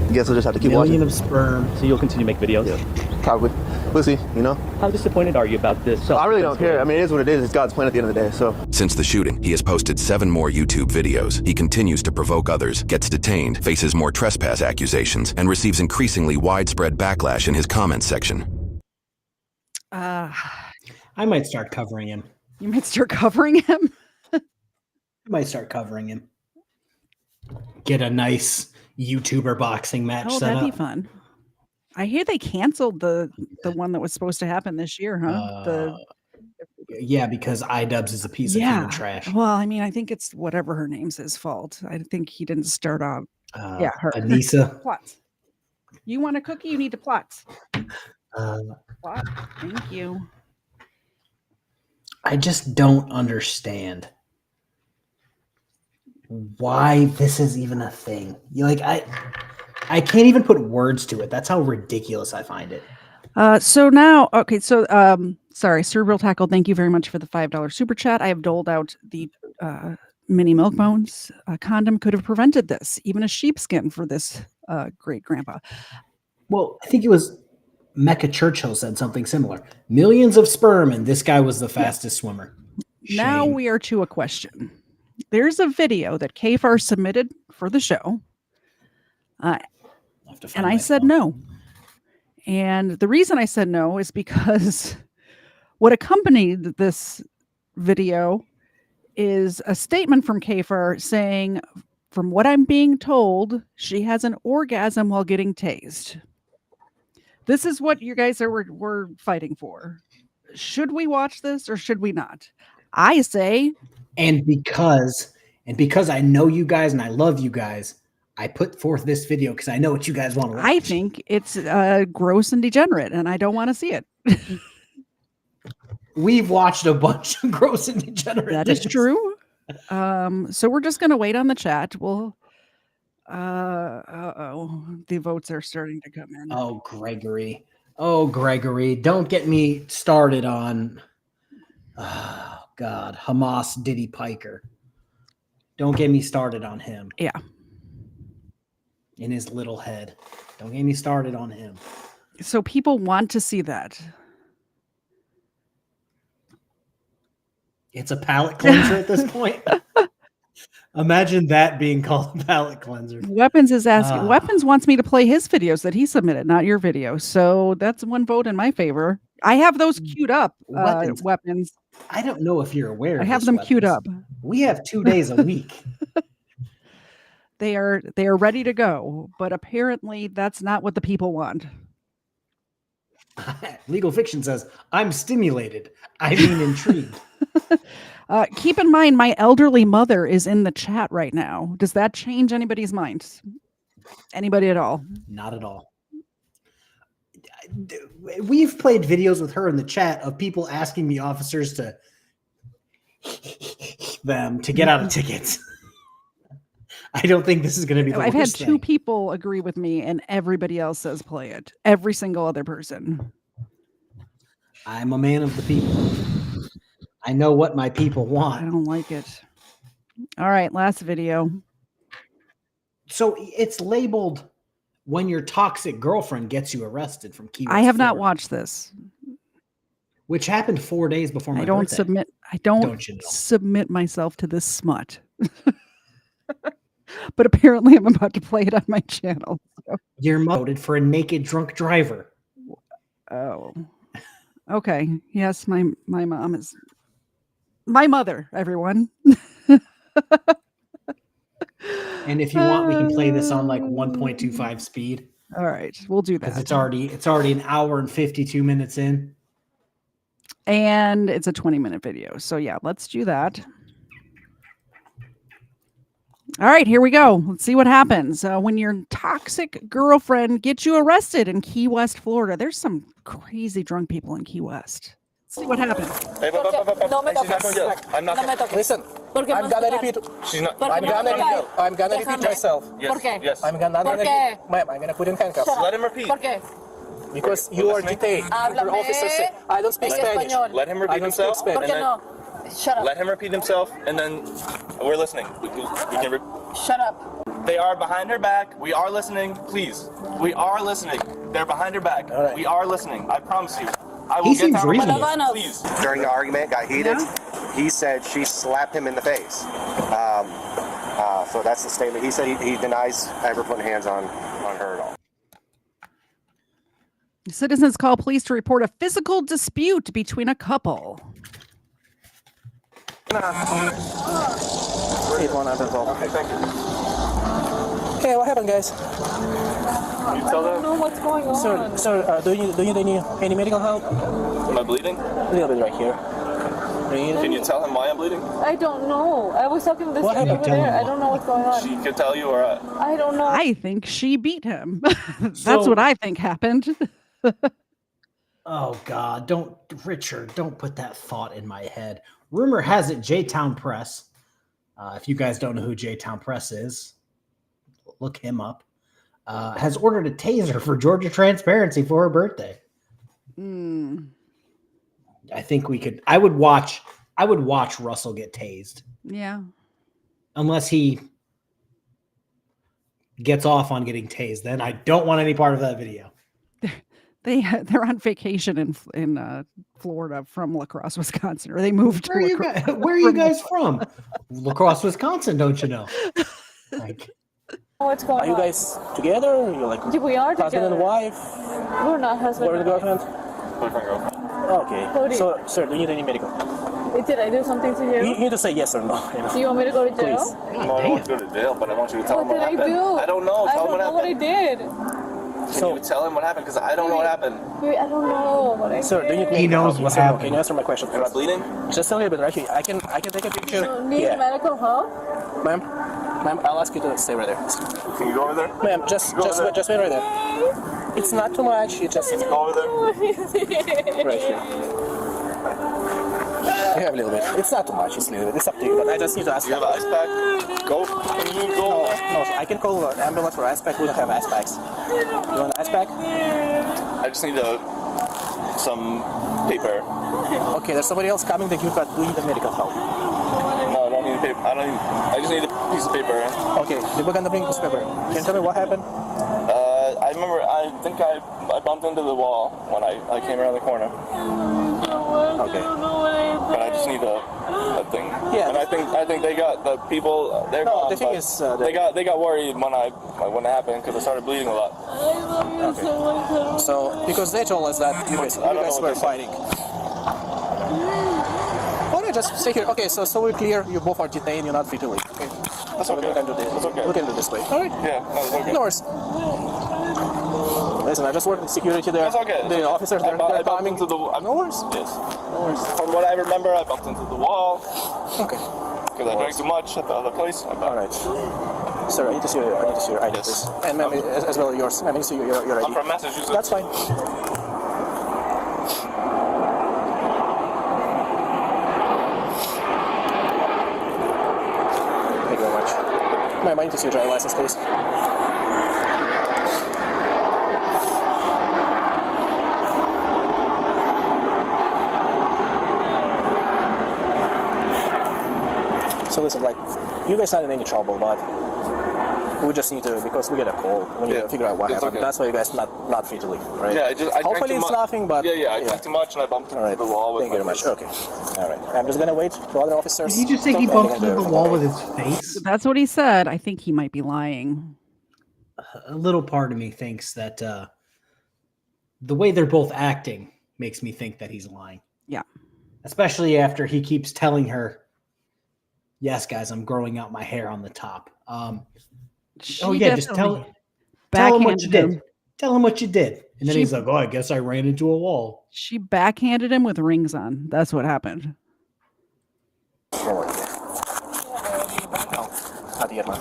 I guess we'll just have to keep watching. Of sperm. So you'll continue to make videos? Yeah, probably. We'll see, How disappointed are you about this? I really don't care. I mean, it is what it is. It's God's plan at the end of the day, so. Since the shooting, he has posted 7 more YouTube videos. He continues to provoke others, gets detained, faces more trespass accusations, and receives increasingly widespread backlash in his comments section. I might start covering him. You might start covering him? I might start covering him. Get a nice YouTuber boxing match set that'd up. be fun. I hear they canceled the one that was supposed to happen this year, huh? Yeah, because iDubbbz is a piece of human trash. Well, I mean, I think it's whatever her name's his fault. I think he didn't start off. Her. Anissa. Plot. You want a cookie? You need to plot. Plot. Thank you. I just don't understand why this is even a thing. I can't even put words to it. That's how ridiculous I find it. Sorry, Cerebral Tackle, thank you very much for the $5 super chat. I have doled out the mini milk bones. A condom could have prevented this, even a sheepskin for this great grandpa. Well, I think it was Mecca Churchill said something similar. Millions of sperm, and this guy was the fastest swimmer. Now we are to a question. There's a video that KFARR submitted for the show. And I said no. And the reason I said no is because what accompanied this video is a statement from KFARR saying, from what I'm being told, she has an orgasm while getting tased. This is what you guys we're fighting for. Should we watch this or should we not? I say, and because I know you guys and I love you guys, I put forth this video because I know what you guys want to watch. I think it's gross and degenerate, and I don't want to see it. We've watched a bunch of gross and degenerate. That is true. So we're just going to wait on the chat. We'll. The votes are starting to come in. Oh, Gregory. Don't get me started on. Oh God, Hamas Diddy Piker. Don't get me started on him. Yeah. In his little head. Don't get me started on him. So people want to see that. It's a palate cleanser at this point. Imagine that being called a palate cleanser. Weapons is asking. Weapons wants me to play his videos that he submitted, not your video. So that's one vote in my favor. I have those queued up. Weapons. I don't know if you're aware. I have them queued up. We have 2 days a week. They are ready to go, but apparently that's not what the people want. Legal Fiction says, I'm stimulated. I mean intrigued. Keep in mind, my elderly mother is in the chat right now. Does that change anybody's minds? Anybody at all? Not at all. We've played videos with her in the chat of people asking the officers to them to get out of tickets. I don't think this is going to be the I've had worst two thing. people agree with me, and everybody else says play it. Every single other person. I'm a man of the people. I know what my people want. I don't like it. All right, last video. So it's labeled when your toxic girlfriend gets you arrested from Key West, I have not Florida, watched this. which happened 4 days before my I don't birthday. submit you know? submit myself to this smut. But apparently I'm about to play it on my channel. So. You're voted for a naked drunk driver. Oh. Okay. Yes, my mom is my mother, everyone. And if you want, we can play this on like 1.25 speed. All right, we'll do that. Because it's already an hour and 52 minutes in. And it's a 20-minute video. So yeah, let's do that. All right, here we go. Let's see what happens when your toxic girlfriend gets you arrested in Key West, Florida. There's some crazy drunk people in Key West. Let's see what happens. Hey, No me toques. I'm not No me toques. Listen, ¿Por qué I'm me gonna tocar? repeat. She's not. ¿Por qué I'm me gonna tocar? repeat. I'm gonna repeat Déjame. myself. Yes, ¿Por qué? Yes. I'm gonna ¿Por qué? Ma'am, I'm gonna put in handcuffs. Shut up. Let him repeat. ¿Por qué? Because you are detained. Háblame Your officer said, I don't speak en Spanish. español. Let him repeat himself. ¿Por qué no? Shut up. Let him repeat himself, and then we're listening. We can Shut up. They are behind her back. We are listening. Please. We are listening. They're behind her back. Right. We are listening. I promise you. I will get down on my knees. Please. During the argument, got heated. He said she slapped him in the face. So that's the statement. He said he denies ever putting hands on her at all. Citizens call police to report a physical dispute between a couple. Okay, thank you. Hey, what happened, guys? You tell them. I don't know what's going on. Sir, do you need any medical help? Am I bleeding? A little bit right here. Can you tell him why I'm bleeding? I don't know. I was talking to this What lady happened? over there. I don't know what's going on. She could tell you, or I don't know. I think she beat him. That's what I think happened. Oh God, Richard, don't put that thought in my head. Rumor has it J-Town Press, if you guys don't know who J-Town Press is, look him up, has ordered a taser for Georgia Transparency for her birthday. I think I would watch Russell get tased. Yeah. Unless he gets off on getting tased, then I don't want any part of that video. They're on vacation in Florida from La Crosse, Wisconsin, or they moved to La Crosse. Where are you guys from? La Crosse, Wisconsin, don't you know? What's going on? Are you guys together? Or you're like We are husband together. and wife? We're not husband Boyfriend and and wife. girlfriend? boyfriend, girlfriend. Okay. Cody. So, sir, do you need any medical? Did I do something to you? You need to say yes or no. You know? Do you want me to go to jail? Please. No, I don't want to go to jail, but I want you to tell What him did what I happened. do? I don't know. I Tell don't him know what what I happened. did. Can you tell him what happened? Because I don't know what happened. I don't know what I Sir, do you He knows what happened. Can you answer my question? Am I bleeding? Just a little bit, right here. I can take a picture. So need medical help? Ma'am, I'll ask you to stay right there. Can you go over there? Ma'am, just wait right there. It's not too much. You just Can you go over there? right here. You have a little bit. It's not too much. It's a little bit. It's up to you. But I just need to ask You have an ice pack? Go. Can you go? No, I can call an ambulance for ice pack. We don't have ice packs. You want an ice pack? I just need some paper. Okay, there's somebody else coming that you need the medical help. No, I don't need paper. I just need a piece of paper. Okay, we're gonna bring this paper. Can you tell me what happened? I remember. I think I bumped into the wall when I came around the corner. Okay. But I just need a thing. Yeah. And I think they got the people. They're No, gone, the thing but is, they got worried when it happened because I started bleeding a lot. Okay. So because they told us that you guys were fighting. Okay, just stay here. Okay, so we're clear. You both are detained. You're not free to leave. Okay. That's okay. We can do this. That's okay. We can do this way. All right. Yeah. No, it's okay. No worries. Listen, I just work with security there. That's okay. The officers there. I bumped into the. No worries. Yes. No worries. From what I remember, I bumped into the wall. Okay. Because I drank too much at the other place. All right. Sir, I need to see your ID, please. And ma'am, as well yours. I need to see your ID. I'm from Massachusetts. That's fine. Thank you very much. Ma'am, I need to see your driver's license, please. So listen, like, you guys not in any trouble, but we just need to, because we get a call, we need to figure out what happened. Okay. That's why you guys not free to leave, right? Yeah, I hopefully it's nothing, but I drank too much and I bumped into the wall with Thank you very much. Okay. All right. I'm just gonna wait for other officers. Did he just say he bumped into the wall with his face? That's what he said. I think he might be lying. A little part of me thinks that the way they're both acting makes me think that he's lying. Yeah. Especially after he keeps telling her, yes, guys, I'm growing out my hair on the top. Just tell him what you did. Tell him what you did. And then he's like, oh, I guess I ran into a wall. She backhanded him with rings on. That's what happened. Not yet, ma'am.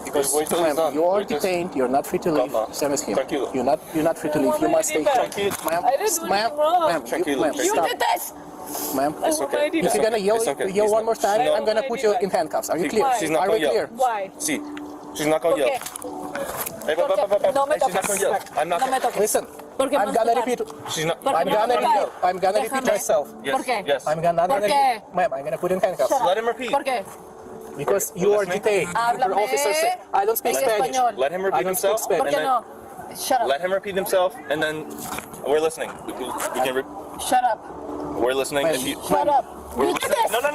Because you are detained. You're not free to leave. Same as him. You're not free to leave. You must stay. Ma'am, You did this. Ma'am, it's okay. If you're gonna yell one more time, I'm gonna put you in handcuffs. Are you clear? She's not Are gonna we yell. clear? Why? See, she's not gonna yell. Hey, No me she's not gonna yell. I'm not gonna toques. Listen, I'm gonna repeat. She's not. I'm gonna repeat myself. ¿Por qué? Yes. I'm gonna. ¿Por qué? Ma'am, I'm gonna put in handcuffs. Let him repeat. ¿Por qué? Because you are detained. Háblame Officers say, I don't speak en Spanish. español. Let him repeat himself. ¿Por qué and no? Shut up. Let him repeat himself, and then we're listening. We can Shut up. we're listening. If you, Shut up. we're You did listening. this. No. Put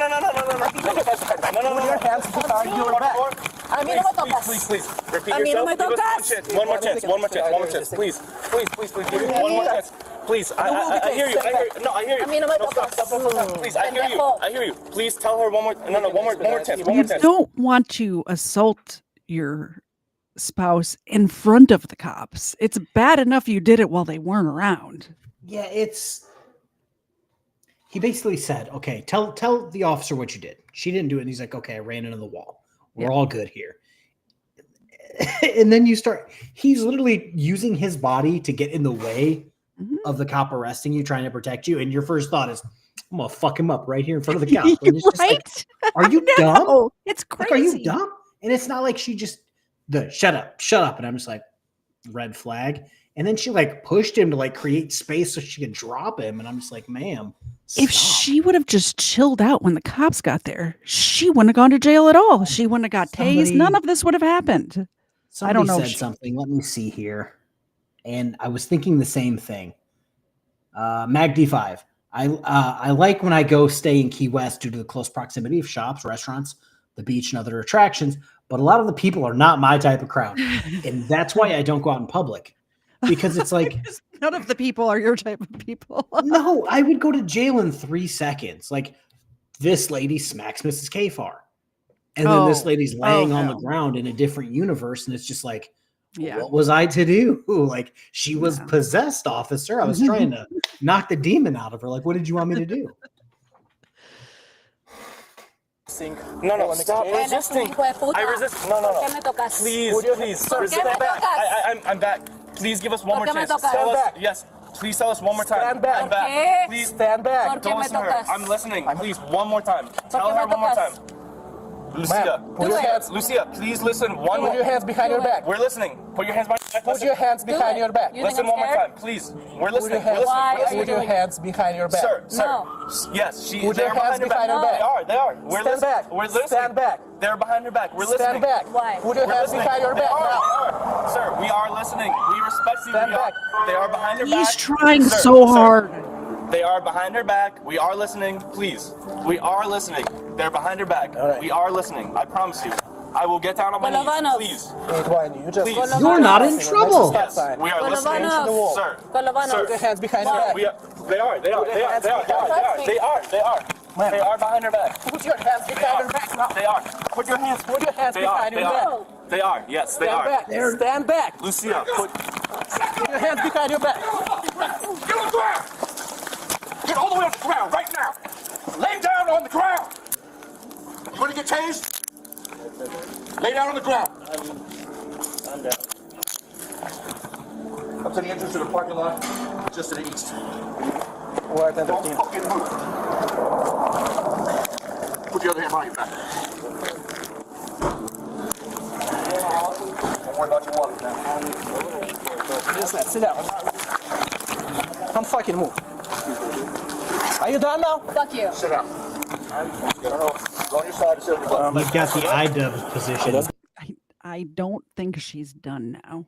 your hands behind your back. A mí no me tocas. Please. Repeat A mí no yourself. me tocas. One more chance. Please. Give me one more chance. Please. I hear you. No, I hear you. A mí no me No, tocas. stop. Please, I hear you. Please tell her one more chance. You don't want to assault your spouse in front of the cops. It's bad enough you did it while they weren't around. Yeah, he basically said, okay, tell the officer what you did. She didn't do it. And he's like, okay, I ran into the wall. We're all good here. And then he's literally using his body to get in the way of the cop arresting you, trying to protect you. And your first thought is, I'm going to fuck him up right here in front of the cop. And it's just like, are you dumb? It's crazy. Like, are you dumb? And it's not like she just, shut up. And I'm just like, red flag. And then she pushed him to create space so she could drop him. And I'm just like, ma'am. If she would have just chilled out when the cops got there, she wouldn't have gone to jail at all. She wouldn't have got tased. None of this would have happened. I don't know. Said something. Let me see here. And I was thinking the same thing. Mag D5. I like when I go stay in Key West due to the close proximity of shops, restaurants, the beach, and other attractions. But a lot of the people are not my type of crowd. And that's why I don't go out in public. Because it's like none of the people are your type of people. No, I would go to jail in 3 seconds. Like this lady smacks Mrs. KFARR. And then this lady's laying on the ground in a different universe. And it's just like, Yeah. What was I to do? Like, she was possessed, officer. I was trying to knock the demon out of her. Like, what did you want me to do? No, stop resisting. I resist. No. Please, sir, stand back. I'm back. Please give us one more chance. Tell us, yes. Please tell us one more time. Stand back. I'm back. Please stand back. Don't listen to her. I'm listening. Please, one more time. Tell her one more time. Lucia, Lucia, please listen one more. Put your hands behind your back. We're listening. Put your hands behind your back. Put your hands behind your back. Listen one more time, please. We're listening. Put your hands behind your back. Sir. Yes, Put your hands behind your back. They are. We're listening. Back. We're listening. Stand back. They're behind your back. We're listening. Stand back. Why? Put your hands behind your back now. Sir, we are listening. We respect you. Stand back. They are behind your back. He's trying so hard. They are behind her back. We are listening. Please. We are listening. They're behind her back. Right. We are listening. I promise you. I will get down on my knees. Please. You just Please. You're not in trouble. Yes, we are listening. Sir. Put your hands behind your back. They are behind her back. Put your hands behind your back now. They are. Put your hands behind your back. They are. Yes, they are. Stand back. Lucia, put your hands behind your back. Get on the ground! Get all the way on the ground right now! Lay down on the ground! You want to get tased? Lay down on the ground. I'm down. Up to the entrance to the parking lot, just to the east. We're at Don't fucking move. Put the other hand behind your back. Don't worry about your wallet now. Just sit down. Don't fucking move. Are you done now? Fuck you. Sit down. Go on your side, sit on You've got the IDub position. I don't think she's done now.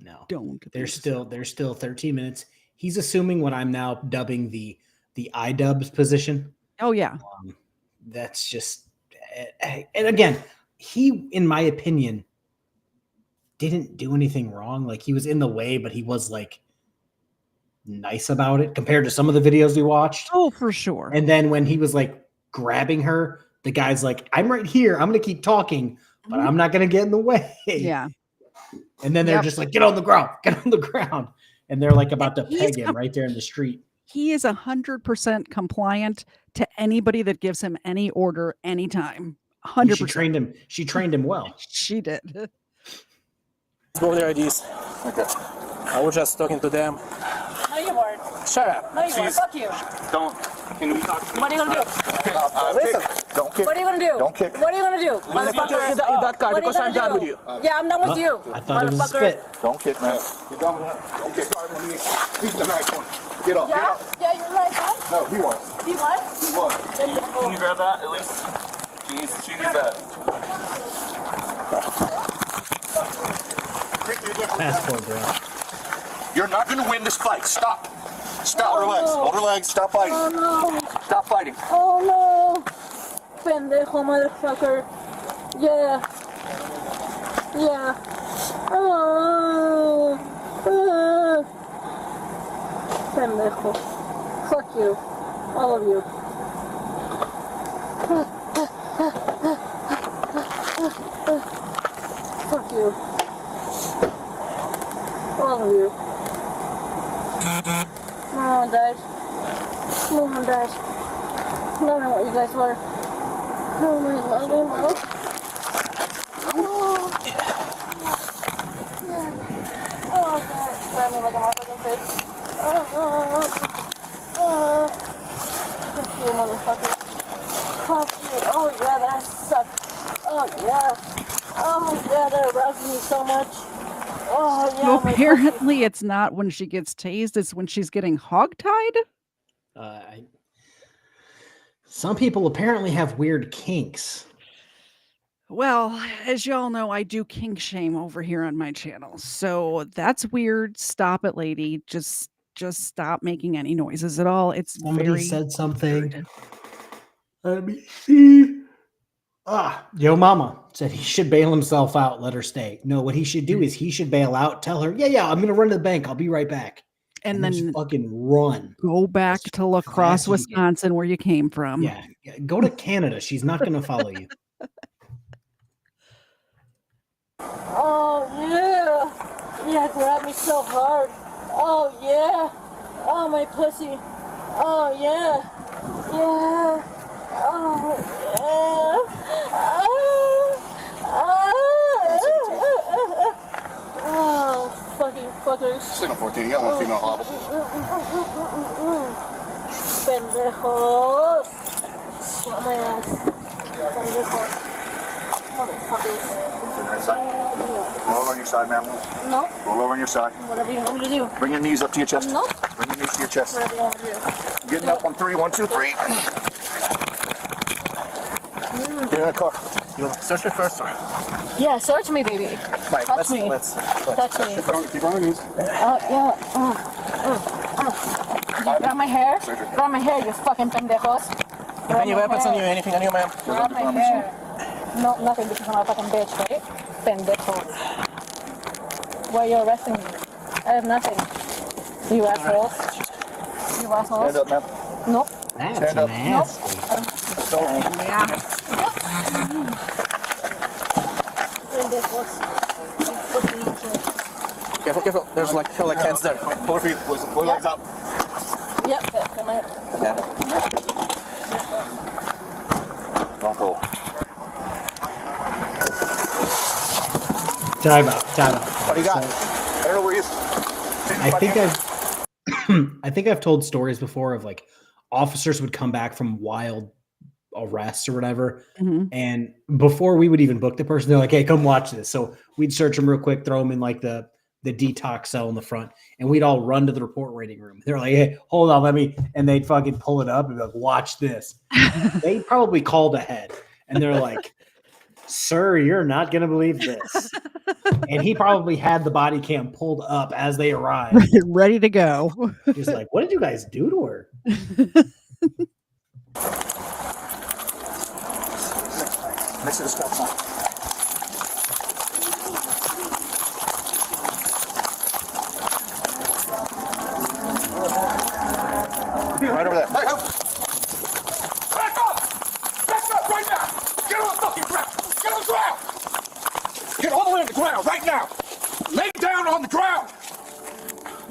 No. Don't. There's still 13 minutes. He's assuming what I'm now dubbing the IDub's position. Oh yeah. That's just, and again, he, in my opinion, didn't do anything wrong. Like, he was in the way, but he was like nice about it compared to some of the videos we watched. Oh, for sure. And then when he was like grabbing her, the guy's like, I'm right here. I'm going to keep talking, but I'm not going to get in the way. Yeah. And then they're just like, get on the ground. And they're like about to peg him right there in the street. He is 100% compliant to anybody that gives him any order anytime. 100%. She trained him well. She did. Let's go with their IDs. Okay. I was just talking to them. No, you weren't. Shut up. No, you weren't. Fuck you. Don't. Can we talk? What are you gonna do? Listen. Don't kick. What are you gonna do? Don't kick. What are you gonna do? Motherfucker. Get that card because I'm done with you. Yeah, I'm done with you. I thought it was a Motherfucker. spit. Don't kick, man. You're done with that. Don't kick. He's the nice one. Get up. Yeah? Yeah, you're right, huh? No, he was. He what? He was. Can you grab that at least? She needs that. Passport, bro. You're not going to win this fight. Stop. Stop. Relax. Hold her legs. Stop fighting. Oh no. Stop fighting. Oh no. Pendejo motherfucker. Yeah. Yeah. Oh. Pendejo. Fuck you. All of you. Fuck you. All of you. No one died. No one died. I don't know what you guys were. Oh my god, oh god, grab me like a motherfucking fish. Fuck you, motherfucker. Fuck you. Oh yeah, that sucked. Oh yeah. Oh yeah, that aroused me so much. Oh yeah. So apparently it's not when she gets tased, it's when she's getting hogtied. Some people apparently have weird kinks. Well, as y'all know, I do kink shame over here on my channel. So that's weird. Stop it, lady. Just stop making any noises at all. It's Somebody said something. Let me see. Yo mama said he should bail himself out, let her stay. No, what he should do is he should bail out, tell her, yeah, I'm gonna run to the bank. I'll be right back. And then just fucking run. Go back to La Crosse, Wisconsin, where you came from. Yeah. Go to Canada. She's not gonna follow you. Oh yeah. Yeah, grab me so hard. Oh, yeah. Oh, my pussy. Oh, yeah. Yeah. Oh, yeah. Oh, fucking fuckers. Signal 14, you got one female hobble. Pendejos. Shut my ass. Pendejos. Motherfuckers. Roll over on your side, ma'am. No. Roll over on your side. Whatever you want me to do. Bring your knees up to your chest. No. Bring your knees to your chest. Whatever you want me to do. Getting up on 3, 1, 2, 3. Get in the car. You want to search it first, or? Yeah, search me, baby. Right, Touch me. Touch me. Keep on your knees. Yeah. Grab my hair. Grab my hair, you fucking pendejos. Any weapons on you? Anything on you, ma'am? Grab my hair. No, nothing because I'm a fucking bitch, right? Pendejos. Why are you arresting me? I have nothing. You assholes. You assholes. Stand up, ma'am. Nope. Stand up. Nope. Yeah. Pendejos. Careful, careful. There's like hands there. Pull your feet. Pull your legs up. Yep, come here. Don't pull. Time out. What do you got? I don't know where he is. I think I've told stories before of like officers would come back from wild arrests or whatever, and before we would even book the person, they're like, "Hey, come watch this." So we'd search them real quick, throw them in like the detox cell in the front, and we'd all run to the report waiting room. They're like, "Hey, hold on, let me," and they'd fucking pull it up and be like, "Watch this." They probably called ahead, and they're like, "Sir, you're not gonna believe this." And he probably had the body cam pulled up as they arrived, ready to go. Just like, what did you guys do to her? Next to the stop sign. Right over there. Back up! Back up! Back up right now! Get on the fucking ground! Get on the ground! Get all the way on the ground right now! Lay down on the ground!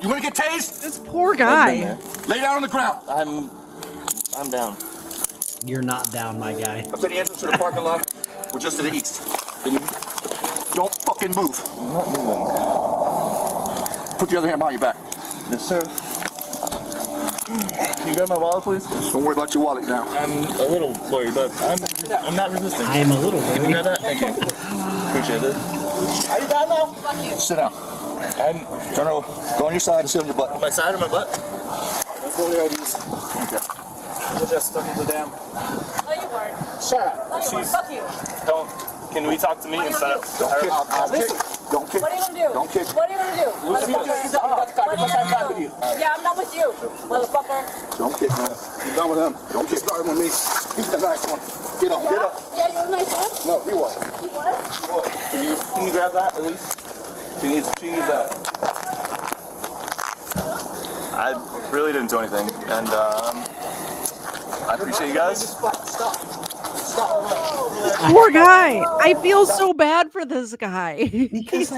You want to get tased? This poor guy. Lay down on the ground. I'm down. You're not down, my guy. Up to the entrance to the parking lot. We're just to the east. Don't fucking move. I'm not moving. Put the other hand behind your back. Yes, sir. Can you grab my wallet, please? Don't worry about your wallet now. I'm a little worried, but I'm not resisting. I am a little Can you grab that? Thank you. Appreciate it. Are you down now? Sit down. Turn over. Go on your side and sit on your butt. My side or my butt? Let's go to the IDs. Okay. We're just stuck in the dam. No, you weren't. Shut up. No, you weren't. Fuck you. Don't. Can we talk to me instead of her? Listen. Don't kick. What are you gonna do? Don't kick. What are you gonna do? Motherfucker. What are you gonna do? Yeah, I'm not with you, motherfucker. Don't kick, man. You're done with him. Don't get started with me. He's the nice one. Get up. Get up. Yeah, you're the nice one. No, he was. You what? Can you grab that at least? She needs that. I really didn't do anything, and I appreciate you guys. Stop. Poor guy. I feel so bad for this guy. Because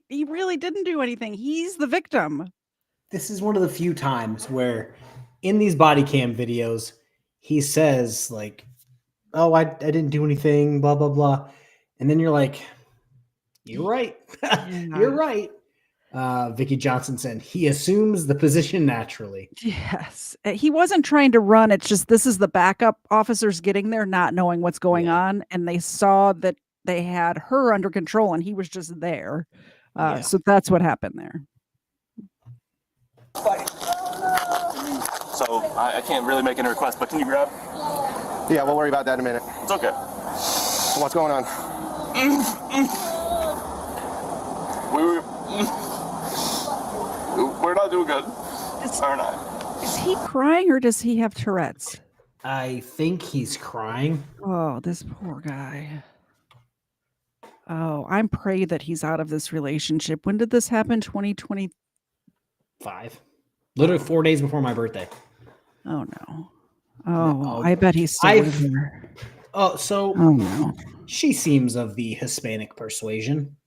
he really didn't do anything. He's the victim. This is one of the few times where in these body cam videos, he says like, "Oh, I didn't do anything, blah, blah, blah." And then you're like, "You're right. You're right." Vicky Johnson said he assumes the position naturally. Yes. He wasn't trying to run. It's just this is the backup officers getting there, not knowing what's going on. And they saw that they had her under control and he was just there. So that's what happened there. So I can't really make any request, but can you grab? Yeah, we'll worry about that in a minute. It's okay. So what's going on? We're not doing good. Are not. Is he crying or does he have Tourette's? I think he's crying. Oh, this poor guy. Oh, I'm praying that he's out of this relationship. When did this happen? 2025. Literally 4 days before my birthday. Oh no. Oh, I bet he's still with her. Oh, so oh no. She seems of the Hispanic persuasion.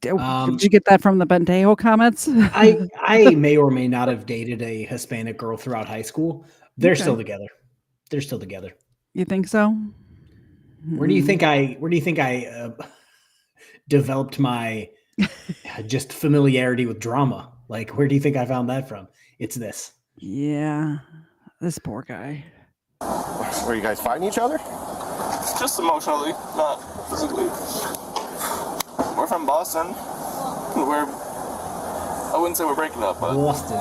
Did you get that from the Bentejo comments? I may or may not have dated a Hispanic girl throughout high school. They're still together. They're still together. You think so? Where do you think I developed my just familiarity with drama? Like, where do you think I found that from? It's this. Yeah, this poor guy. Were you guys fighting each other? Just emotionally, not physically. We're from Boston. I wouldn't say we're breaking up, but Boston.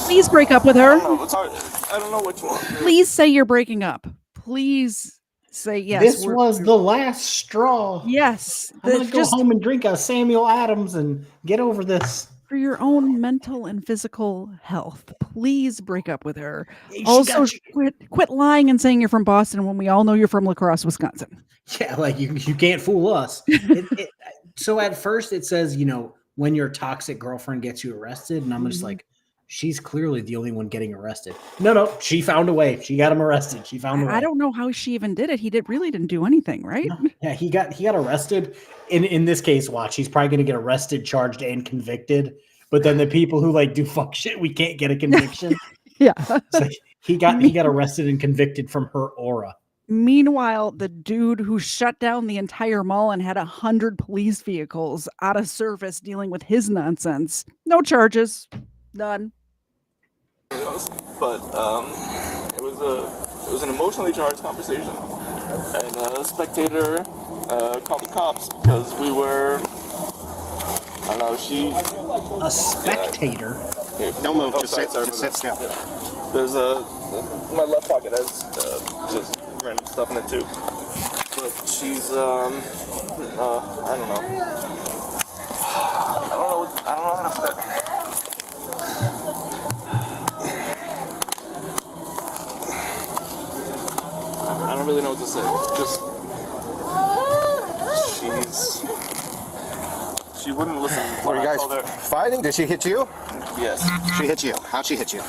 Please break up with her. I don't know. It's hard. I don't know which one. Please say you're breaking up. Please say yes. This was the last straw. Yes. I'm going to go home and drink a Samuel Adams and get over this. For your own mental and physical health, please break up with her. She Also, got quit lying and saying you're from Boston when we all know you're from La Crosse, Wisconsin. Yeah, like you can't fool us. So at first it says, when your toxic girlfriend gets you arrested, and I'm just like, she's clearly the only one getting arrested. No, she found a way. She got him arrested. She found a way. I don't know how she even did it. He really didn't do anything, right? No. Yeah, he got arrested. In this case, watch, he's probably going to get arrested, charged, and convicted. But then the people who do fuck shit, we can't get a conviction. Yeah, like, he got arrested and convicted from her aura. Meanwhile, the dude who shut down the entire mall and had 100 police vehicles out of service dealing with his nonsense, no charges, none. But it was an emotionally charged conversation, and a spectator called the cops because we were. I don't know. A spectator. Don't move. Just sit still. There's my left pocket has just random stuff in it too. But she's I don't know. I don't know how to put it. I don't really know what to say. She wouldn't listen. Were you guys fighting? Did she hit you? Yes. She hit you. How'd she hit you?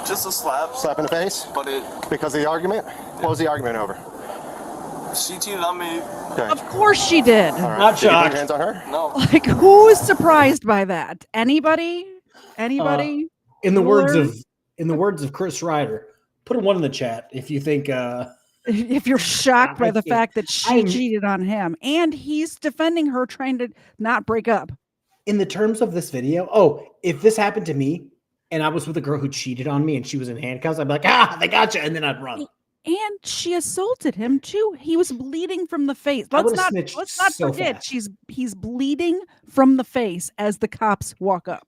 Just a slap. Slap in the face? But because of the argument? What was the argument over? She cheated on me. Okay. Of course she did. All right. Not Did you put shocked. your hands on her? No. Like, who's surprised by that? Anybody? Anybody? In the words of Chris Ryder, put a 1 in the chat if you think If you're shocked by the fact that she cheated on him and he's defending her, trying to not break up. In the terms of this video, if this happened to me and I was with a girl who cheated on me and she was in handcuffs, I'd be like, they got you, and then I'd run. And she assaulted him too. He was bleeding from the face. Let's not so forget fast. he's bleeding from the face as the cops walk up.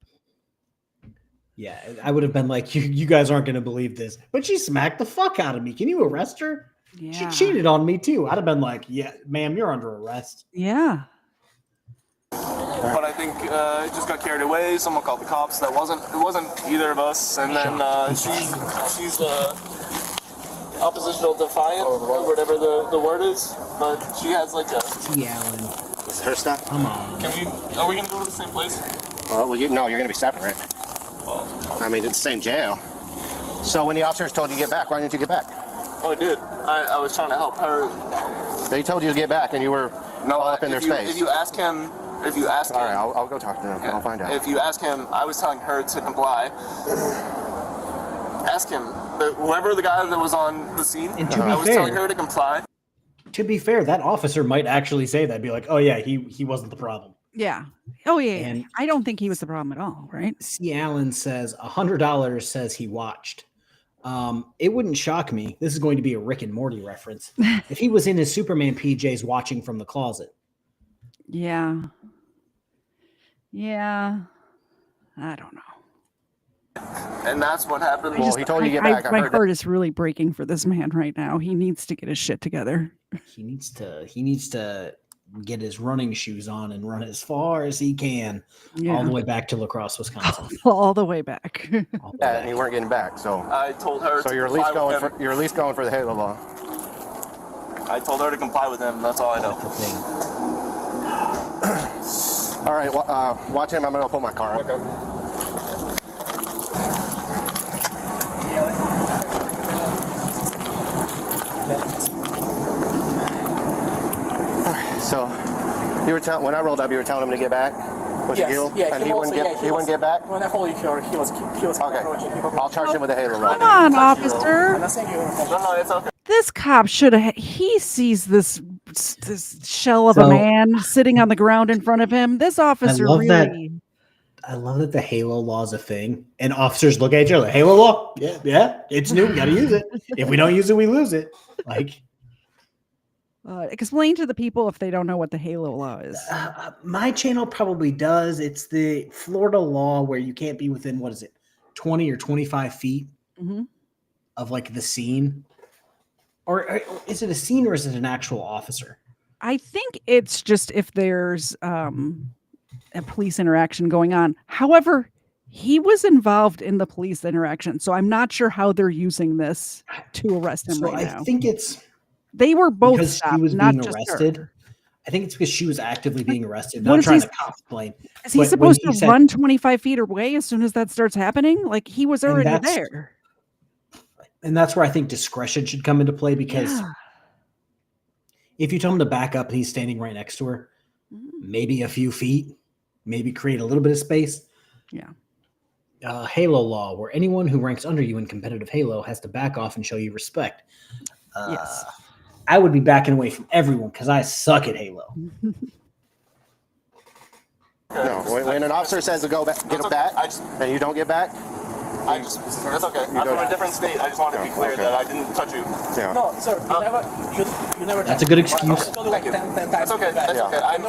Yeah, I would have been like, you guys aren't going to believe this, but she smacked the fuck out of me. Can you arrest her? Yeah. She cheated on me too. I'd have been like, yeah, ma'am, you're under arrest. Yeah. But I think it just got carried away. Someone called the cops. It wasn't either of us. And then she's oppositional defiant, or whatever the word is. But she has like a. T. Allen. Is her stuff? Come on. Are we gonna go to the same place? Well, you're going to be separate. Well, I mean, it's the same jail. So when the officers told you to get back, why didn't you get back? oh, I did. I was trying to help her. They told you to get back, and you were all up in their face. If you ask him. All right, I'll go talk to him. I'll find out. If you ask him, I was telling her to comply. Ask him. Whoever the guy that was on the scene, And to be I was fair- telling her to comply. To be fair, that officer might actually say that, be like, oh yeah, he wasn't the problem. Yeah. Oh yeah. And- I don't think he was the problem at all, right? C. Allen says $100 says he watched. It wouldn't shock me. This is going to be a Rick and Morty reference. If he was in his Superman PJs watching from the closet. Yeah. Yeah. I don't know. And that's what happened. Well, he told you to get back. My heart is really breaking for this man right now. He needs to get his shit together. He needs to get his running shoes on and run as far as he can, all the way back to La Crosse, Wisconsin. All the way back. Yeah, and you weren't getting back, so. I told her. So to you're at least comply going with for you're at least going for the Halo law. I told her to comply with him. That's all I know. All right, watch him. I'm gonna pull my car up. Okay. So You were telling when I rolled up, you were telling him to get back. Was Yes. it you? Yeah, and he wouldn't get back. When I followed you here, he was Okay. I'll charge him with a halo law. Come on, officer. I'm not saying you. No, it's okay. This cop should have. He sees this shell of a So- man sitting on the ground in front of him. This officer love that- really. I love that the Halo law is a thing, and officers look at each other like, Halo law? Yeah, it's new. We got to use it. If we don't use it, we lose it. Like, Explain to the people if they don't know what the Halo law is. my channel probably does. It's the Florida law where you can't be within, 20 or 25 feet of like the scene. Or is it a scene or is it an actual officer? I think it's just if there's a police interaction going on. However, he was involved in the police interaction, so I'm not sure how they're using this to arrest him So right I now. think it's They were both because stopped, she was not being just arrested. her. I think it's because she was actively being arrested. What Not is trying he- to cop blame. Is he but when supposed he to said- run 25 feet away as soon as that starts happening? Like he was And already that's- there. And that's where I think discretion should come into play because Yeah. if you tell him to back up and he's standing right next to her, maybe a few feet, maybe create a little bit of space. Yeah. Halo law, where anyone who ranks under you in competitive Halo has to back off and show you respect. Yes. I would be backing away from everyone because I suck at Halo. No, when an officer says to go back, get him back, and you don't get back, That's okay. I'm from a different state. I just want to be clear that I didn't touch you. Yeah. No, sir. You never. That's a good excuse. Thank you. That's okay. That's okay. I'm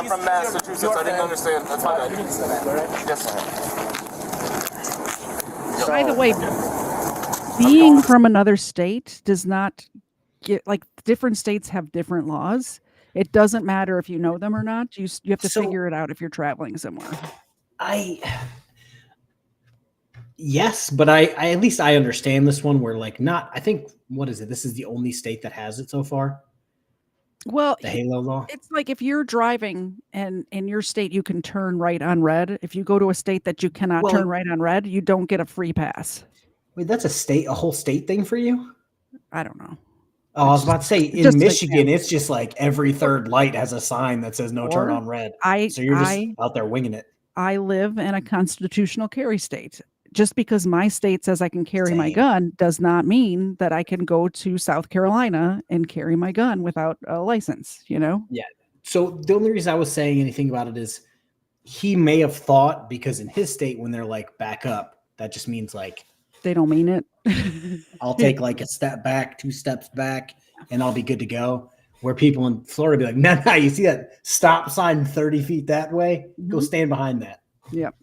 from Massachusetts. I didn't understand. That's my bad. Yes. By the way, being from another state does not get like different states have different laws. It doesn't matter if you know them or not. You have to figure it out if you're traveling somewhere. Yes, but I at least I understand this one where like not I think what is it? This is the only state that has it so far. Well, The Halo law. it's like if you're driving and in your state you can turn right on red. If you go to a state that you cannot Well, turn right on red, you don't get a free pass. Wait, that's a whole state thing for you? I don't know. Oh, I was about to say just in an Michigan, example. it's just like every third light has a sign that says no turn Or on red. I- So you're just I- out there winging it. I live in a constitutional carry state. Just because my state says I can carry my gun does not mean that I can go to South Carolina and carry my gun without a license, you know? Yeah. So the only reason I was saying anything about it is he may have thought because in his state, when they're like back up, that just means like They don't mean it. I'll take like a step back, 2 steps back, and I'll be good to go. Where people in Florida be like, no, you see that stop sign 30 feet that way? Go stand behind that. Yep.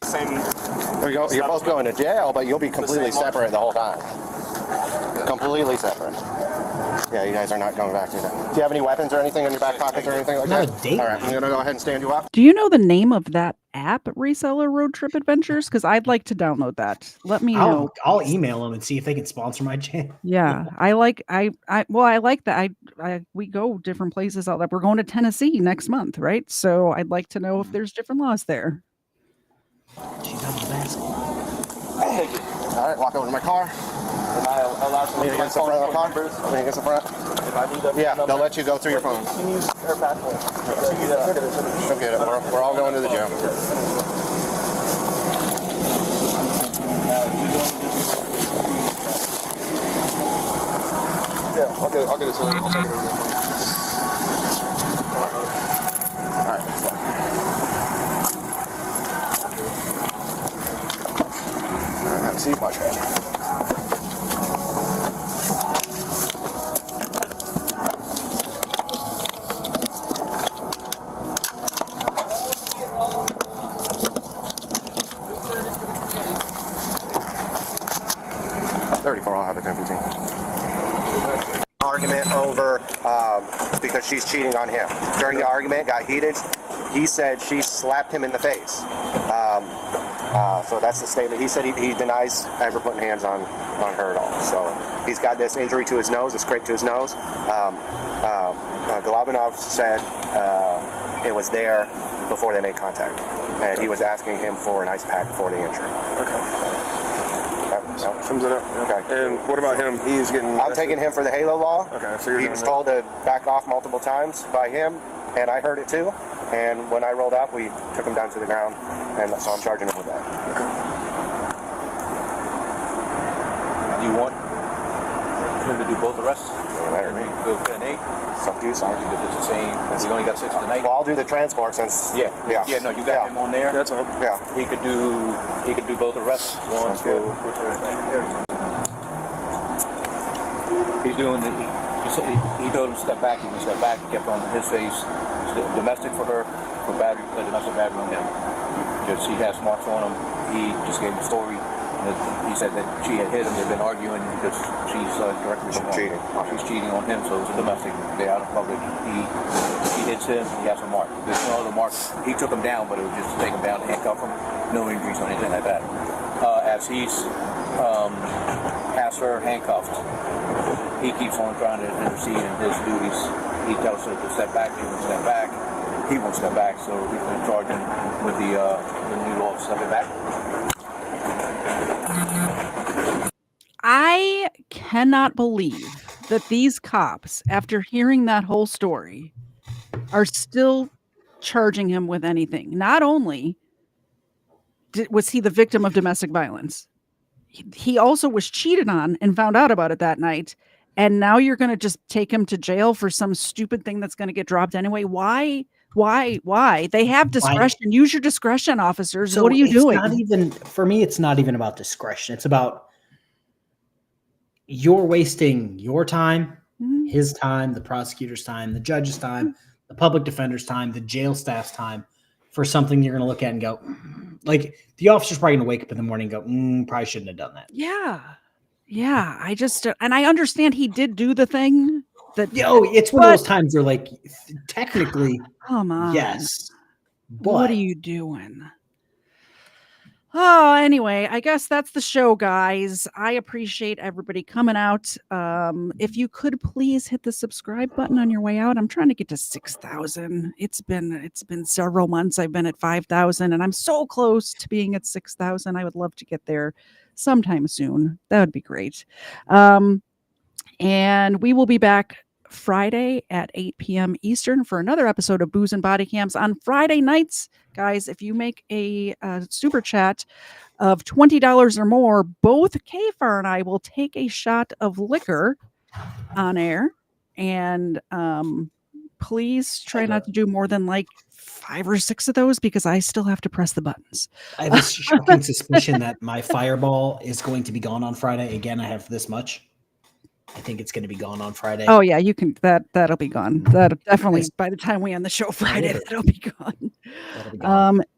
There you go. You're both going to jail, but you'll be completely separate the whole time. Completely separate. Yeah, you guys are not going back to that. Do you have any weapons or anything in your back pockets or anything like Not that? a date. All right, I'm going to go ahead and stand you up. Do you know the name of that app, Reseller Road Trip Adventures? Because I'd like to download that. Let me know. I'll email them and see if they can sponsor my channel. Yeah, I like that. We go different places out there. We're going to Tennessee next month, right? So I'd like to know if there's different laws there. She's on the basket. All right, walk over to my car. Am I allowed to Lean against the front of the car. Lean against the front. If I need Yeah, they'll let you go through your phone. her passport. Go get it. We're all going to the gym. Yeah, I'll get it. All right. Have a seat, watch it. I'll have it 10-15. Argument over because she's cheating on him. During the argument, got heated. He said she slapped him in the face. So that's the statement. He said he denies ever putting hands on her at all. So he's got this injury to his nose, a scrape to his nose. Golovanov said it was there before they made contact, and he was asking him for an ice pack for the injury. Okay. Sums it up. Yeah. Okay. And what about him? He's getting. I'm taking him for the Halo law. Okay, so you're He was told to back off multiple times by him, and I heard it too. And when I rolled up, we took him down to the ground, and so I'm charging him with that. Do you want him to do both arrests? Doesn't matter to me. Go 10-8? It's up to you, sir. If it's the same, if we only got 6 tonight. Well, I'll do the transport since. Yeah. No, you got him on there. That's all. Yeah. He could do both arrests. One Sounds for good. he's doing the. He told him to step back. He would step back. He kept on his face. Domestic for her, for battery, domestic battery on him. Just he has marks on him. He just gave him a story. He said that she had hit him. They've been arguing because she's directly cheating. She's cheating on him, so it's a domestic. They're out in public. She hits him. He has a mark. There's no other marks. He took him down, but it was just to take him down, handcuff him. No injuries or anything like that. As he's has her handcuffed, he keeps on trying to intercede in his duties. He tells her to step back. He won't step back. He won't step back, so he's going to charge him with the new law of stepping back. I cannot believe that these cops, after hearing that whole story, are still charging him with anything. Not only was he the victim of domestic violence, he also was cheated on and found out about it that night. And now you're going to just take him to jail for some stupid thing that's going to get dropped anyway. Why? They have discretion. Use your discretion, officers. So what are you doing? Not even, for me, it's not even about discretion. It's about you're wasting your time, his time, the prosecutor's time, the judge's time, the public defender's time, the jail staff's time for something you're going to look at and go, like, the officer's probably going to wake up in the morning and go, probably shouldn't have done that. Yeah. I just, and I understand he did do the thing that, it's one of those times where, like, technically, come on. yes. But what are you doing? Oh, anyway, I guess that's the show, guys. I appreciate everybody coming out. If you could please hit the subscribe button on your way out. I'm trying to get to 6,000. It's been several months. I've been at 5,000 and I'm so close to being at 6,000. I would love to get there sometime soon. That would be great. And we will be back Friday at 8 p.m. Eastern for another episode of Booze and Body Cams on Friday nights. Guys, if you make a super chat of $20 or more, both KFARR and I will take a shot of liquor on air. And please try not to do more than like 5 or 6 of those because I still have to press the buttons. I have a shocking suspicion that my fireball is going to be gone on Friday. Again, I have this much. I think it's going to be gone on Friday. Oh yeah, you can. That'll be gone. That'll definitely by the time we end the show Friday, that'll be gone.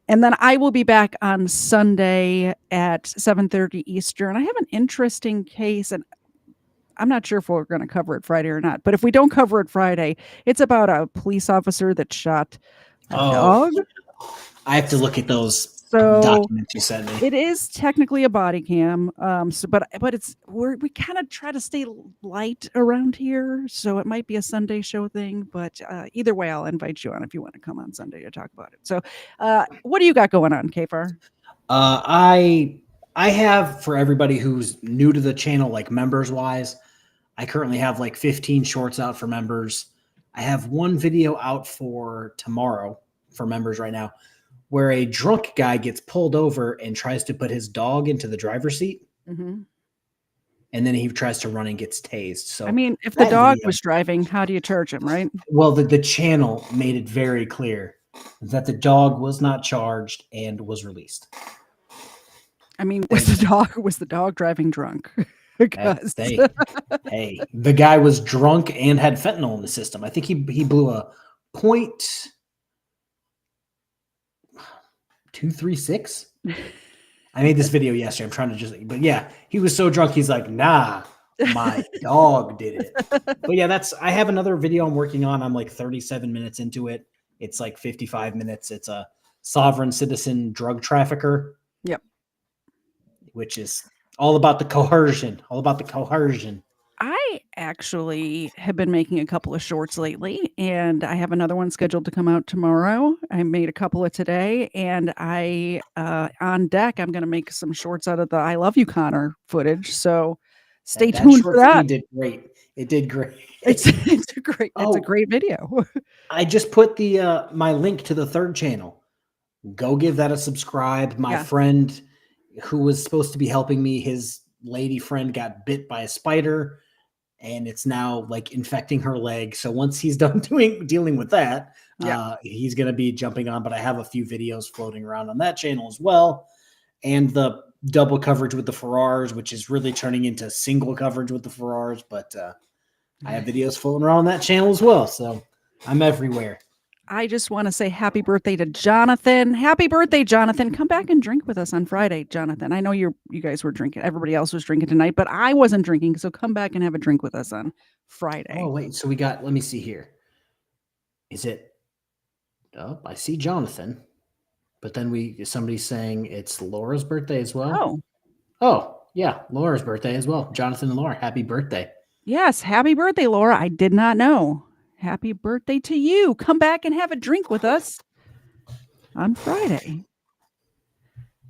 And then I will be back on Sunday at 7:30 Eastern. I have an interesting case, and I'm not sure if we're going to cover it Friday or not. But if we don't cover it Friday, it's about a police officer that shot a dog. I have to look at those documents you sent me. It is technically a body cam, but we kind of try to stay light around here, so it might be a Sunday show thing. But either way, I'll invite you on if you want to come on Sunday to talk about it. So, what do you got going on, KFARR? I have, for everybody who's new to the channel, like members wise, I currently have like 15 shorts out for members. I have one video out for tomorrow for members right now, where a drunk guy gets pulled over and tries to put his dog into the driver's seat. Mm-hmm. And then he tries to run and gets tased. So, I mean, if the dog was driving, how do you charge him, right? Well, the channel made it very clear that the dog was not charged and was released. I mean, was the dog driving drunk? Because hey, the guy was drunk and had fentanyl in the system. I think he blew a .236. I made this video yesterday. I'm trying to but yeah, he was so drunk. He's like, nah, my dog did it. But yeah, I have another video I'm working on. I'm like 37 minutes into it. It's like 55 minutes. It's a sovereign citizen drug trafficker. Yep. Which is all about the coercion. I actually have been making a couple of shorts lately, and I have another one scheduled to come out tomorrow. I made a couple of today, and on deck, I'm going to make some shorts out of the I Love You, Connor footage. So stay That tuned short for that. film did great. It did great. It's a great video. I just put the my link to the third channel. Go give that a subscribe. My friend who was supposed to be helping me, his lady friend got bit by a spider, and it's now like infecting her leg. So once he's done dealing with that, he's going to be jumping on. But I have a few videos floating around on that channel as well, and the double coverage with the KFARRs, which is really turning into single coverage with the KFARRs. But I have videos floating around on that channel as well. So I'm everywhere. I just want to say happy birthday to Jonathan. Happy birthday, Jonathan. Come back and drink with us on Friday, Jonathan. I know you guys were drinking. Everybody else was drinking tonight, but I wasn't drinking. So come back and have a drink with us on Friday. Oh, wait. So we got, let me see here. Is it, oh, I see Jonathan, but then somebody's saying it's Laura's birthday as well. Oh, yeah. Laura's birthday as well. Jonathan and Laura, happy birthday. Yes. Happy birthday, Laura. I did not know. Happy birthday to you. Come back and have a drink with us on Friday.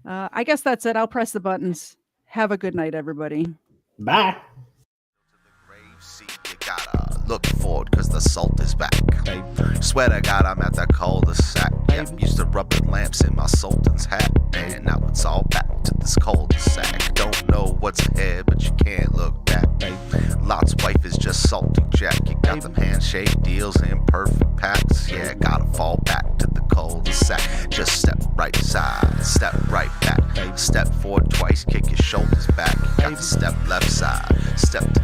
I guess that's it. I'll press the buttons. Have a good night, everybody. Bye. Look forward, cause the salt is back. Swear to God, I'm at the cul-de-sac. Yeah, I'm used to rubbing lamps in my sultan's hat. And now it's all back to this cul-de-sac. Don't know what's ahead, but you can't look back. Lot's wife is just salty Jack. You got them handshake deals in perfect packs. Yeah, gotta fall back to the cul-de-sac. Just step right side, step right back. Step forward twice, kick your shoulders back. You got to step left side, step to